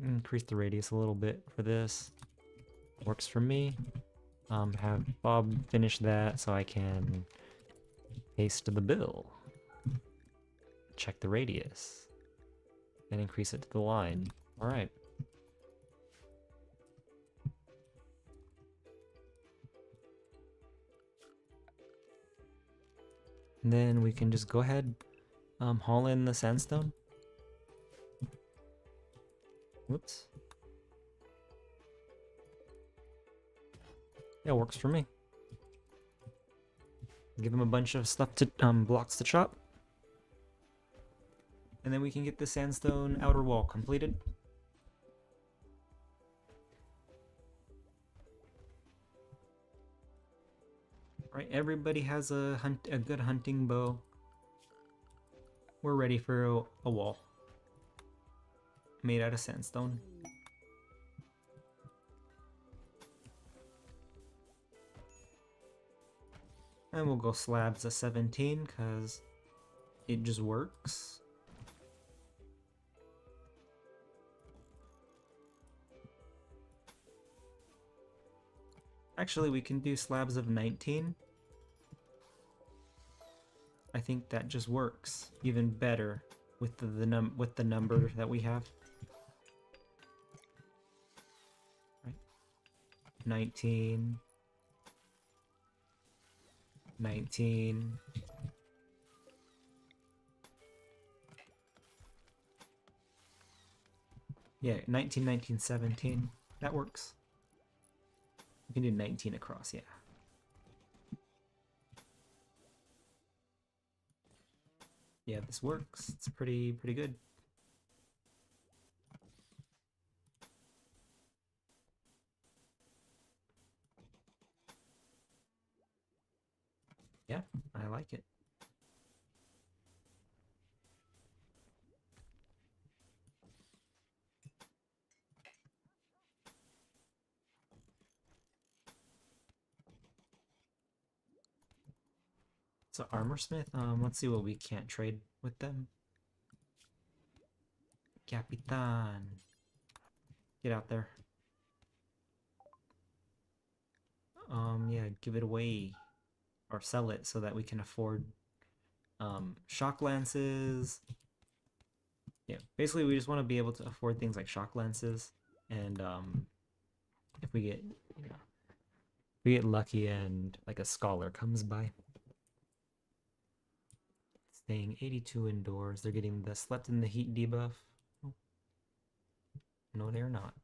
Increase the radius a little bit for this. Works for me. Have Bob finish that so I can paste the bill. Check the radius. And increase it to the line. Alright. And then we can just go ahead, haul in the sandstone. Whoops. Yeah, works for me. Give him a bunch of stuff to blocks to chop. And then we can get the sandstone outer wall completed. Right, everybody has a good hunting bow. We're ready for a wall made out of sandstone. And we'll go slabs of 17 because it just works. Actually, we can do slabs of 19. I think that just works even better with the number that we have. Right. 19. 19. Yeah, 19, 19, 17. That works. We can do 19 across, yeah. Yeah, this works. It's pretty good. Yeah, I like it. So armorsmith, let's see what we can't trade with them. Capitan. Get out there. Yeah, give it away. Or sell it so that we can afford shock lances. Yeah, basically we just want to be able to afford things like shock lances. And if we get, you know, we get lucky and like a scholar comes by. Staying 82 indoors. They're getting the slept in the heat debuff. Oh. No, they're not.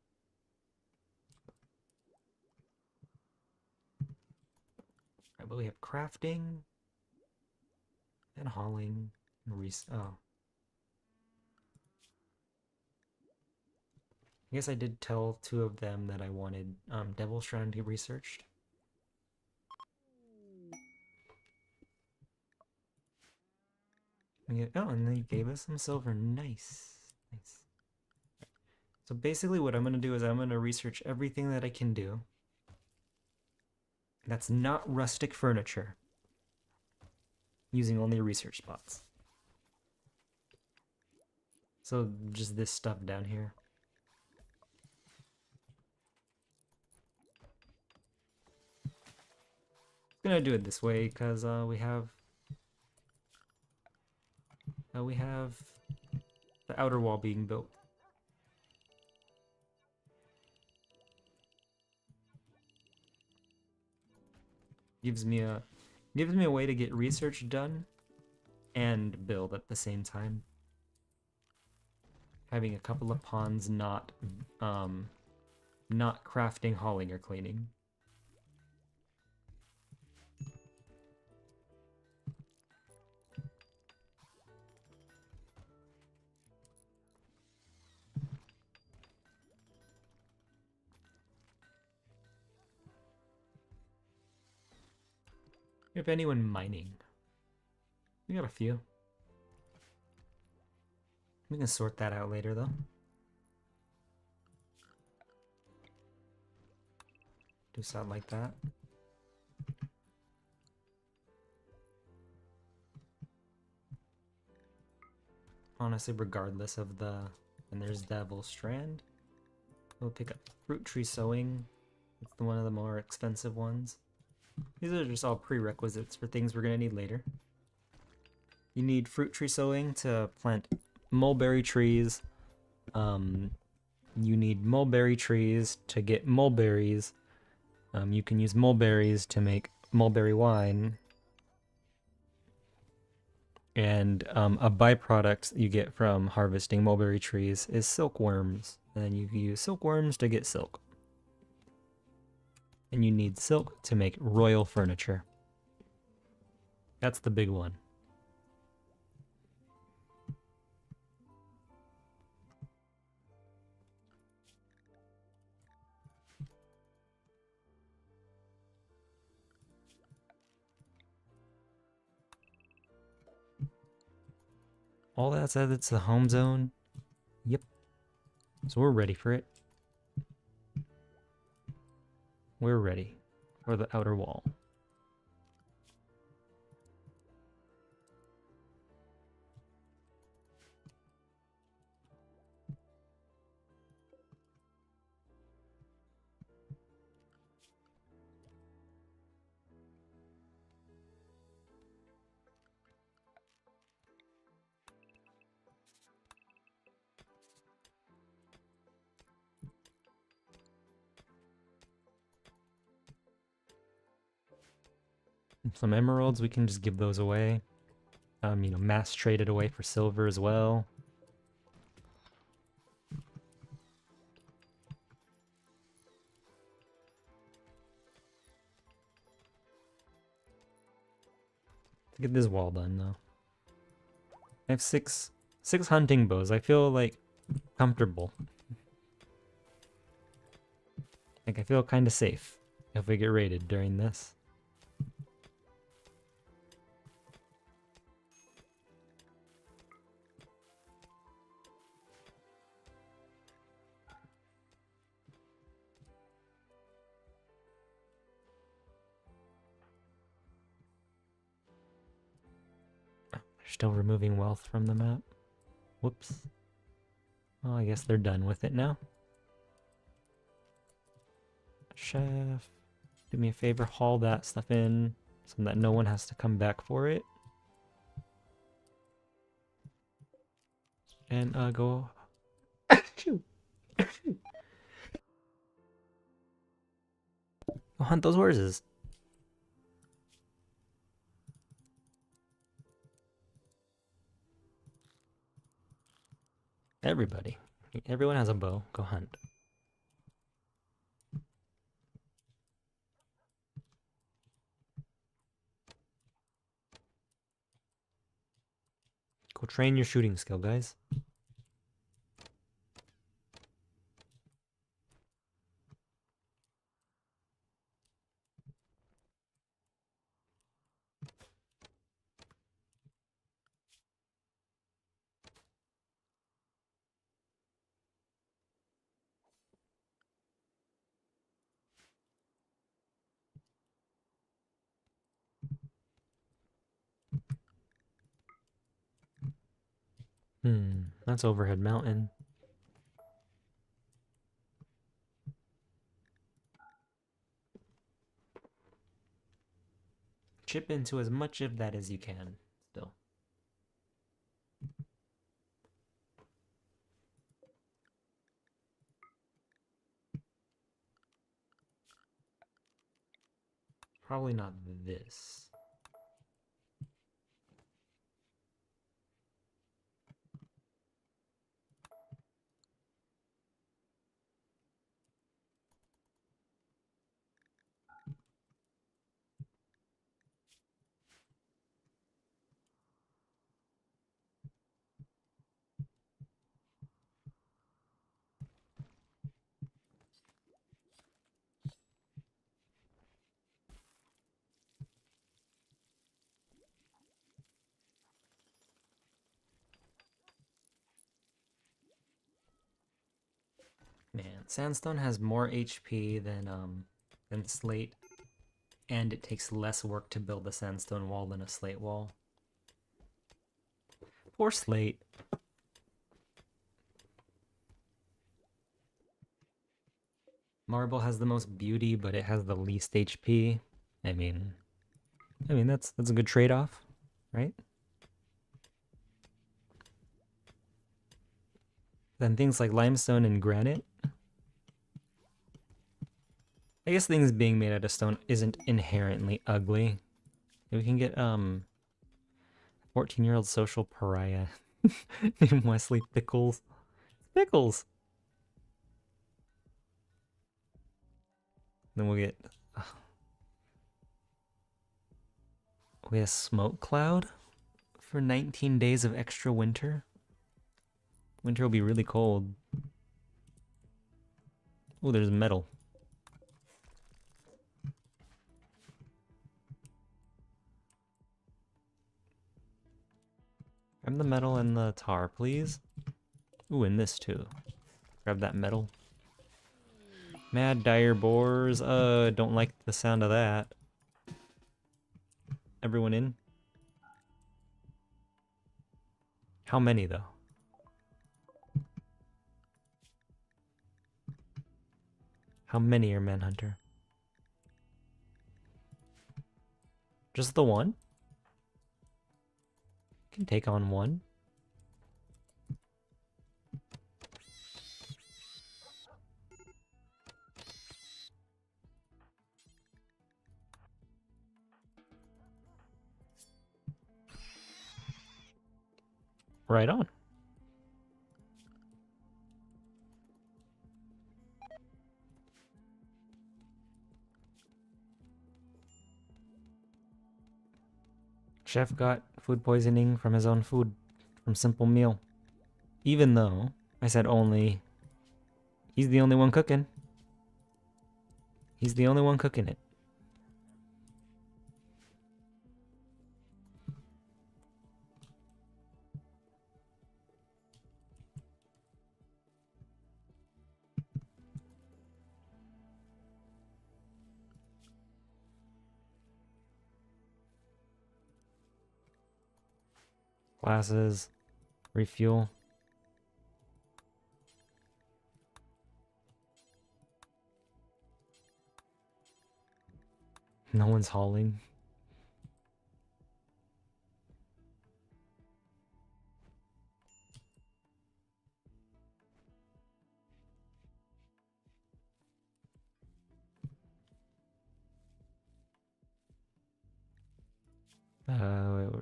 Right, but we have crafting and hauling and oh. I guess I did tell two of them that I wanted Devil Shroud to be researched. Oh, and they gave us some silver. Nice. Nice. So basically what I'm going to do is I'm going to research everything that I can do that's not rustic furniture, using only research spots. So just this stuff down here. I'm gonna do it this way because we have the outer wall being built. Gives me a way to get research done and build at the same time. Having a couple of pawns not crafting, hauling, or cleaning. If anyone mining, we got a few. We can sort that out later though. Do something like that. Honestly, regardless of the... And there's Devil Strand. We'll pick up Fruit Tree Sowing. It's one of the more expensive ones. These are just all prerequisites for things we're going to need later. You need Fruit Tree Sowing to plant mulberry trees. You need mulberry trees to get mulberries. You can use mulberries to make mulberry wine. And a byproduct you get from harvesting mulberry trees is silkworms. And then you use silkworms to get silk. And you need silk to make royal furniture. That's the big one. All that said, it's the home zone. Yep. So we're ready for it. We're ready for the outer wall. Some emeralds, we can just give those away. Mass trade it away for silver as well. To get this wall done though. I have six hunting bows. I feel like comfortable. Like I feel kind of safe if we get raided during this. Still removing wealth from the map. Whoops. Oh, I guess they're done with it now. Chef, do me a favor, haul that stuff in so that no one has to come back for it. And go... Go hunt those horses. Everybody. Everyone has a bow. Go hunt. Go train your shooting skill, guys. That's Overhead Mountain. Chip into as much of that as you can, still. Probably not this. Man, sandstone has more HP than than slate, and it takes less work to build a sandstone wall than a slate wall. Poor slate. Marble has the most beauty, but it has the least HP. I mean that's a good trade-off, right? Then things like limestone and granite. I guess things being made out of stone isn't inherently ugly. We can get 14-year-old social pariah named Wesley Pickles. Pickles. Then we'll get a smoke cloud for 19 days of extra winter. Winter will be really cold. Oh, there's metal. Grab the metal and the tar, please. Ooh, and this too. Grab that metal. Mad dire boars. Don't like the sound of that. Everyone in? How many though? How many are Manhunter? Just the one? Can take on one. Right on. Chef got food poisoning from his own food, from simple meal. Even though I said only, he's the only one cooking. He's the only one cooking it. Glasses, refuel. No one's hauling.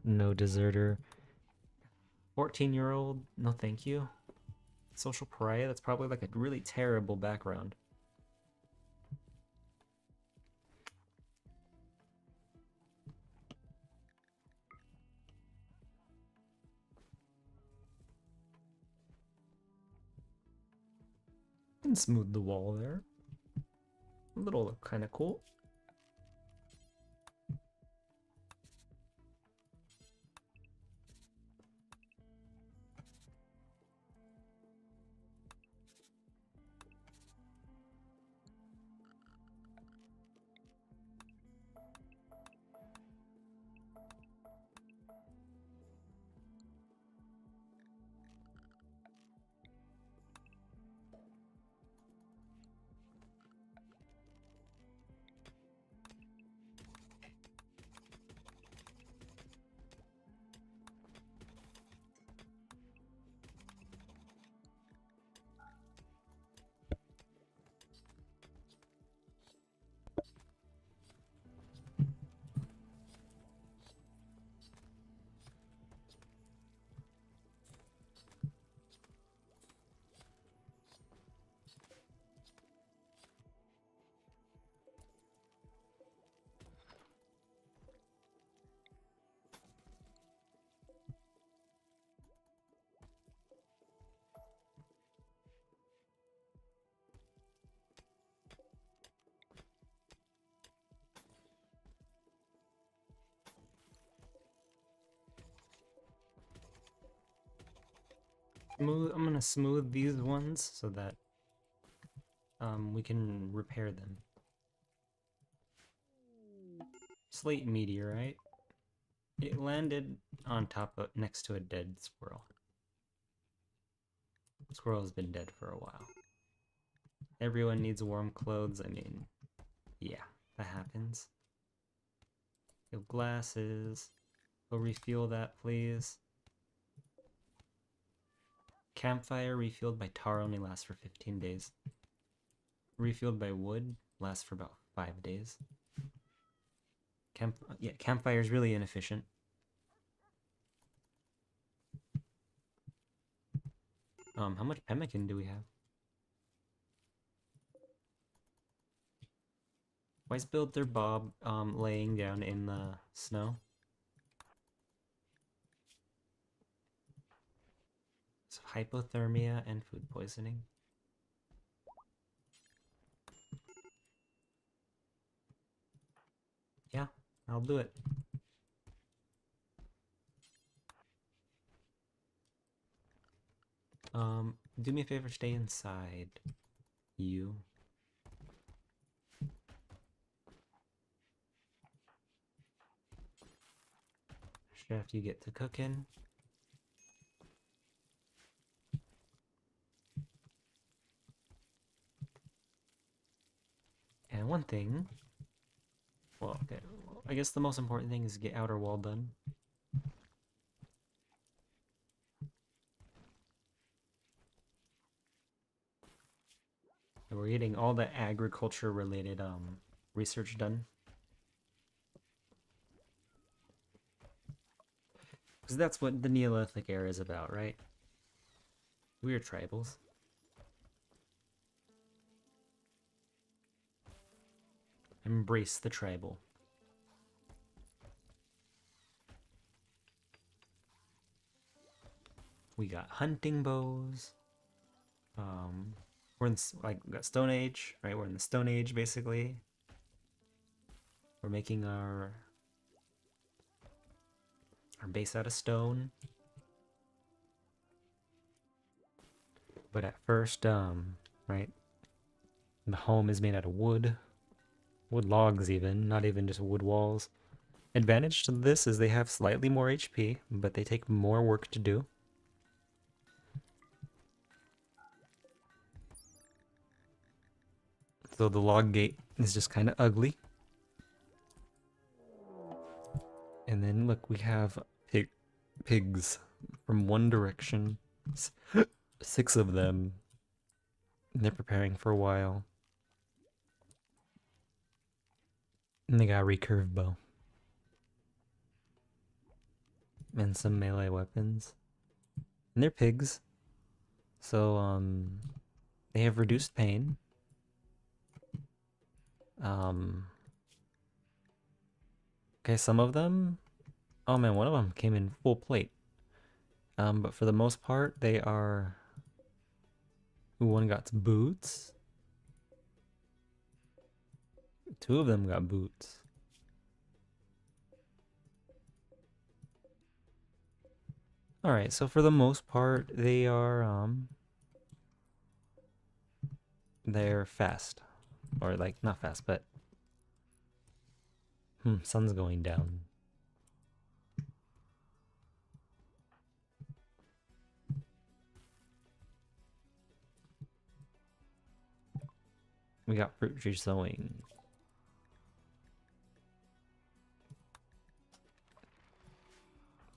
No deserter. 14-year-old, no thank you. Social pariah, that's probably like a really terrible background. And smooth the wall there. A little kind of cool. I'm gonna smooth these ones so that we can repair them. slate meteorite. It landed on top of next to a dead squirrel. The squirrel has been dead for a while. Everyone needs warm clothes. I mean, yeah, that happens. Yo, glasses. Go refuel that, please. Campfire refueled by tar only lasts for 15 days. Refueled by wood lasts for about 5 days. Campfire is really inefficient. How much pemmican do we have? Why is Builder Bob laying down in the snow? So hypothermia and food poisoning. Yeah, I'll do it. Do me a favor, stay inside. You. Chef, you get to cooking. And one thing, well, okay, I guess the most important thing is to get outer wall done. And we're getting all the agriculture related research done. Because that's what the Neolithic era is about, right? We're tribals. Embrace the tribal. We got hunting bows. We're in like we got Stone Age, right? We're in the Stone Age basically. We're making our base out of stone. But at first, right, the home is made out of wood. Wood logs even, not even just wood walls. Advantage to this is they have slightly more HP, but they take more work to do. So the log gate is just kind of ugly. And then look, we have pigs from one direction. 6 of them. They're preparing for a while. And they got a recurve bow. And some melee weapons. And they're pigs. So, they have reduced pain. Okay, some of them... Oh man, one of them came in full plate. But for the most part, they are... Ooh, one got boots. 2 of them got boots. Alright, so for the most part, they are, they're fast. Or, like, not fast, but... sun's going down. We got fruit tree sowing.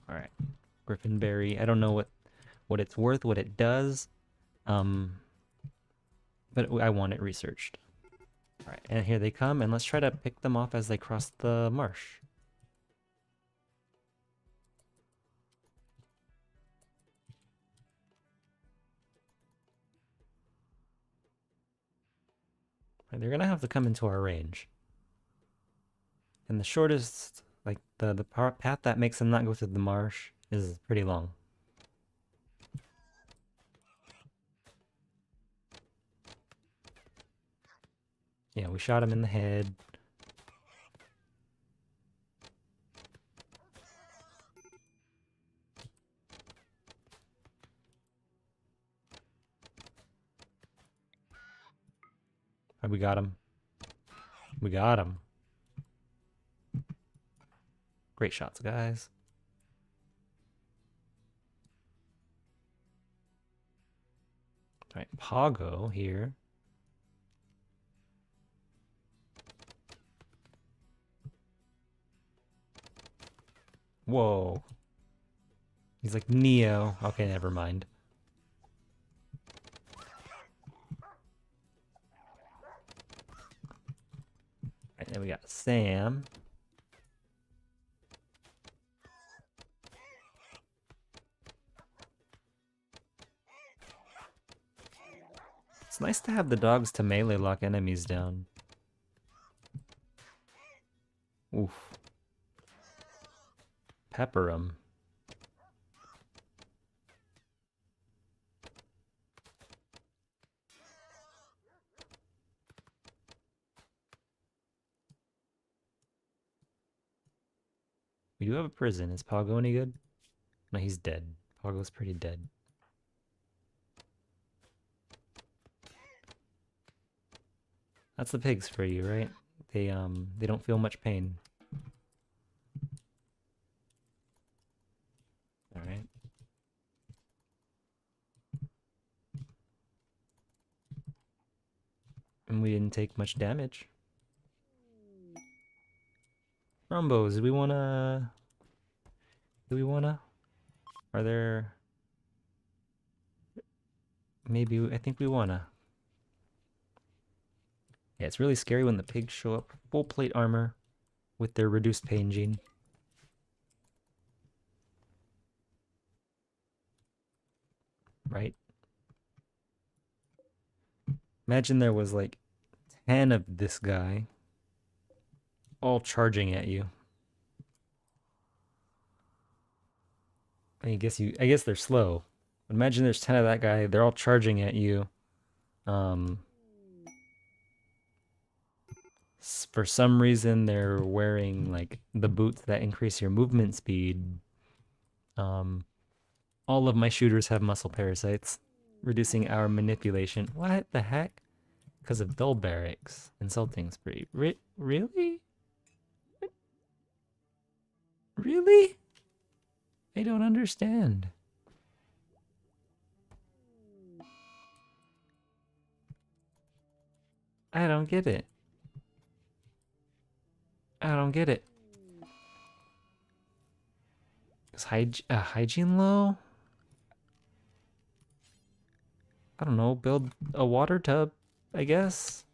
Alright. Griffinberry. I don't know what it's worth, what it does. But I want it researched. Alright, and here they come, and let's try to pick them off as they cross the marsh. Right, they're gonna have to come into our range. And the shortest, like, the path that makes them not go through the marsh is pretty long. Yeah, we shot him in the head. We got him. We got him. Great shots, guys. All right, Pago here. Whoa. He's like Neo. Okay, never mind. Right, then we got Sam. It's nice to have the dogs to melee lock enemies down. Oof. Pepper 'em. We do have a prison. Is Pago any good? No, he's dead. Pago's pretty dead. That's the pigs for you, right? They don't feel much pain. All right. And we didn't take much damage. Rumbos, do we wanna? Are there? Maybe, I think we wanna. Yeah, it's really scary when the pigs show up full plate armor with their reduced pain gene. Right? Imagine there was like 10 of this guy all charging at you. I guess they're slow. But imagine there's 10 of that guy, they're all charging at you. For some reason they're wearing like the boots that increase your movement speed. All of my shooters have muscle parasites, reducing our manipulation. What the heck? Because of dull barracks. Insulting spree. Really? Really? I don't understand. I don't get it. I don't get it. Is hygiene low? I don't know, build a water tub, I guess.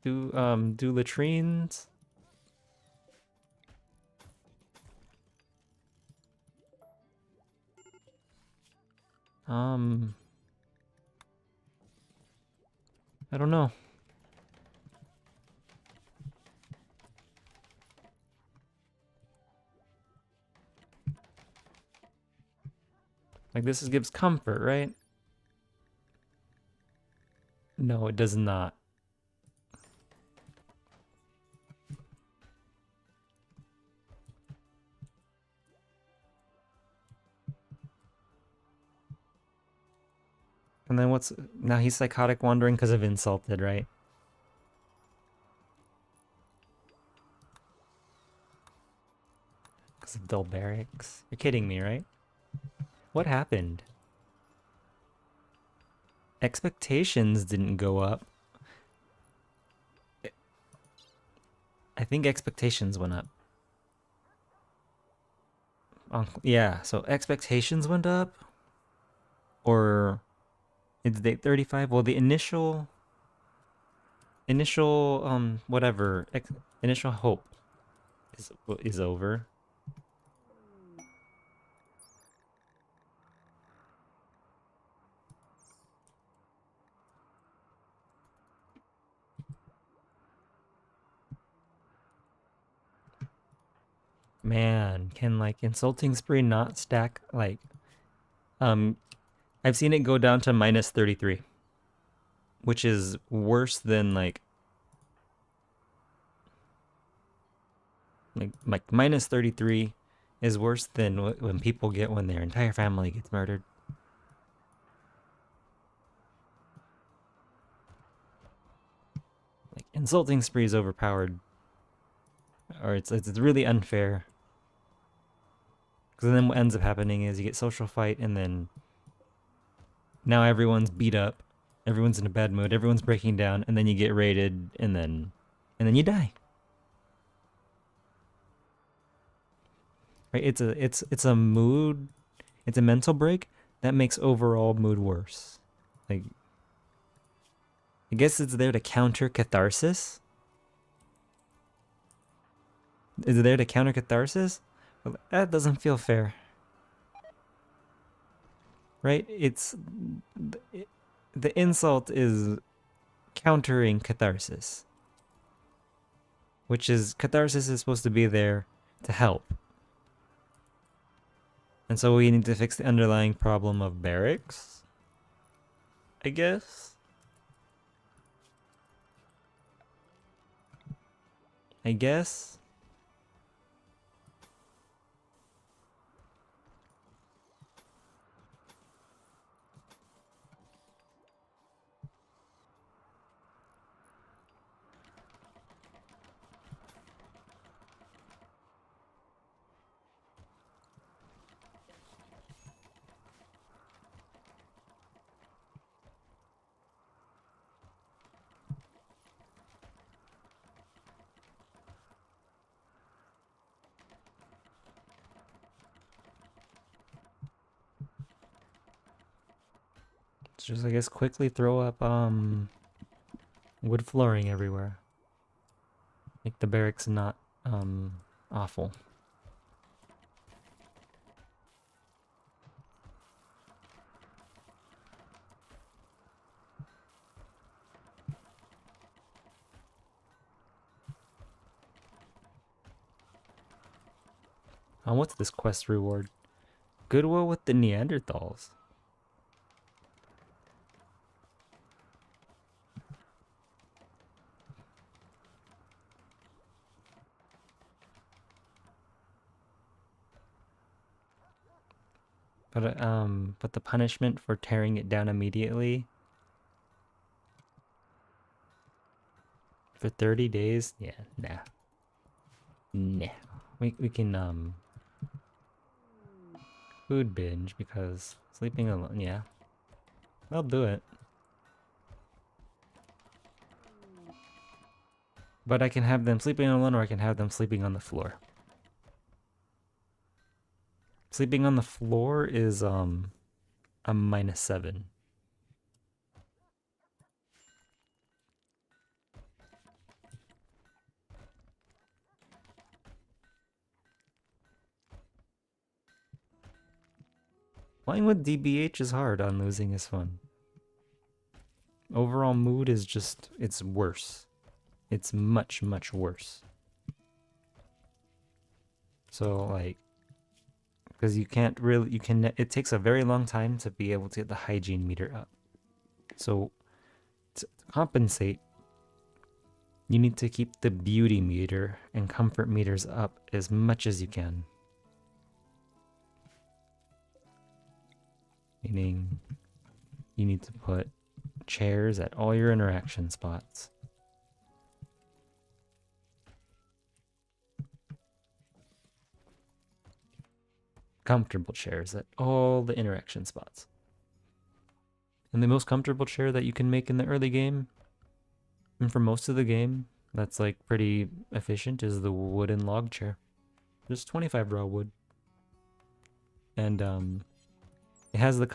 Do latrines. I don't know. Like this gives comfort, right? No, it does not. And then now he's psychotic wandering because of insulted, right? Because of dull barracks. You're kidding me, right? What happened? Expectations didn't go up. I think expectations went up. Yeah, so expectations went up. Or it's day 35. Well, the initial whatever initial hope is over. Man, can like insulting spree not stack like I've seen it go down to minus 33, which is worse than like minus 33 is worse than when people get when their entire family gets murdered. Like insulting spree is overpowered. or it's really unfair. Because then what ends up happening is you get social fight, and then now everyone's beat up, everyone's in a bad mood, everyone's breaking down, and then you get raided, and then you die. Right? It's a mood, it's a mental break that makes overall mood worse. Like, I guess it's there to counter catharsis. Is it there to counter catharsis? Well, that doesn't feel fair. Right? The insult is countering catharsis. Which is, catharsis is supposed to be there to help. And so we need to fix the underlying problem of barracks, I guess? I guess? Let's just, I guess, quickly throw up wood flooring everywhere. Make the barracks not awful. What's this quest reward? Goodwill with the Neanderthals. But the punishment for tearing it down immediately for 30 days? Yeah, nah. Nah. We can food binge because sleeping alone, yeah. I'll do it. But I can have them sleeping alone, or I can have them sleeping on the floor. Sleeping on the floor is a -7. Playing with DBH is hard, on losing is fun. Overall mood is just, it's worse. It's much, much worse. So, like, because you can't really, it takes a very long time to be able to get the hygiene meter up. So, to compensate, you need to keep the beauty meter and comfort meters up as much as you can. Meaning, you need to put chairs at all your interaction spots. Comfortable chairs at all the interaction spots. And the most comfortable chair that you can make in the early game, and for most of the game, that's like pretty efficient, is the wooden log chair. Just 25 raw wood. And it has the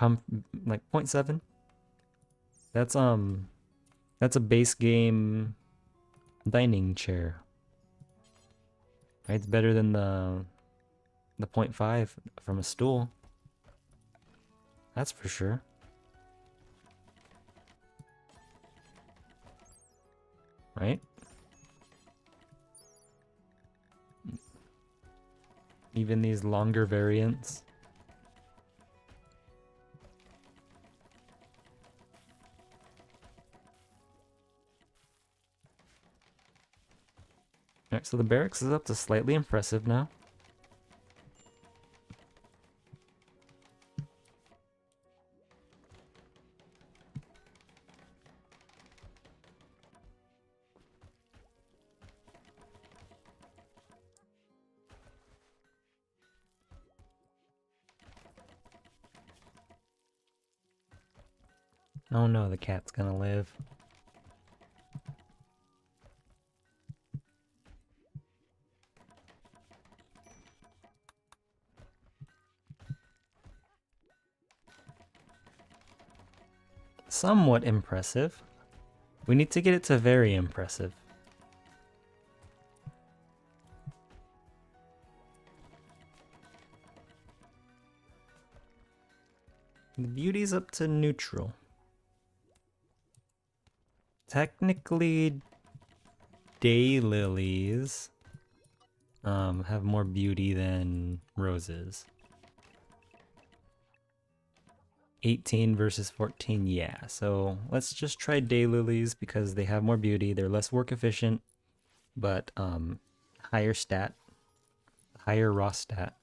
like 0.7. That's a base game dining chair. Right? It's better than the 0.5 from a stool. That's for sure. Right? Even these longer variants. Alright, so the barracks is up to slightly impressive now. Oh no, the cat's gonna live. Somewhat impressive. We need to get it to very impressive. The beauty's up to neutral. Technically, daylilies have more beauty than roses. 18 versus 14, yeah. So let's just try daylilies because they have more beauty. They're less work efficient, but higher stat, higher raw stat.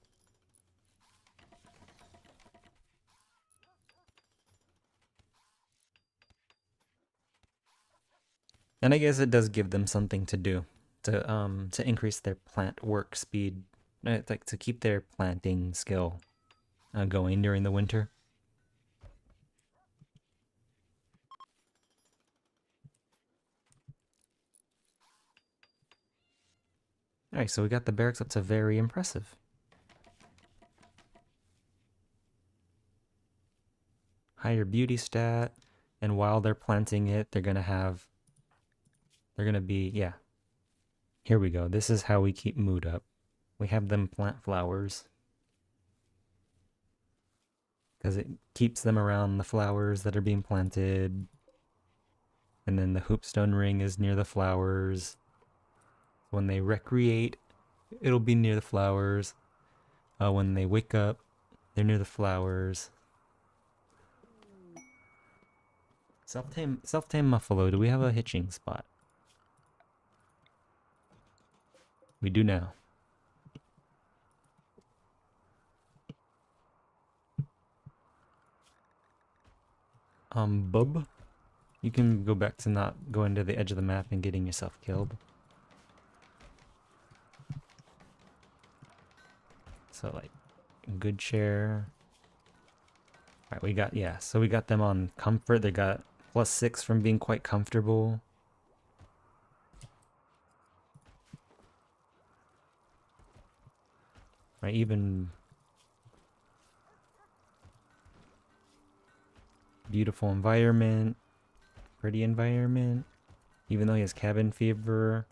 And I guess it does give them something to do to increase their plant work speed, like to keep their planting skill going during the winter. All right, so we got the barracks up to very impressive. Higher beauty stat, and while they're planting it, they're gonna be, yeah. Here we go. This is how we keep mood up. We have them plant flowers because it keeps them around the flowers that are being planted. And then the hoopstone ring is near the flowers. When they recreate, it'll be near the flowers. When they wake up, they're near the flowers. Self-tame Muffalo, do we have a hitching spot? We do now. Bub, you can go back to not going to the edge of the map and getting yourself killed. So like, good share. Alright, we got, yeah, so we got them on comfort. They got +6 from being quite comfortable. Right, even beautiful environment, pretty environment, even though he has cabin fever.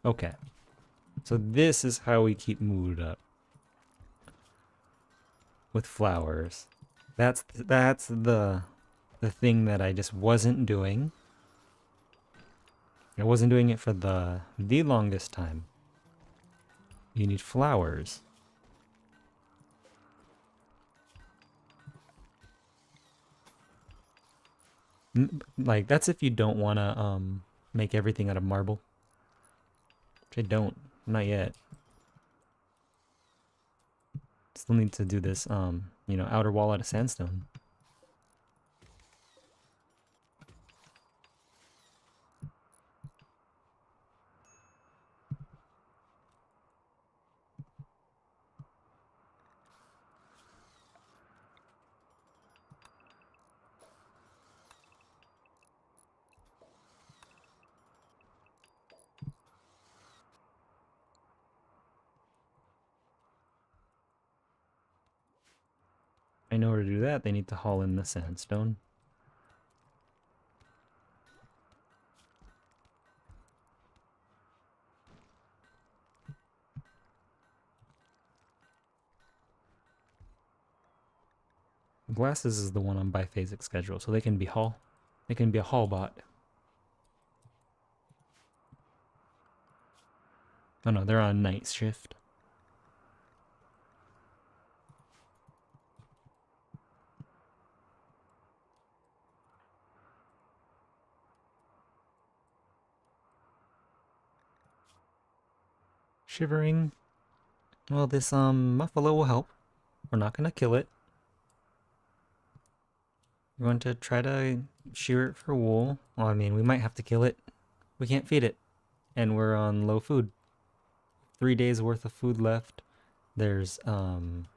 Okay, so this is how we keep mood up with flowers. That's the thing that I just wasn't doing. I wasn't doing it for the longest time. You need flowers. Like, that's if you don't want to make everything out of marble. Which I don't. Not yet. Still need to do this, you know, outer wall out of sandstone. In order to do that, they need to haul in the sandstone. Glasses is the one on biphasic schedule, so they can be haul. They can be a haul bot. Oh no, they're on night shift. Shivering. Well, this muffalo will help. We're not gonna kill it. We're going to try to shear it for wool. Well, I mean, we might have to kill it. We can't feed it. And we're on low food. 3 days worth of food left. There's 10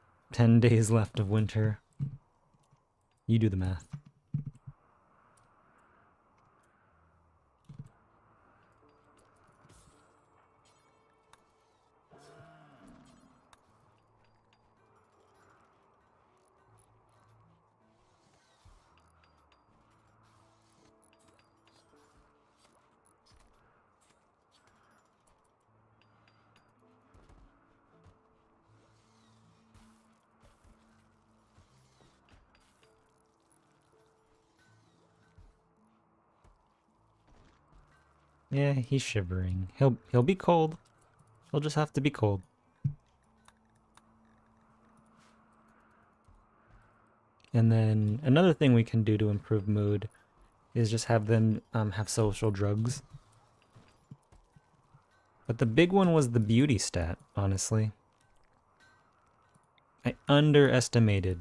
days left of winter. You do the math. Yeah, he's shivering. He'll be cold. He'll just have to be cold. And then another thing we can do to improve mood is just have them have social drugs. But the big one was the beauty stat, honestly. I underestimated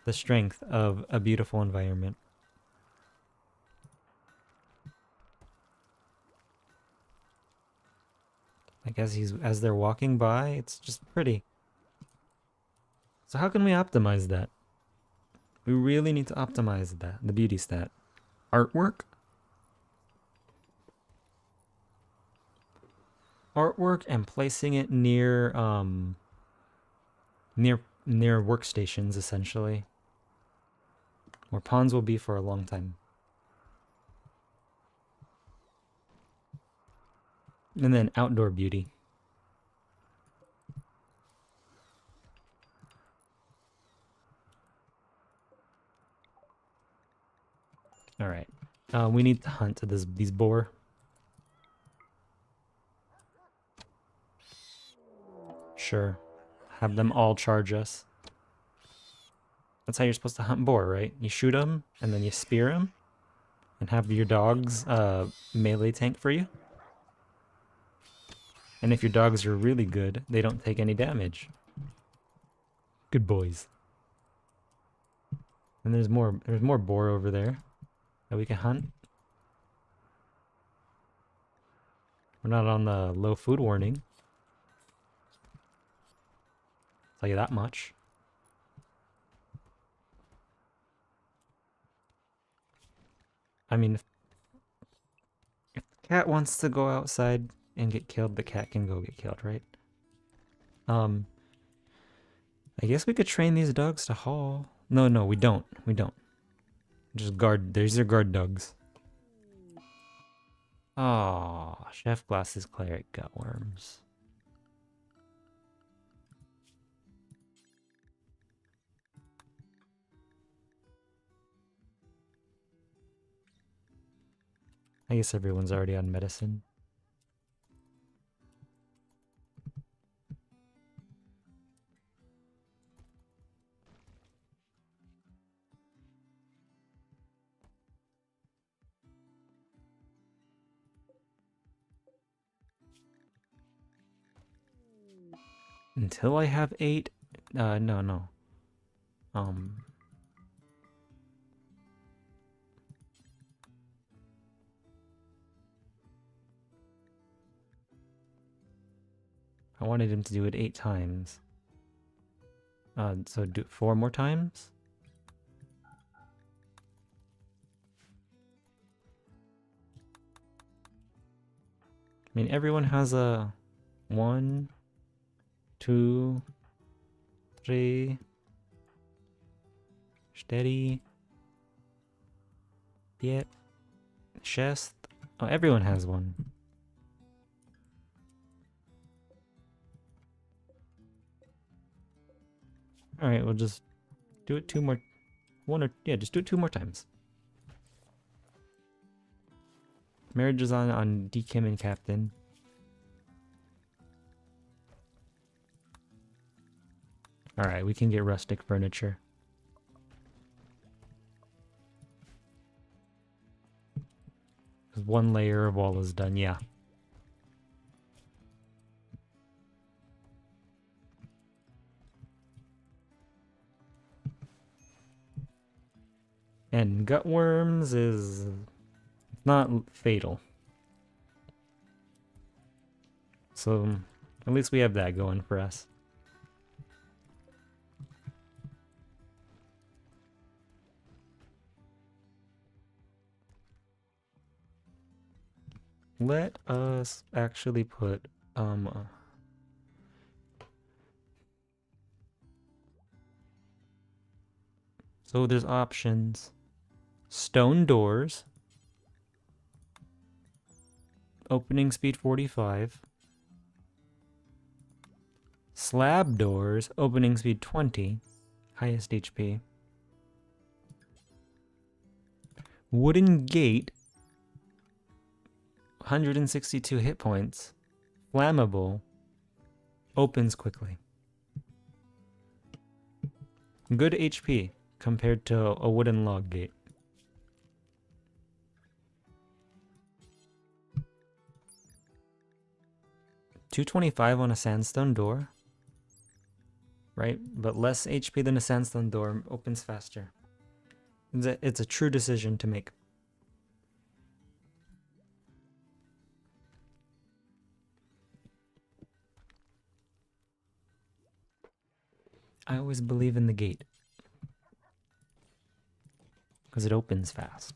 the strength of a beautiful environment. Like as they're walking by, it's just pretty. So how can we optimize that? We really need to optimize that, the beauty stat. Artwork? Artwork and placing it near near workstations, essentially. Where pawns will be for a long time. And then outdoor beauty. Alright. We need to hunt these boar. Sure. Have them all charge us. That's how you're supposed to hunt boar, right? You shoot them, and then you spear them, and have your dogs melee tank for you. And if your dogs are really good, they don't take any damage. Good boys. And there's more boar over there that we can hunt. We're not on the low food warning. Tell you that much. I mean, if the cat wants to go outside and get killed, the cat can go get killed, right? I guess we could train these dogs to haul. No, we don't. We don't. Just guard. There's your guard dogs. Oh, Chef Glass's cleric gutworms. I guess everyone's already on medicine. Until I have 8. No. I wanted him to do it 8 times. So do 4 more times? I mean, everyone has a 1, 2, 3. Steady. Yep. Chest. Oh, everyone has one. Alright, we'll just do it 2 more. Just do it 2 more times. Marriage is on DKIM and Captain. Alright, we can get rustic furniture. Because 1 layer of wall is done, yeah. And gutworms is not fatal. So at least we have that going for us. Let us actually put so there's options. Stone doors. Opening speed 45. Slab doors, opening speed 20. Highest HP. Wooden gate. 162 hit points. Flammable. Opens quickly. Good HP compared to a wooden log gate. $225 on a sandstone door. Right? But less HP than a sandstone door, opens faster. It's a true decision to make. I always believe in the gate. Because it opens fast.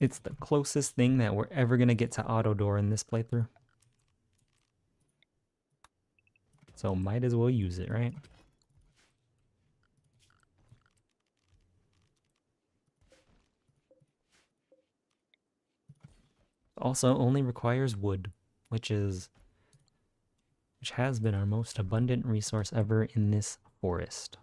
It's the closest thing that we're ever going to get to auto door in this playthrough. So might as well use it, right? Also only requires wood, which has been our most abundant resource ever in this forest.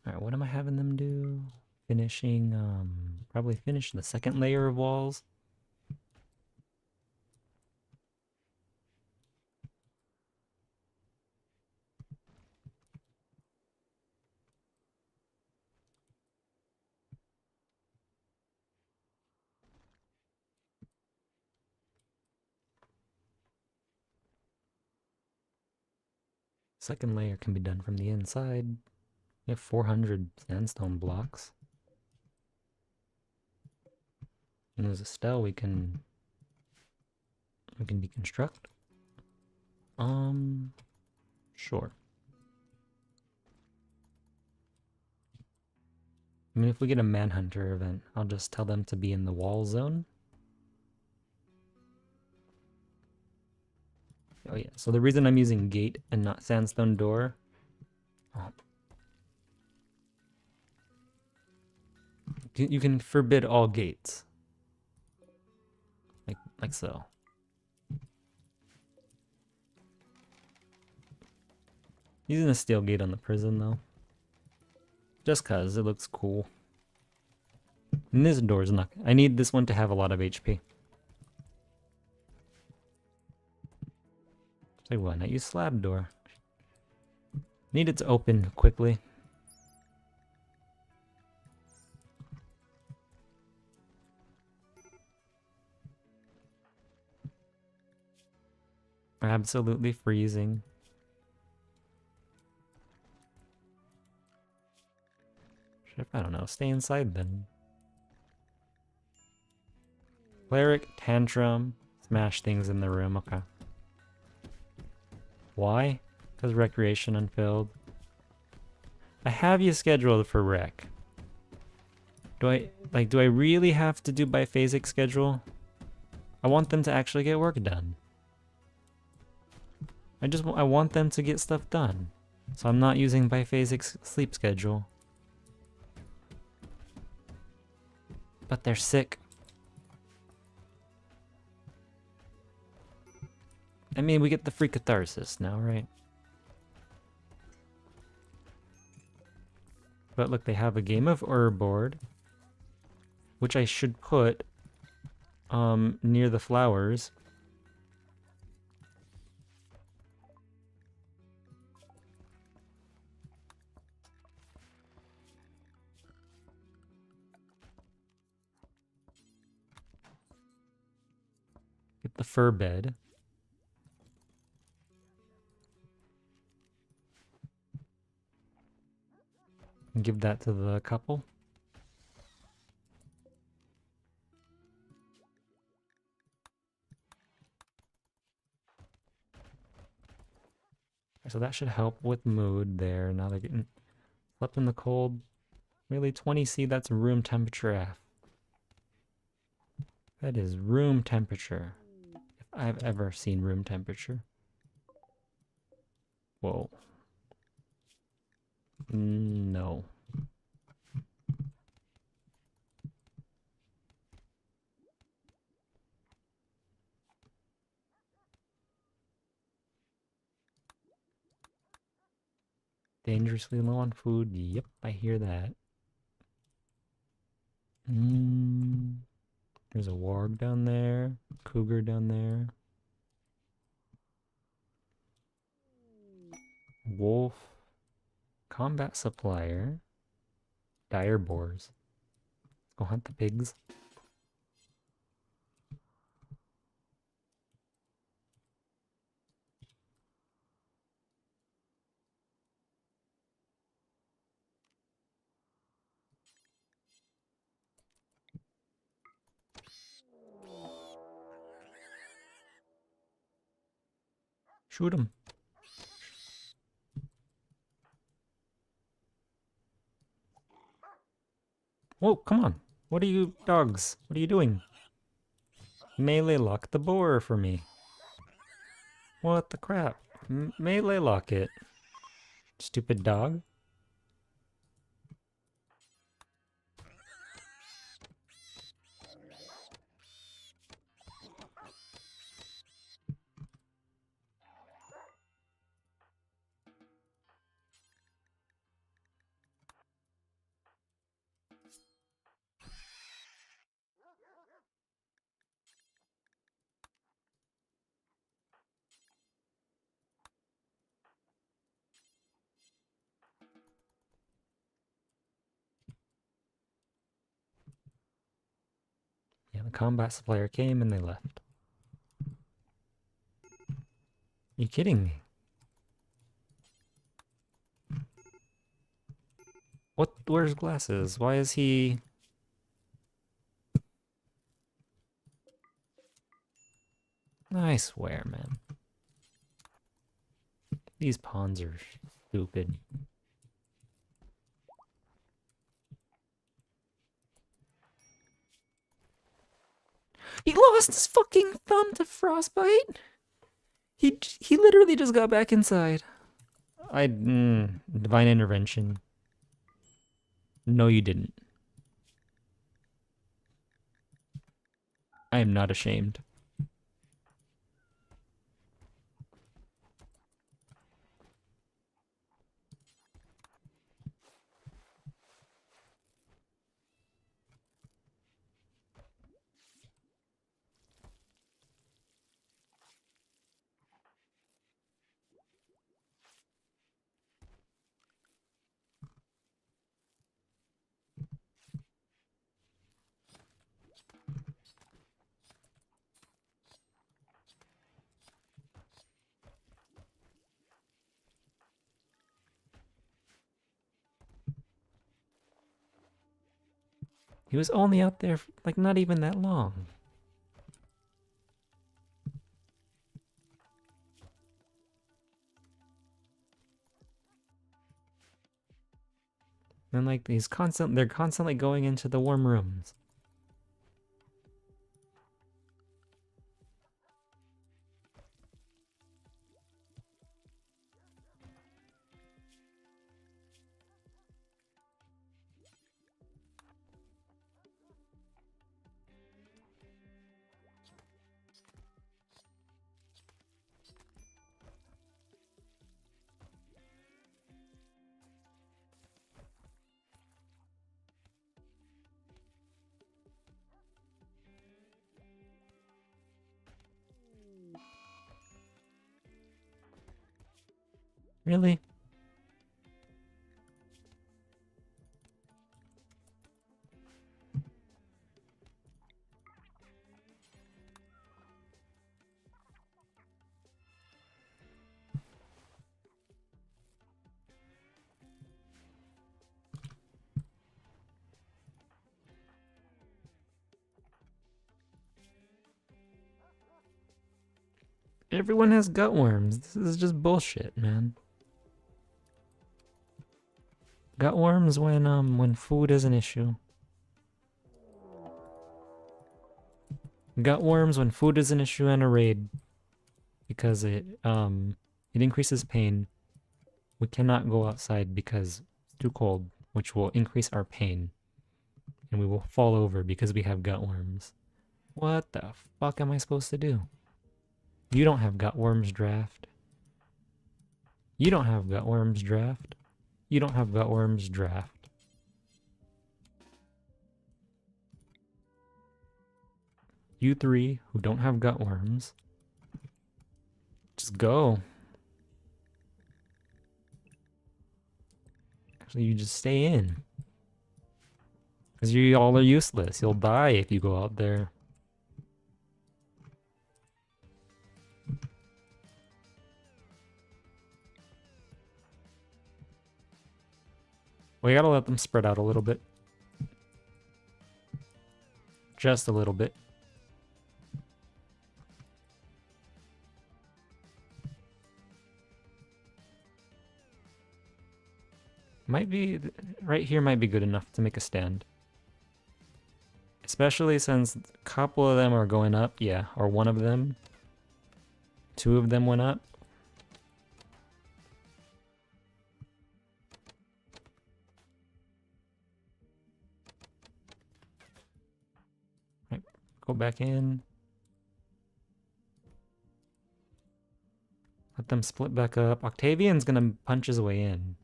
Alright, what am I having them do? Finishing, probably finish the second layer of walls. Second layer can be done from the inside. We have 400 sandstone blocks. And there's a stele we can deconstruct. Sure. I mean, if we get a manhunter event, I'll just tell them to be in the wall zone. Oh yeah, so the reason I'm using gate and not sandstone door. Oh. You can forbid all gates. Like so. Using a steel gate on the prison though. Just cause it looks cool. And this door's not. I need this one to have a lot of HP. So why not use slab door? Need it to open quickly. Absolutely freezing. I don't know, stay inside then. Cleric, tantrum, smash things in the room, okay. Why? Because recreation unfilled. I have you scheduled for rec. Do I really have to do biphasic schedule? I want them to actually get work done. I want them to get stuff done. So I'm not using biphasic sleep schedule. But they're sick. I mean, we get the free catharsis now, right? But look, they have a game of board, which I should put near the flowers. Get the fur bed. And give that to the couple. So that should help with mood there. Now they're getting slept in the cold. Really, 20°C, that's room temperature F. That is room temperature. If I've ever seen room temperature. Whoa. No. Dangerously low on food. Yep, I hear that. There's a warg down there. Cougar down there. Wolf. Combat supplier. Dire boars. Let's go hunt the pigs. Shoot him. Whoa, come on. What are you dogs? What are you doing? Melee lock the boar for me. What the crap? Melee lock it. Stupid dog. Yeah, the combat supplier came and they left. You kidding me? What? Where's glasses? Why is he... I swear, man. These pawns are stupid. He lost his fucking thumb to frostbite. He literally just got back inside. Divine intervention. No, you didn't. I am not ashamed. He was only out there for, like, not even that long. And like they're constantly going into the warm rooms. Really? Everyone has gut worms. This is just bullshit, man. Gut worms when food is an issue. Gut worms when food is an issue and a raid. Because it increases pain. We cannot go outside because it's too cold, which will increase our pain. And we will fall over because we have gut worms. What the fuck am I supposed to do? You don't have gut worms, draft. You don't have gut worms, draft. You don't have gut worms, draft. You three who don't have gut worms, just go. Actually, you just stay in. Because you all are useless. You'll die if you go out there. We gotta let them spread out a little bit. Just a little bit. Might be, right here might be good enough to make a stand. Especially since a couple of them are going up, yeah, or one of them. Two of them went up. Right, go back in. Let them split back up. Octavian's gonna punch his way in.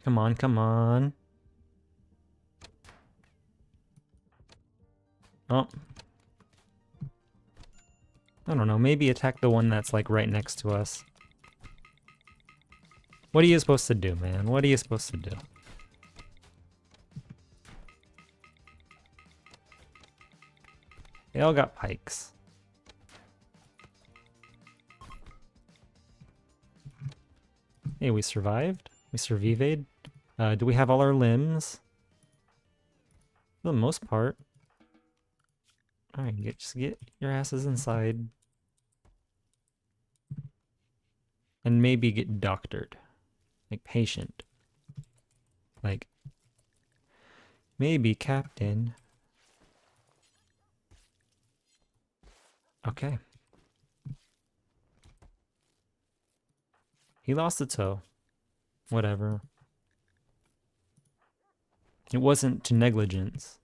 Come on, come on. Oh. I don't know, maybe attack the one that's like right next to us. What are you supposed to do, man? What are you supposed to do? They all got pikes. Hey, we survived. We survived. Do we have all our limbs? For the most part. Alright, just get your asses inside. And maybe get doctored. Like, patient. Like, maybe captain. Okay. He lost a toe. Whatever. It wasn't to negligence.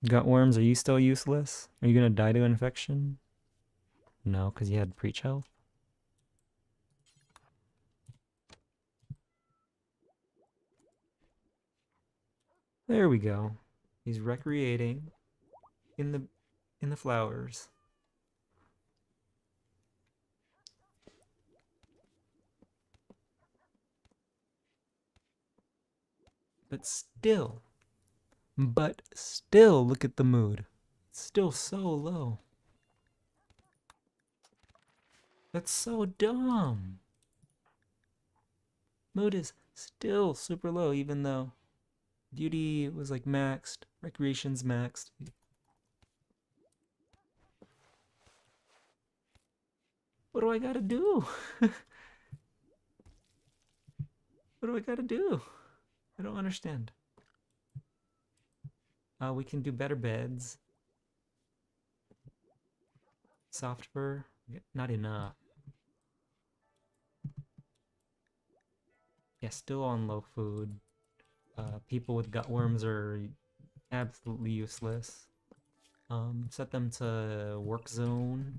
Gut worms, are you still useless? Are you gonna die to infection? No, because you had preach health. There we go. He's recreating in the flowers. But still, look at the mood. It's still so low. That's so dumb. Mood is still super low, even though beauty was like maxed, recreation's maxed. What do I gotta do? What do I gotta do? I don't understand. We can do better beds. Soft fur, not enough. Yeah, still on low food. People with gut worms are absolutely useless. Set them to work zone.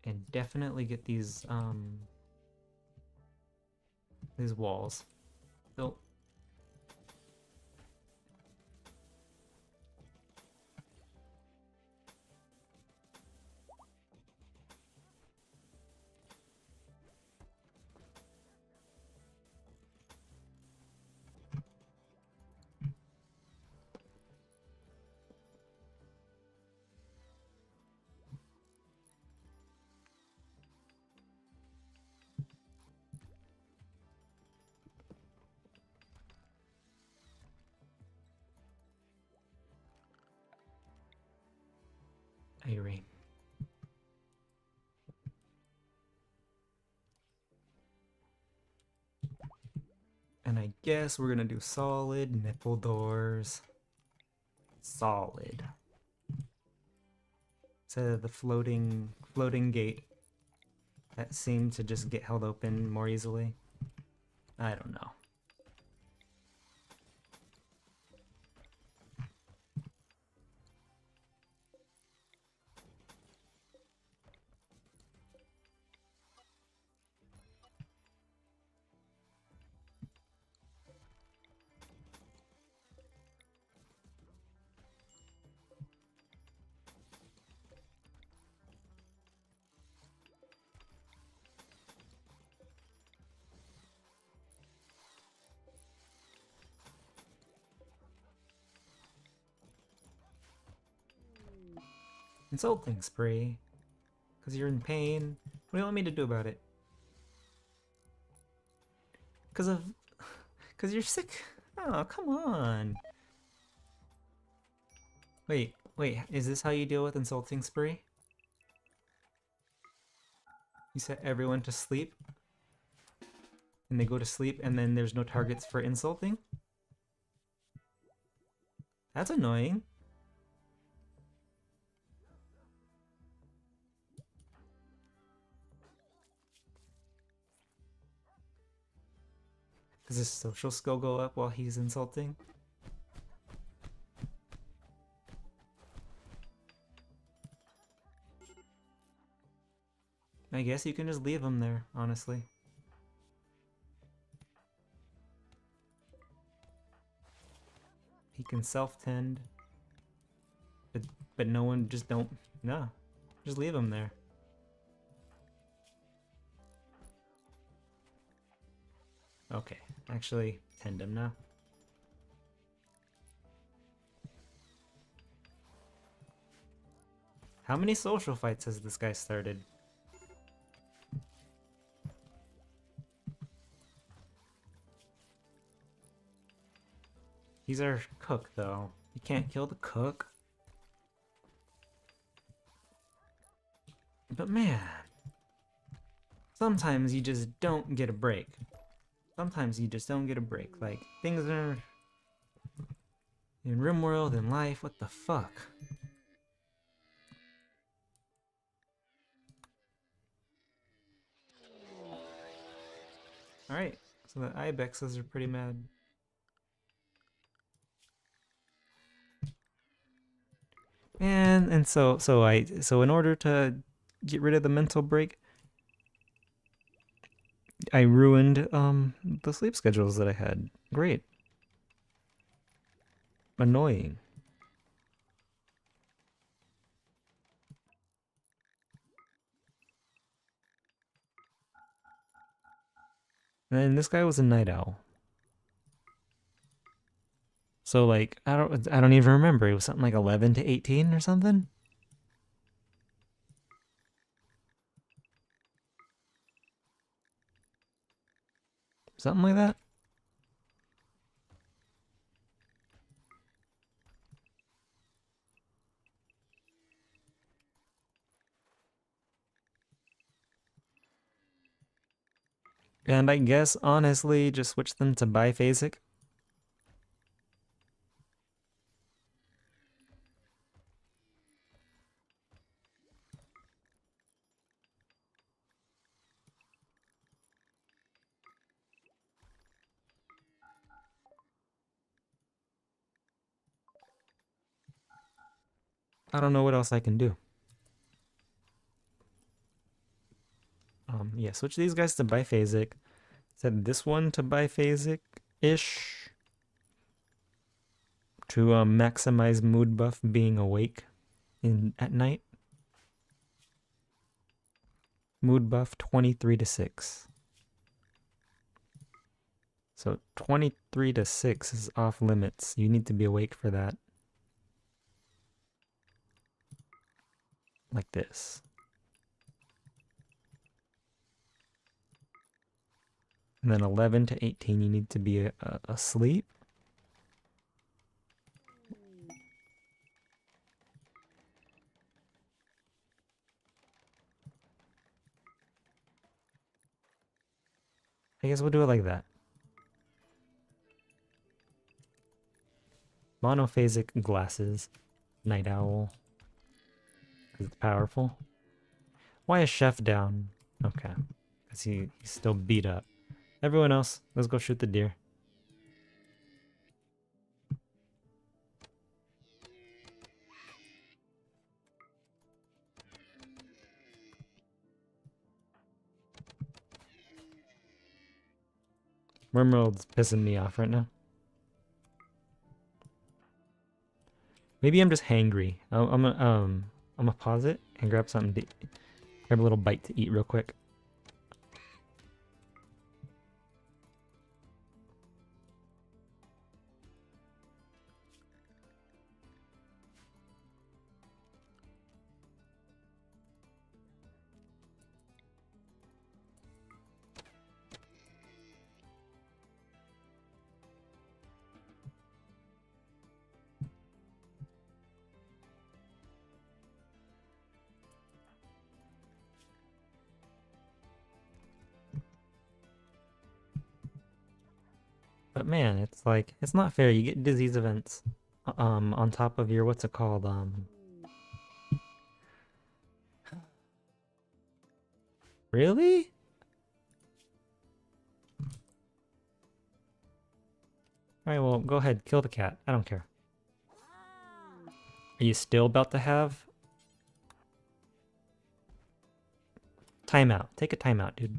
And definitely get these walls built. Hey, Ray. And I guess we're gonna do solid nipple doors. Solid. Instead of the floating gate that seemed to just get held open more easily. I don't know. Insulting spree. Because you're in pain. What do you want me to do about it? Because you're sick? Oh, come on. Wait, is this how you deal with insulting spree? You set everyone to sleep? And they go to sleep and then there's no targets for insulting? That's annoying. Does his social skill go up while he's insulting? I guess you can just leave him there, honestly. He can self-tend. But no one just don't... No. Just leave him there. Okay. Actually, tend him now. How many social fights has this guy started? He's our cook, though. You can't kill the cook. But man, sometimes you just don't get a break. Sometimes you just don't get a break. Like, things are... in RimWorld, in life, what the fuck? Alright, so the ibexes are pretty mad. And so in order to get rid of the mental break, I ruined the sleep schedules that I had. Great. Annoying. And this guy was a night owl. So like I don't even remember. It was something like 11 to 18 or something. Something like that. And I guess honestly just switch them to biphasic. I don't know what else I can do. Yeah, switch these guys to biphasic. Set this one to biphasic-ish. To maximize mood buff being awake at night. Mood buff 23 to 6. So 23 to 6 is off limits. You need to be awake for that. Like this. And then 11 to 18, you need to be asleep. I guess we'll do it like that. Monophasic glasses. Night owl. Because it's powerful. Why is Chef down? Okay. Because he's still beat up. Everyone else, let's go shoot the deer. RimWorld's pissing me off right now. Maybe I'm just hangry. I'm gonna pause it and grab something to eat. Grab a little bite to eat real quick. But man, it's like, it's not fair. You get disease events on top of your, what's it called? Really? Alright, well, go ahead, kill the cat. I don't care. Are you still about to have? Timeout. Take a timeout, dude.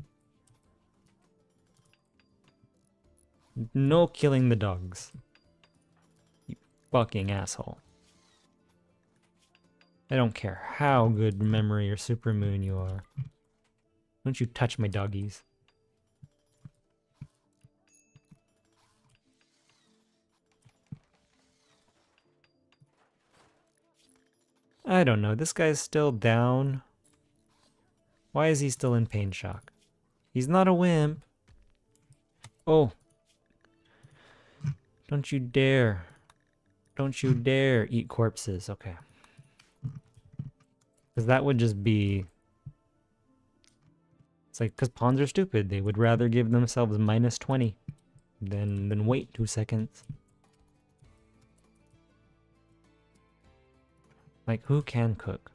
No killing the dogs. You fucking asshole. I don't care how good memory or supermoon you are. Don't you touch my doggies. I don't know. This guy's still down. Why is he still in pain shock? He's not a wimp. Oh. Don't you dare. Don't you dare eat corpses. Okay. Because that would just be... It's like, because pawns are stupid. They would rather give themselves minus 20 than wait 2 seconds. Like, who can cook?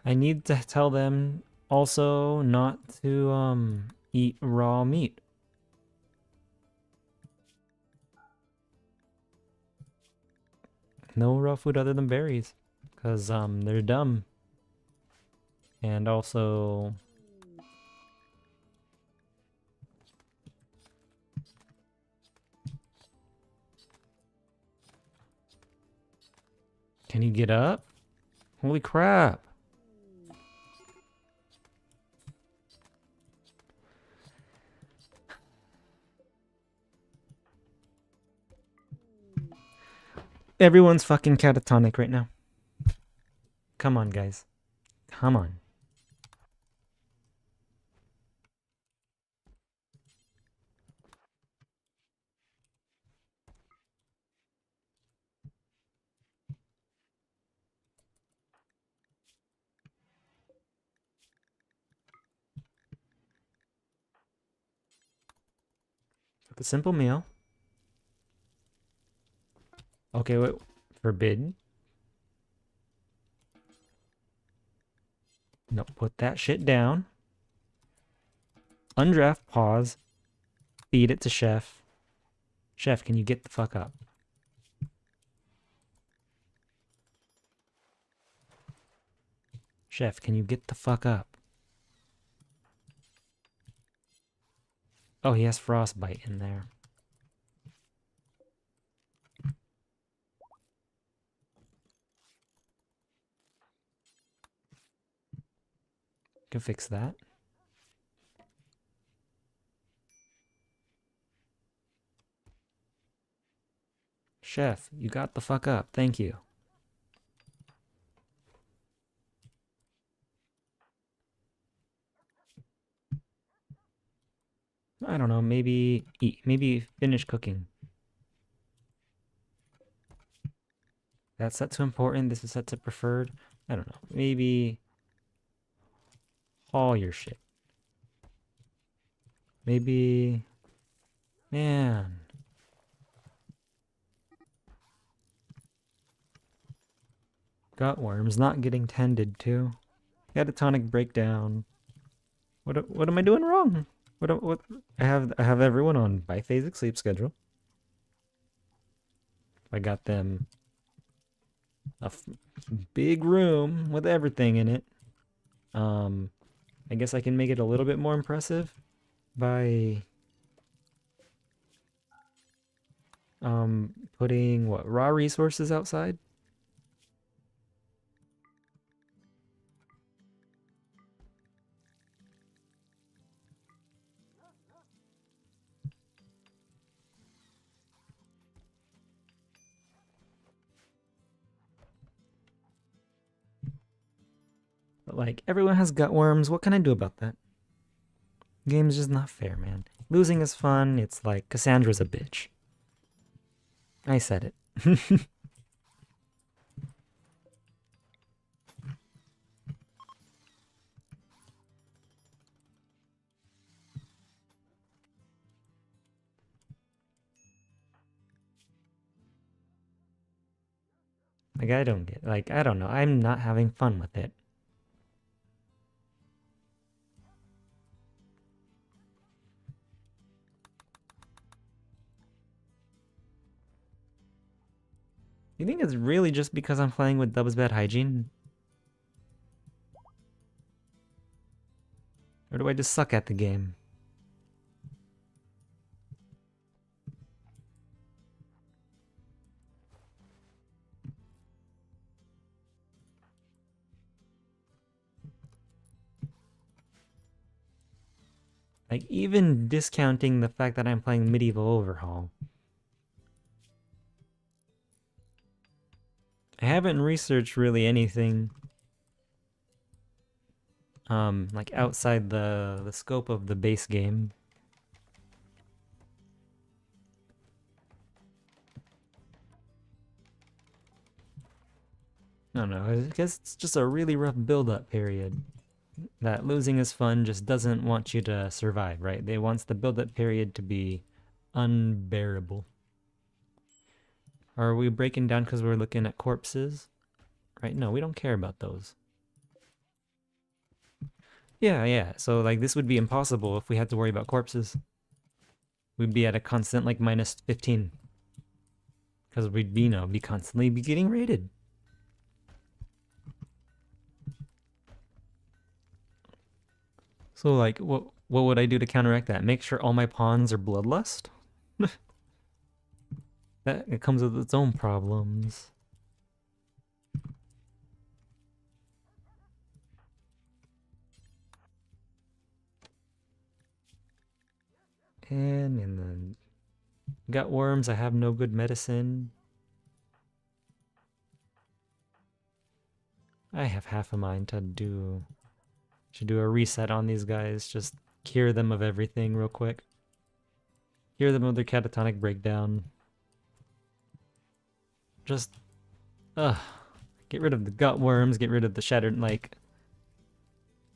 I need to tell them also not to eat raw meat. No raw food other than berries. Because they're dumb. And also... Can he get up? Holy crap. Everyone's fucking catatonic right now. Come on, guys. Come on. Cook a simple meal. Okay, wait. Forbid. No, put that shit down. Undraft, pause. Feed it to Chef. Chef, can you get the fuck up? Chef, can you get the fuck up? Oh, he has frostbite in there. Can fix that. Chef, you got the fuck up. Thank you. I don't know, maybe eat. Maybe finish cooking. That's set to important. This is set to preferred. I don't know. Maybe haul your shit. Maybe... Man. Gutworms not getting tended to. Catatonic breakdown. What am I doing wrong? What I have everyone on biphasic sleep schedule. I got them a big room with everything in it. I guess I can make it a little bit more impressive by putting what, raw resources outside. But like, everyone has gutworms. What can I do about that? Game's just not fair, man. Losing is fun. It's like Cassandra's a bitch. I said it. Like, I don't get, like, I don't know. I'm not having fun with it. You think it's really just because I'm playing with Dub's bad hygiene? Or do I just suck at the game? Like, even discounting the fact that I'm playing Medieval Overhaul. I haven't researched really anything like outside the scope of the base game. I don't know, I guess it's just a really rough build-up period. That losing is fun just doesn't want you to survive, right? They wants the build-up period to be unbearable. Are we breaking down because we're looking at corpses? Right? No, we don't care about those. Yeah. So, like, this would be impossible if we had to worry about corpses. We'd be at a constant, like, minus 15. Because we'd be, be constantly be getting raided. So, like, what would I do to counteract that? Make sure all my pawns are bloodlust? That it comes with its own problems. And in the gut worms, I have no good medicine. I have half a mind to do a reset on these guys. Just cure them of everything real quick. Cure them of their catatonic breakdown. Just, get rid of the gut worms, get rid of the shattered, like,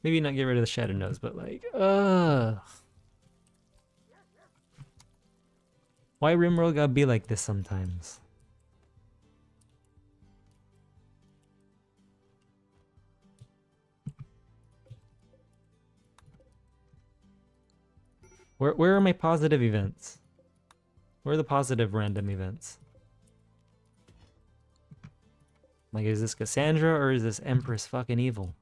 maybe not get rid of the shattered nose, but like, why RimWorld gotta be like this sometimes? Where are my positive events? Where are the positive random events? Like, is this Cassandra or is this Empress fucking evil?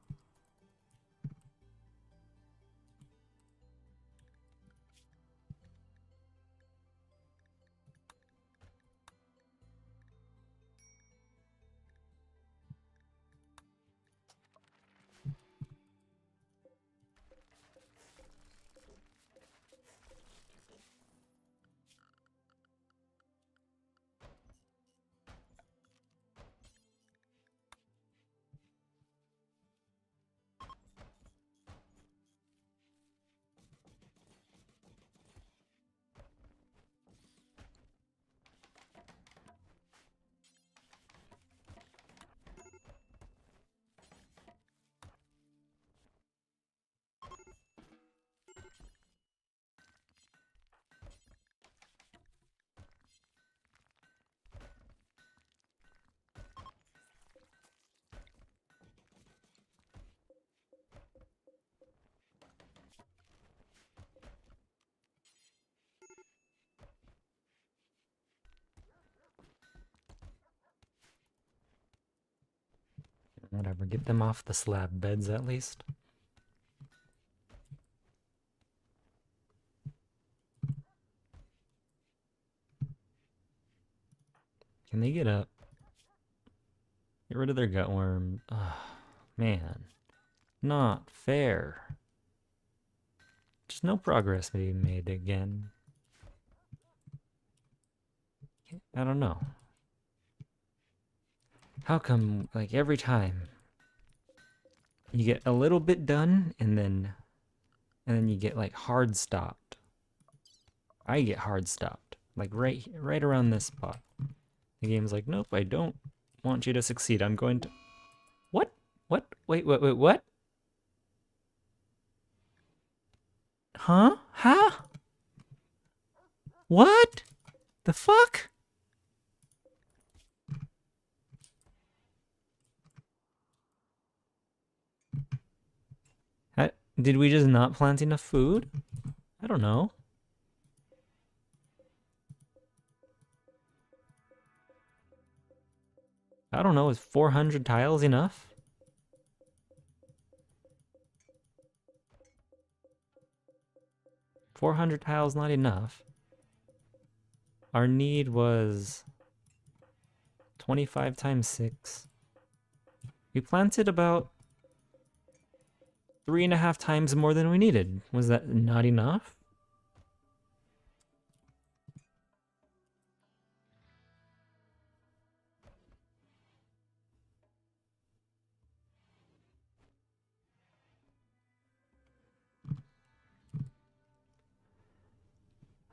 whatever. Get them off the slab beds at least. Can they get up? Get rid of their gut worm. Ugh, man. Not fair. Just no progress being made again. I don't know. How come, like, every time you get a little bit done and then you get like hard stopped. I get hard stopped. Like right around this spot. The game's like, nope, I don't want you to succeed. I'm going to... What? What? Wait, what? Huh? Huh? What? The fuck? Did we just not plant enough food? I don't know. I don't know, is 400 tiles enough? 400 tiles not enough. Our need was 25 times 6. We planted about 3.5 times more than we needed. Was that not enough?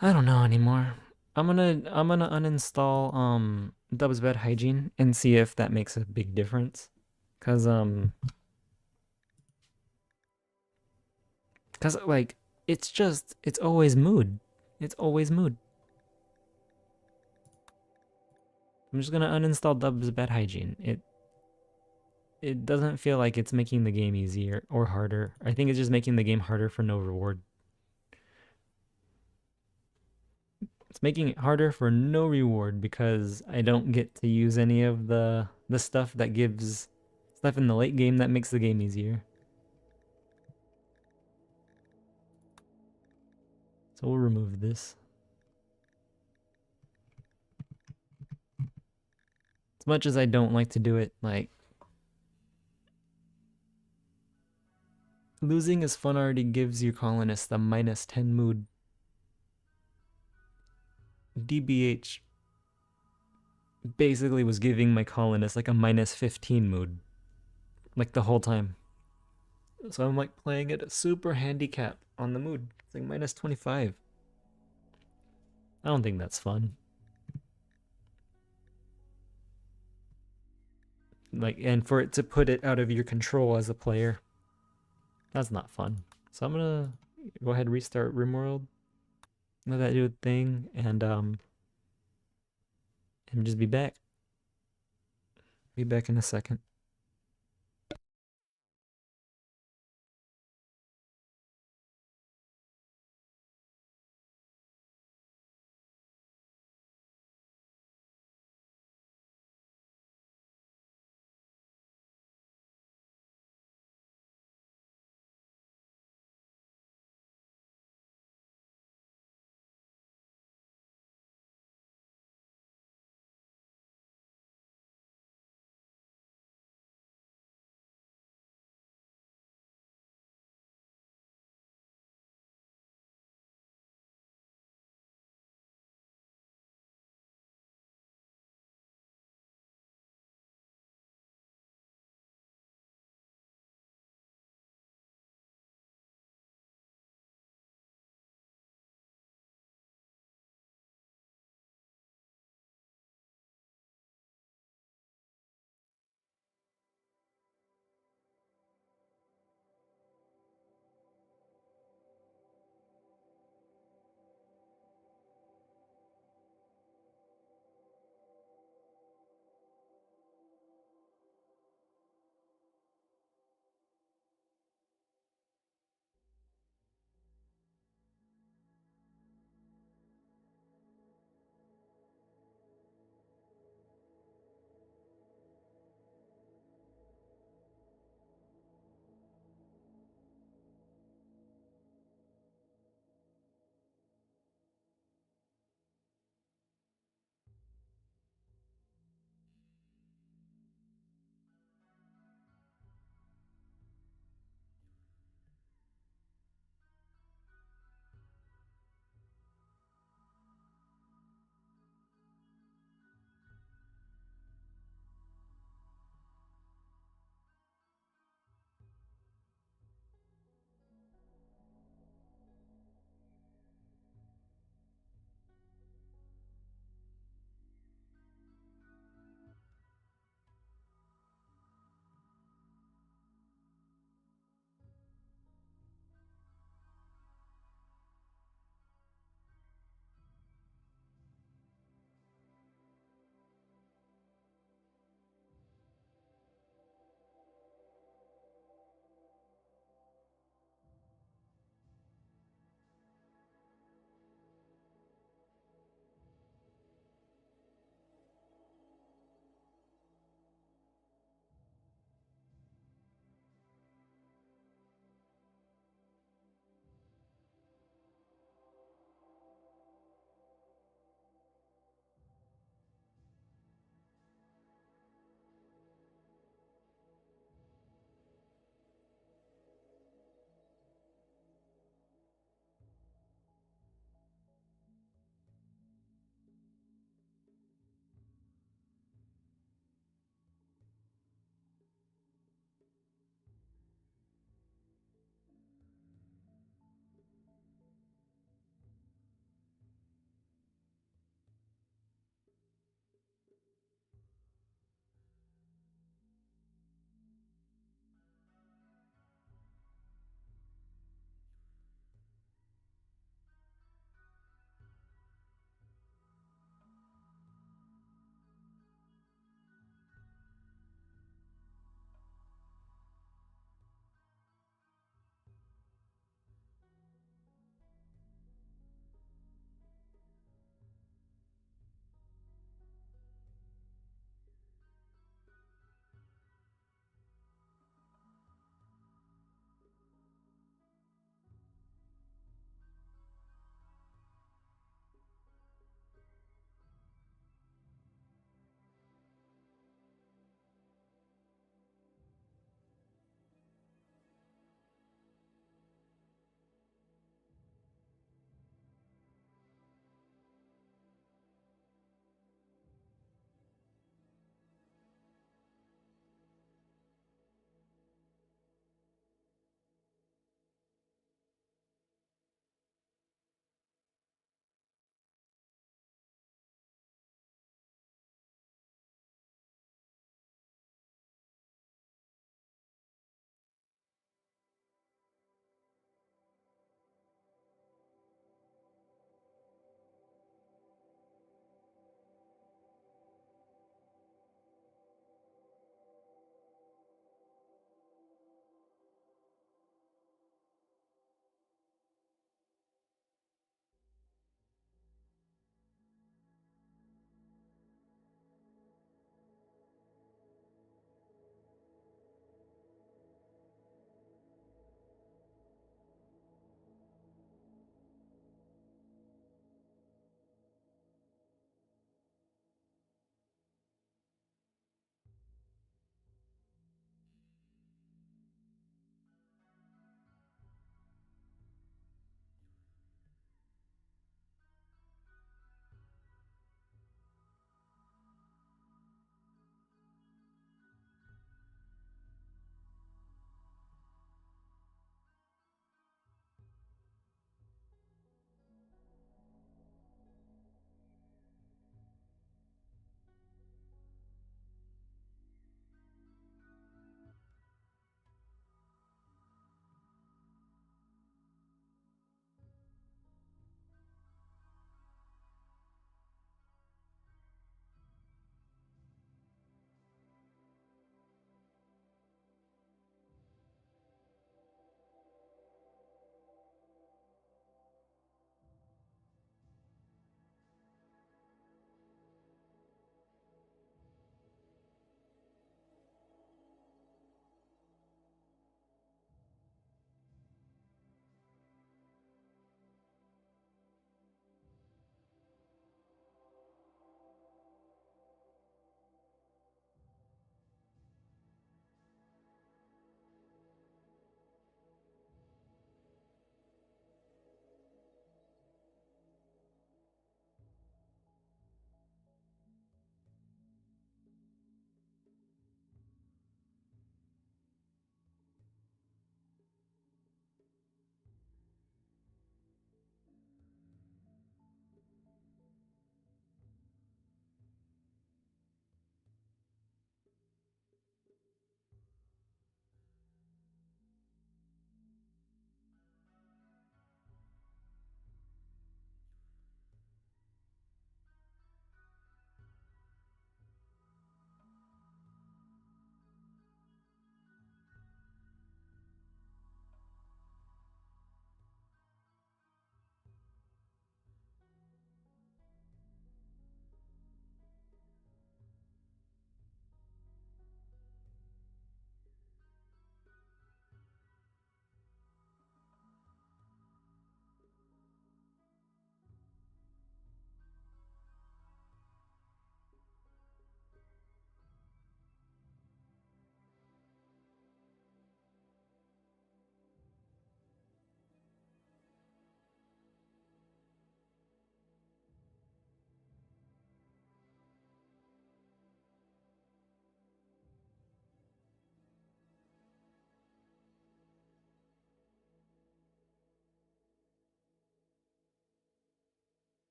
I don't know anymore. I'm gonna uninstall Dub's Bed Hygiene and see if that makes a big difference. Cause like it's always mood. It's always mood. I'm just gonna uninstall Dub's Bed Hygiene. It doesn't feel like it's making the game easier or harder. I think it's just making the game harder for no reward. It's making it harder for no reward because I don't get to use any of the stuff that gives stuff in the late game that makes the game easier. So we'll remove this. As much as I don't like to do it, like losing as fun already gives your colonists the -10 mood. DBH basically was giving my colonists like a -15 mood. Like the whole time. So I'm like playing at a super handicap on the mood. It's like -25. I don't think that's fun. Like, and for it to put it out of your control as a player, that's not fun. So I'm gonna go ahead and restart RimWorld. Let that do a thing, and just be back. Be back in a second.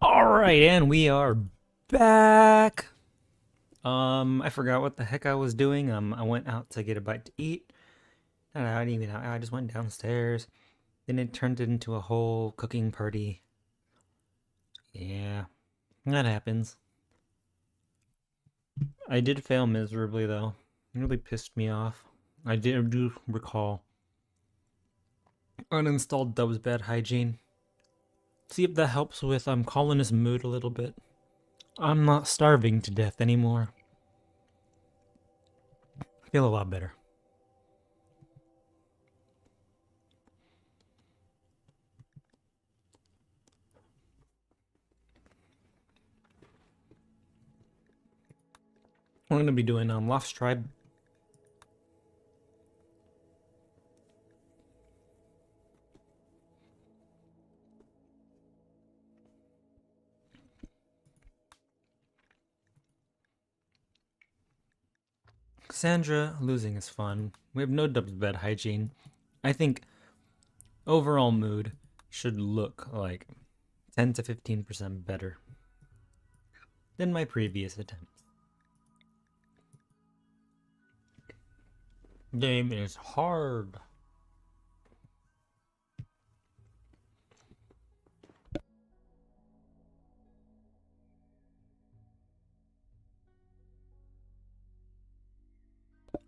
Alright, and we are back. I forgot what the heck I was doing. I went out to get a bite to eat. And I didn't even, I just went downstairs. Then it turned into a whole cooking party. Yeah, that happens. I did fail miserably though. It really pissed me off. I do recall. Uninstalled Dub's bad hygiene. See if that helps with colonist mood a little bit. I'm not starving to death anymore. I feel a lot better. We're gonna be doing Lost Tribe. Cassandra losing is fun. We have no Dub's bed hygiene. I think overall mood should look like 10 to 15% better than my previous attempts. Game is hard.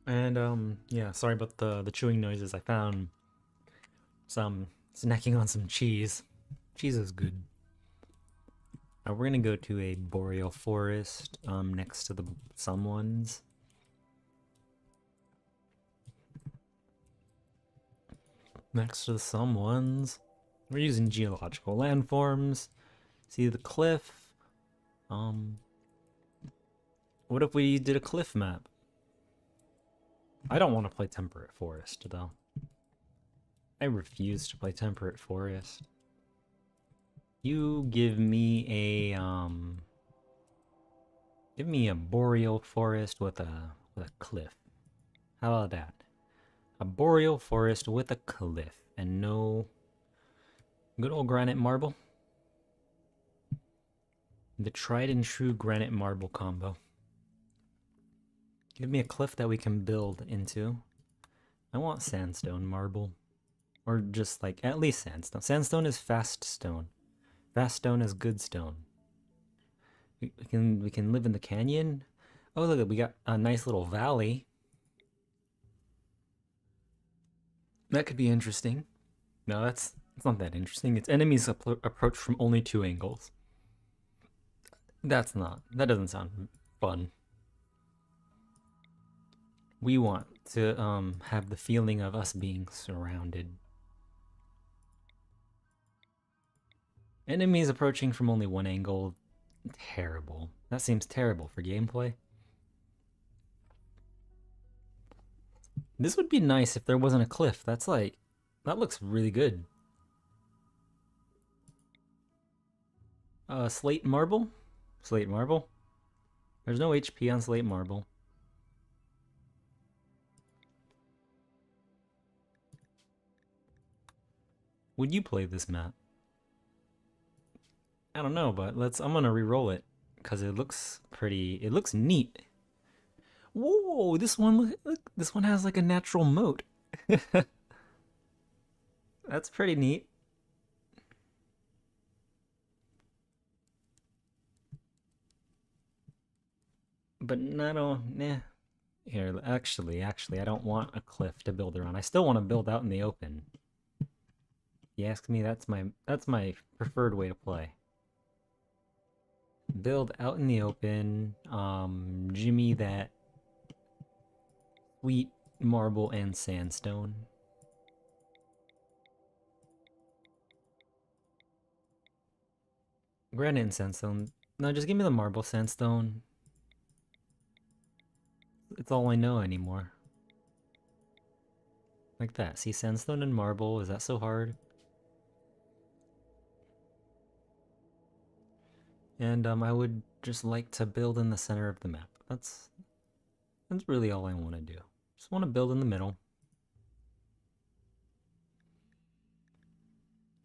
And yeah, sorry about the chewing noises. I found some snacking on some cheese. Cheese is good. We're gonna go to a boreal forest next to the someone's. Next to the someone's. We're using geological landforms. See the cliff. What if we did a cliff map? I don't want to play temperate forest though. I refuse to play temperate forest. You give me a boreal forest with a cliff. How about that? A boreal forest with a cliff and no good old granite marble. The tried and true granite marble combo. Give me a cliff that we can build into. I want sandstone marble. Or just like, at least sandstone. Sandstone is fast stone. Fast stone is good stone. We can live in the canyon. Oh look, we got a nice little valley. That could be interesting. No, it's not that interesting. It's enemies approach from only 2 angles. That doesn't sound fun. We want to have the feeling of us being surrounded. Enemies approaching from only 1 angle. Terrible. That seems terrible for gameplay. This would be nice if there wasn't a cliff. That looks really good. Slate marble? Slate marble? There's no HP on slate marble. Would you play this map? I don't know, but I'm gonna re-roll it because it looks neat. Whoa, this one has like a natural moat. That's pretty neat. But nah. Here, actually, I don't want a cliff to build around. I still want to build out in the open. You ask me, that's my preferred way to play. Build out in the open. Jimmy that sweet marble and sandstone. Granite and sandstone. No, just give me the marble sandstone. It's all I know anymore. Like that. See, sandstone and marble. Is that so hard? And I would just like to build in the center of the map. That's really all I want to do. Just want to build in the middle.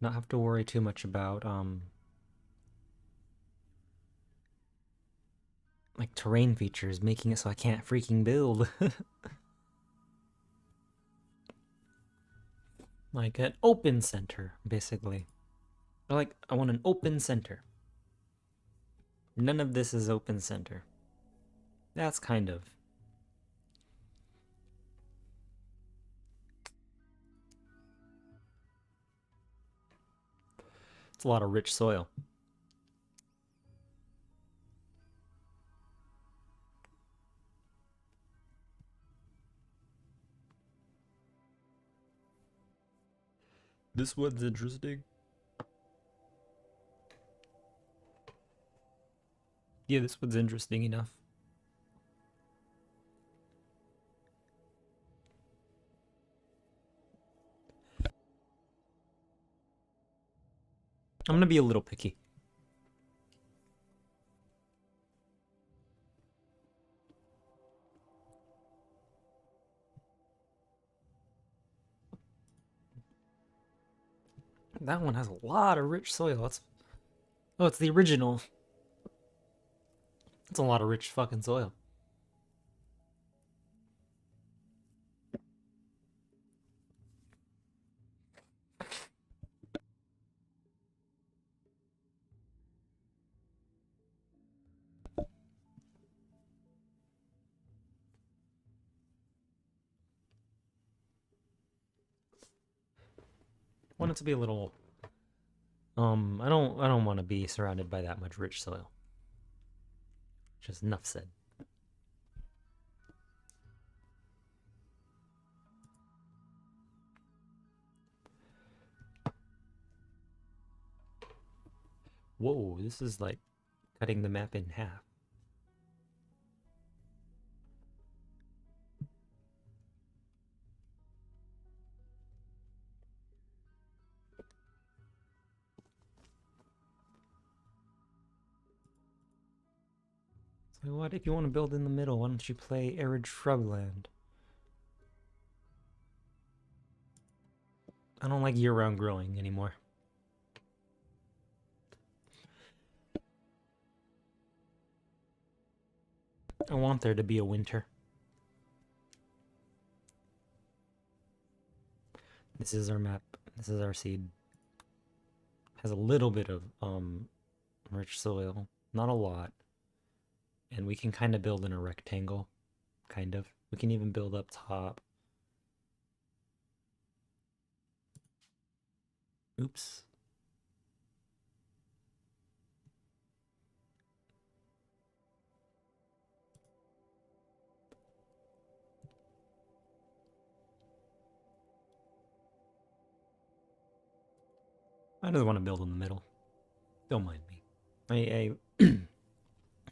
Not have to worry too much about like terrain features, making it so I can't freaking build. Like an open center, basically. I want an open center. None of this is open center. That's kind of. It's a lot of rich soil. This one's interesting. Yeah, this one's interesting enough. I'm gonna be a little picky. That one has a lot of rich soil. Oh, it's the original. It's a lot of rich fucking soil. I want it to be a little. I don't want to be surrounded by that much rich soil. Just enough said. Whoa, this is like cutting the map in half. So what if you want to build in the middle? Why don't you play arid shrubland? I don't like year-round growing anymore. I want there to be a winter. This is our map. This is our seed. Has a little bit of rich soil, not a lot. And we can kind of build in a rectangle, kind of. We can even build up top. Oops. I just want to build in the middle. Don't mind me.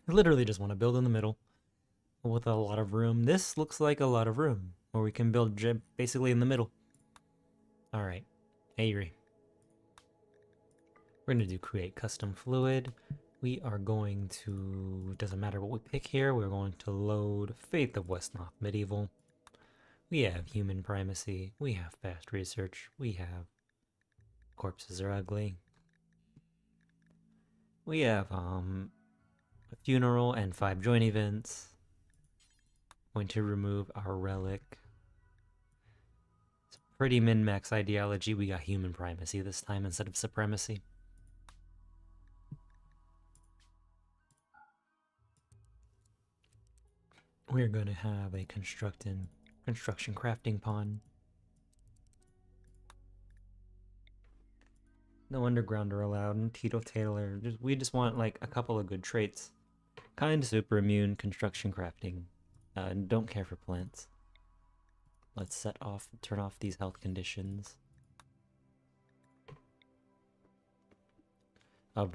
I literally just want to build in the middle with a lot of room. This looks like a lot of room where we can build basically in the middle. All right, Avery. We're going to do create custom fluid. We are going to, doesn't matter what we pick here, we're going to load Faith of West North Medieval. We have human primacy. We have fast research. We have corpses are ugly. We have a funeral and 5 joint events. Going to remove our relic. It's pretty min-max ideology. We got human primacy this time instead of supremacy. We're going to have a construction crafting pond. No underground are allowed, and Tito Taylor. We just want like a couple of good traits. Kind, super immune, construction crafting. Don't care for plants. Let's turn off these health conditions. No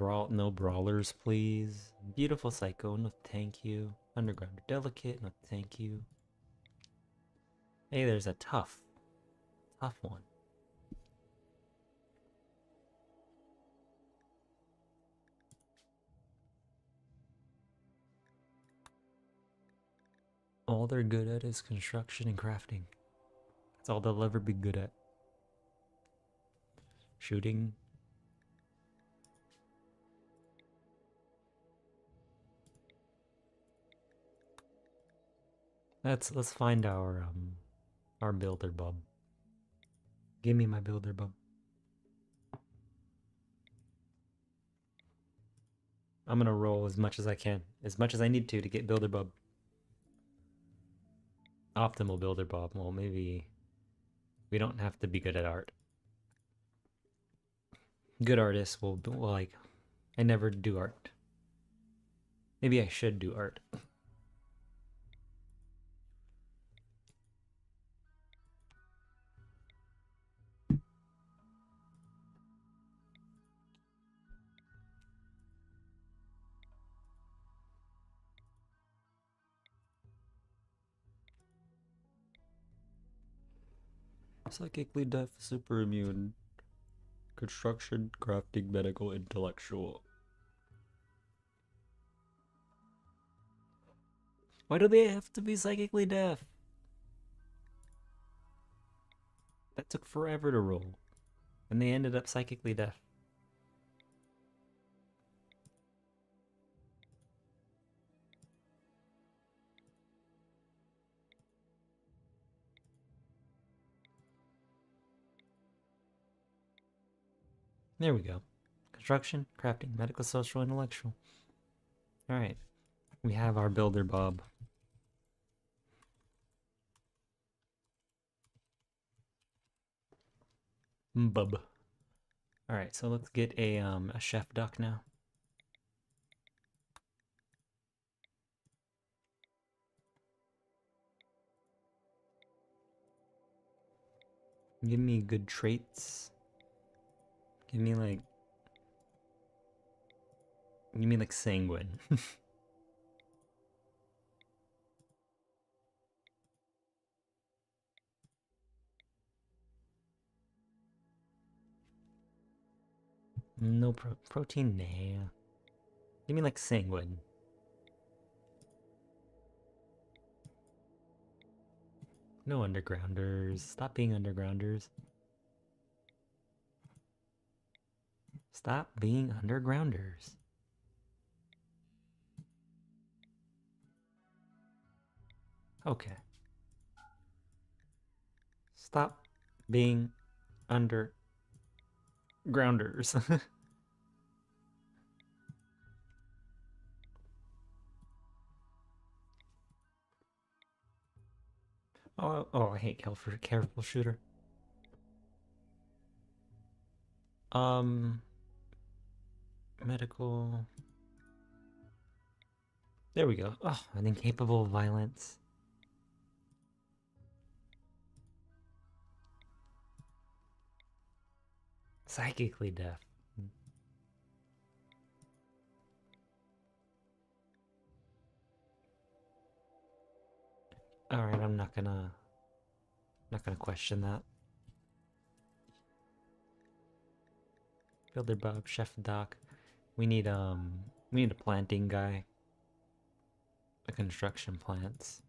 brawlers, please. Beautiful Psycho, no thank you. Underground Delicate, no thank you. Hey, there's a tough one. All they're good at is construction and crafting. That's all they'll ever be good at. Shooting. Let's find our builder bub. Give me my builder bub. I'm gonna roll as much as I can, as much as I need to get builder bub. Optimal builder bub. Well, maybe we don't have to be good at art. Good artists will like. I never do art. Maybe I should do art. Psychically deaf, super immune. Construction, crafting, medical, intellectual. Why do they have to be psychically deaf? That took forever to roll. And they ended up psychically deaf. There we go. Construction, crafting, medical, social, intellectual. Alright. We have our builder Bob. Bub. Alright, so let's get a chef duck now. Give me good traits. Give me like sanguine. No protein, nah. Give me like sanguine. No undergrounders. Stop being undergrounders. Stop being undergrounders. Okay. Stop being undergrounders. Oh, I hate careful shooter. Medical. There we go. Oh, an incapable of violence. Psychically deaf. All right, I'm not gonna question that. Builder Bob, Chef Doc. We need a planting guy. A construction plants.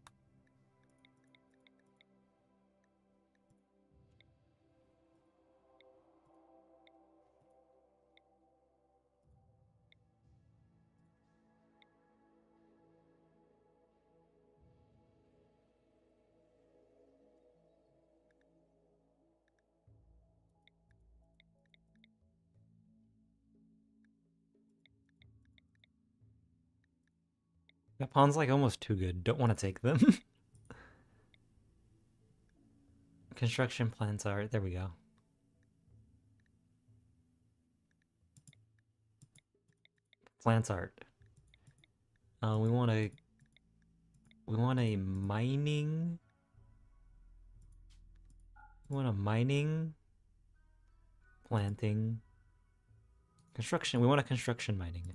That pawn's like almost too good. Don't want to take them. Construction plants are there we go. Plants art. We want a mining. We want a mining, planting, construction. We want a construction mining.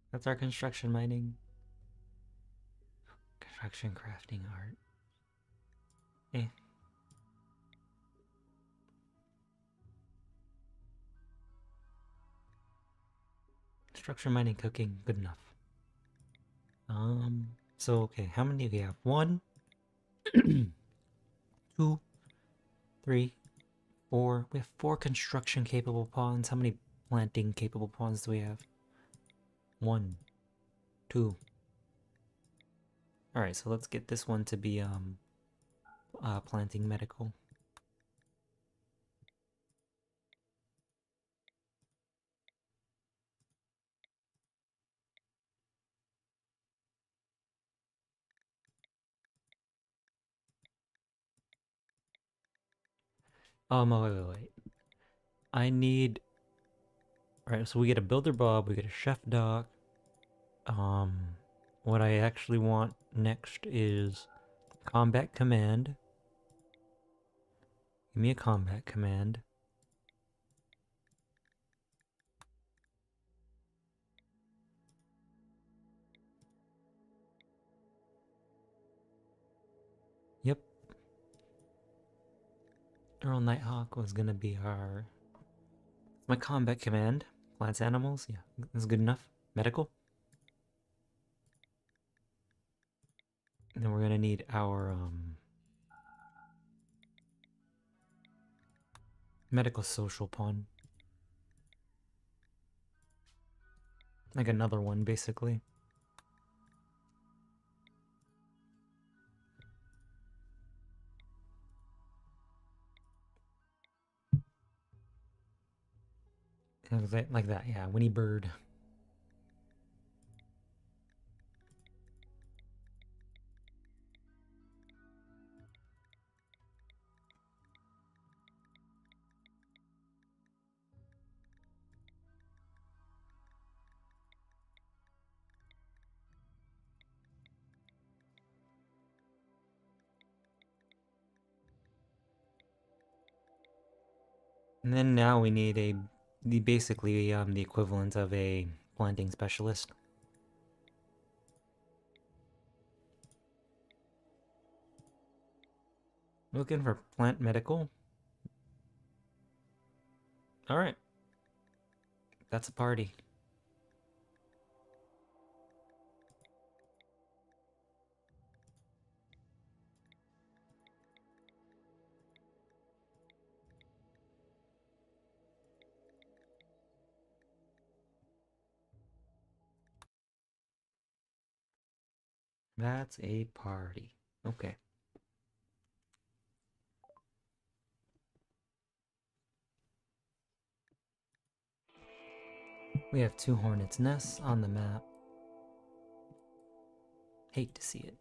That's our construction mining. Construction crafting art. Eh. Construction mining cooking, good enough. So okay, how many do we have? 1, 2, 3, 4. We have 4 construction capable pawns. How many planting capable pawns do we have? 1, 2. Alright, so let's get this one to be planting medical. Oh, wait. I need... Alright, so we get a builder Bob, we get a chef doc. What I actually want next is combat command. Give me a combat command. Yep. Earl Nighthawk was gonna be our... My combat command. Plants, animals, yeah, that's good enough. Medical. And then we're gonna need our, medical social pawn. Like another one, basically. Like that, yeah. Winnie Bird. And then now we need basically the equivalent of a planting specialist. Looking for plant medical. All right, that's a party. That's a party. Okay. We have 2 hornets' nests on the map. Hate to see it.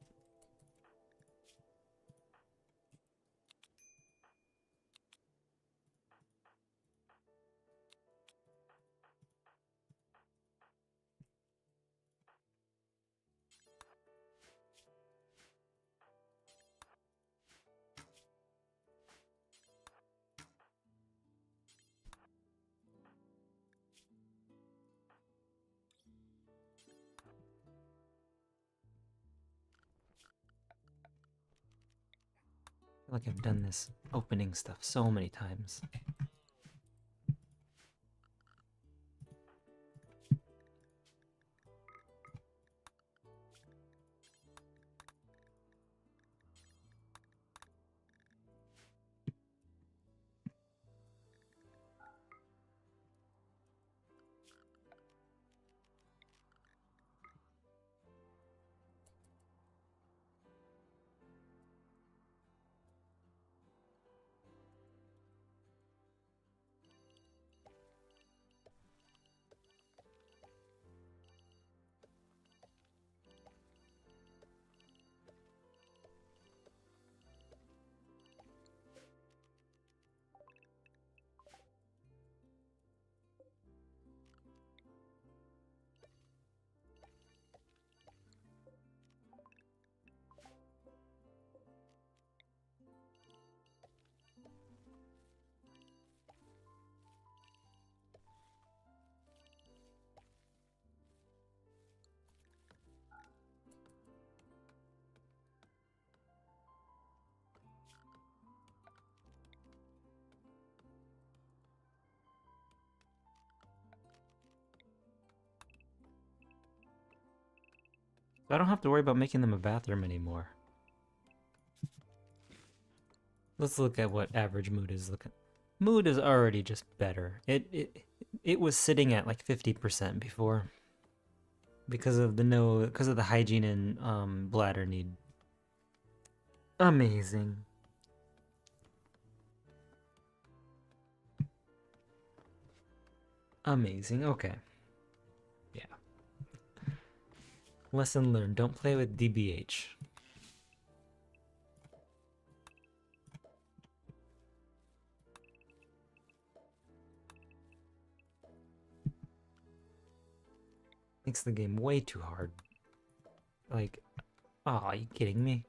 I feel like I've done this opening stuff so many times. I don't have to worry about making them a bathroom anymore. Let's look at what average mood is looking. Mood is already just better. It was sitting at like 50% before because of the hygiene and bladder need. Amazing. Amazing. Okay. Yeah. Lesson learned. Don't play with DBH. Makes the game way too hard. Like, oh, are you kidding me?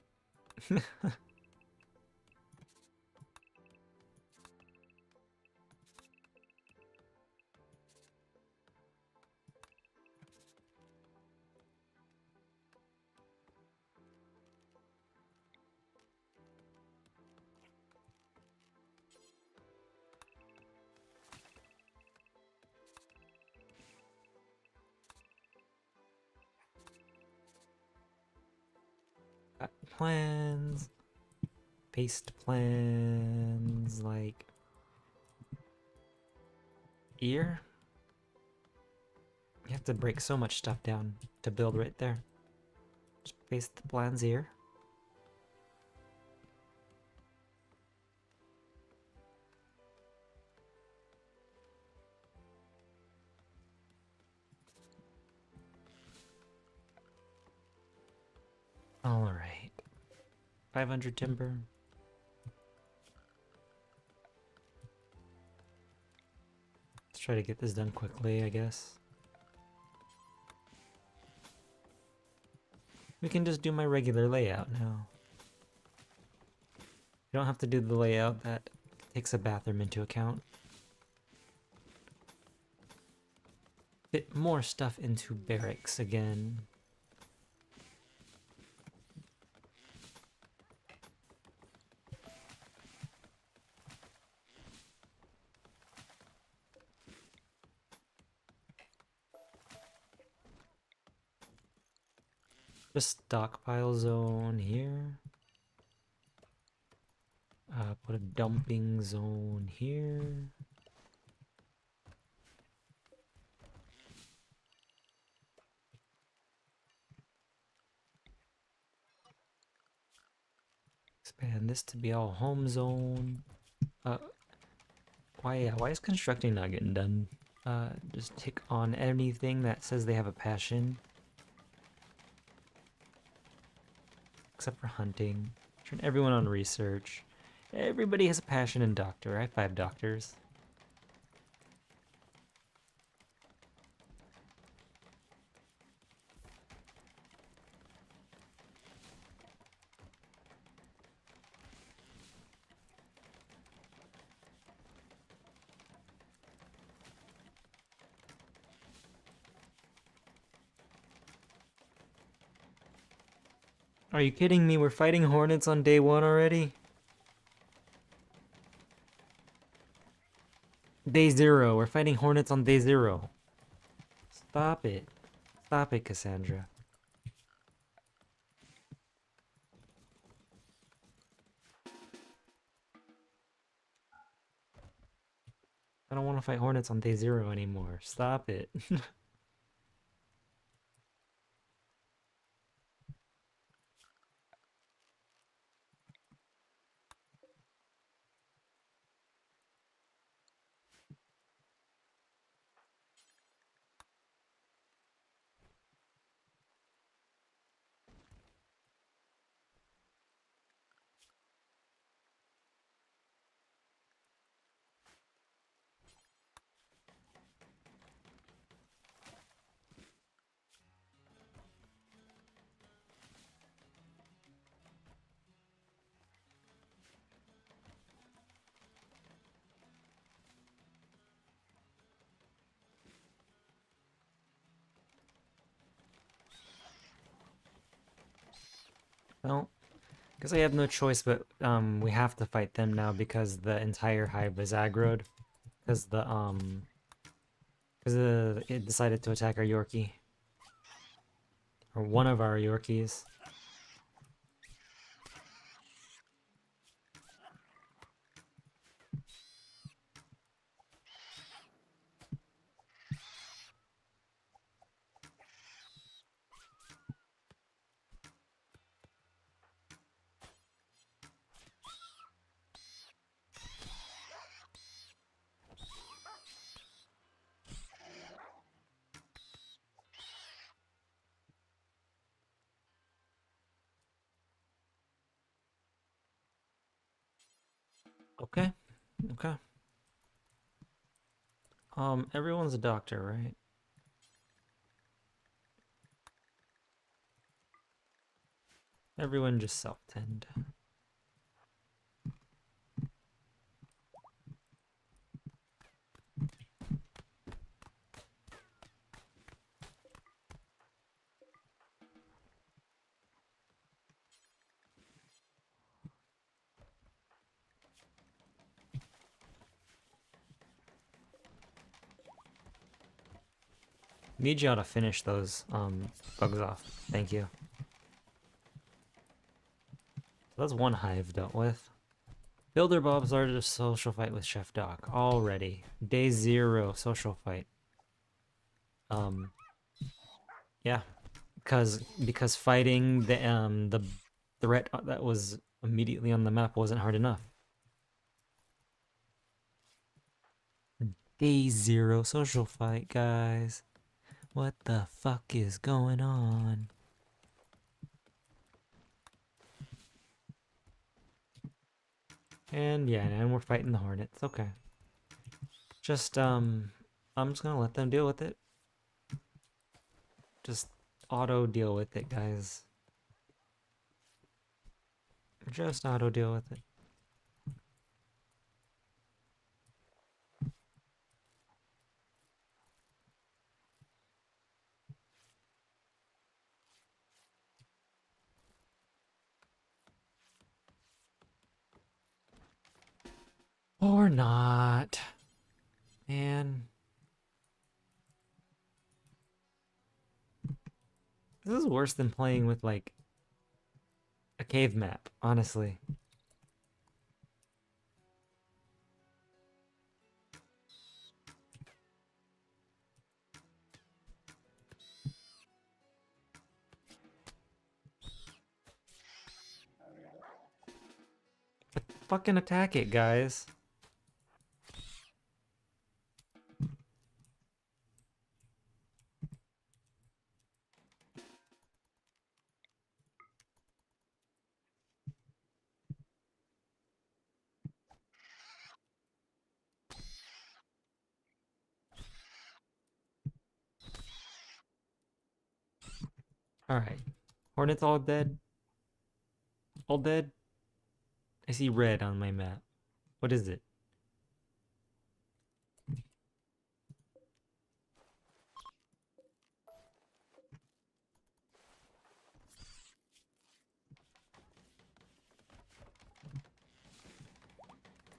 Got plans. Paste plans like ear. You have to break so much stuff down to build right there. Just paste the plans here. Alright. 500 timber. Let's try to get this done quickly, I guess. We can just do my regular layout now. You don't have to do the layout that takes a bathroom into account. Fit more stuff into barracks again. Just stockpile zone here. Put a dumping zone here. Expand this to be all home zone. Why is constructing not getting done? Just tick on anything that says they have a passion. Except for hunting. Turn everyone on research. Everybody has a passion in doctor. I have 5 doctors. Are you kidding me? We're fighting hornets on day 1 already? Day 0. We're fighting hornets on day 0. Stop it. Stop it, Cassandra. I don't want to fight hornets on day 0 anymore. Stop it. Well, guess I have no choice, but we have to fight them now because the entire hive is aggroed. Because it decided to attack our Yorkie. Or one of our Yorkies. Okay, okay. Everyone's a doctor, right? Everyone just self-tend. Need y'all to finish those bugs off. Thank you. So that's one hive dealt with. Builder Bob started a social fight with Chef Doc already. Day 0 social fight. Yeah, because fighting the threat that was immediately on the map wasn't hard enough. Day 0 social fight, guys. What the fuck is going on? And yeah, and we're fighting the hornets. Okay. Just I'm just gonna let them deal with it. Just auto deal with it, guys. Just auto deal with it. Or not. Man. This is worse than playing with like a cave map, honestly. Fucking attack it, guys. Alright. Hornets all dead? All dead? I see red on my map. What is it?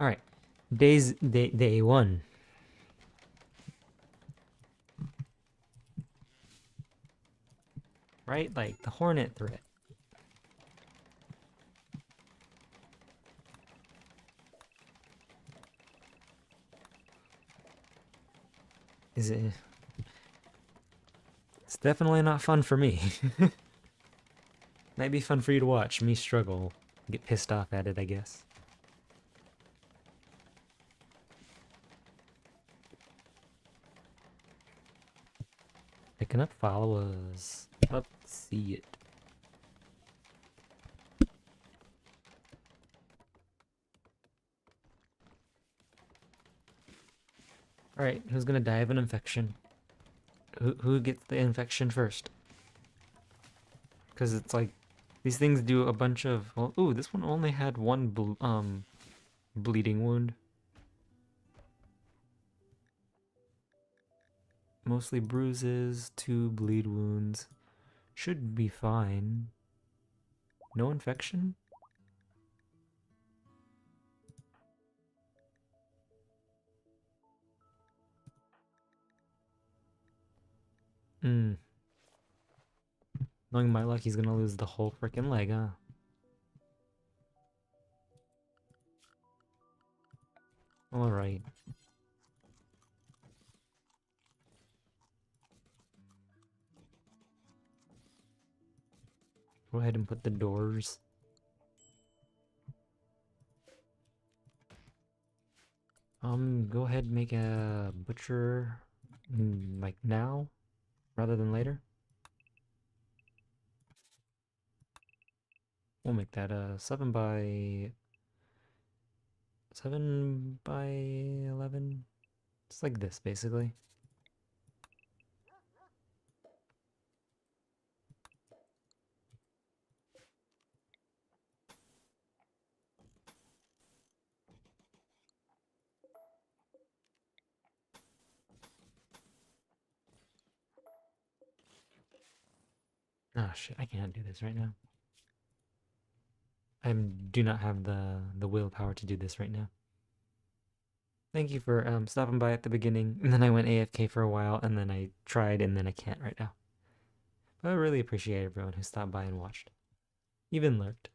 Alright. Day 1. Right? Like the hornet threat. Is it? It's definitely not fun for me. Might be fun for you to watch me struggle, get pissed off at it, I guess. Picking up followers. Let's see it. Alright, who's gonna die of an infection? Who gets the infection first? Because it's like, these things do a bunch of... Well, ooh, this one only had one bleeding wound. Mostly bruises, 2 bleed wounds. Should be fine. No infection? Hmm. Knowing my luck, he's gonna lose the whole freaking leg, huh? Alright. Go ahead and put the doors. Go ahead and make a butcher, like now, rather than later. We'll make that a 7 by 7 by 11. It's like this, basically. Oh shit, I can't do this right now. I do not have the willpower to do this right now. Thank you for stopping by at the beginning, and then I went AFK for a while, and then I tried, and then I can't right now. But I really appreciate everyone who stopped by and watched. Even lurked.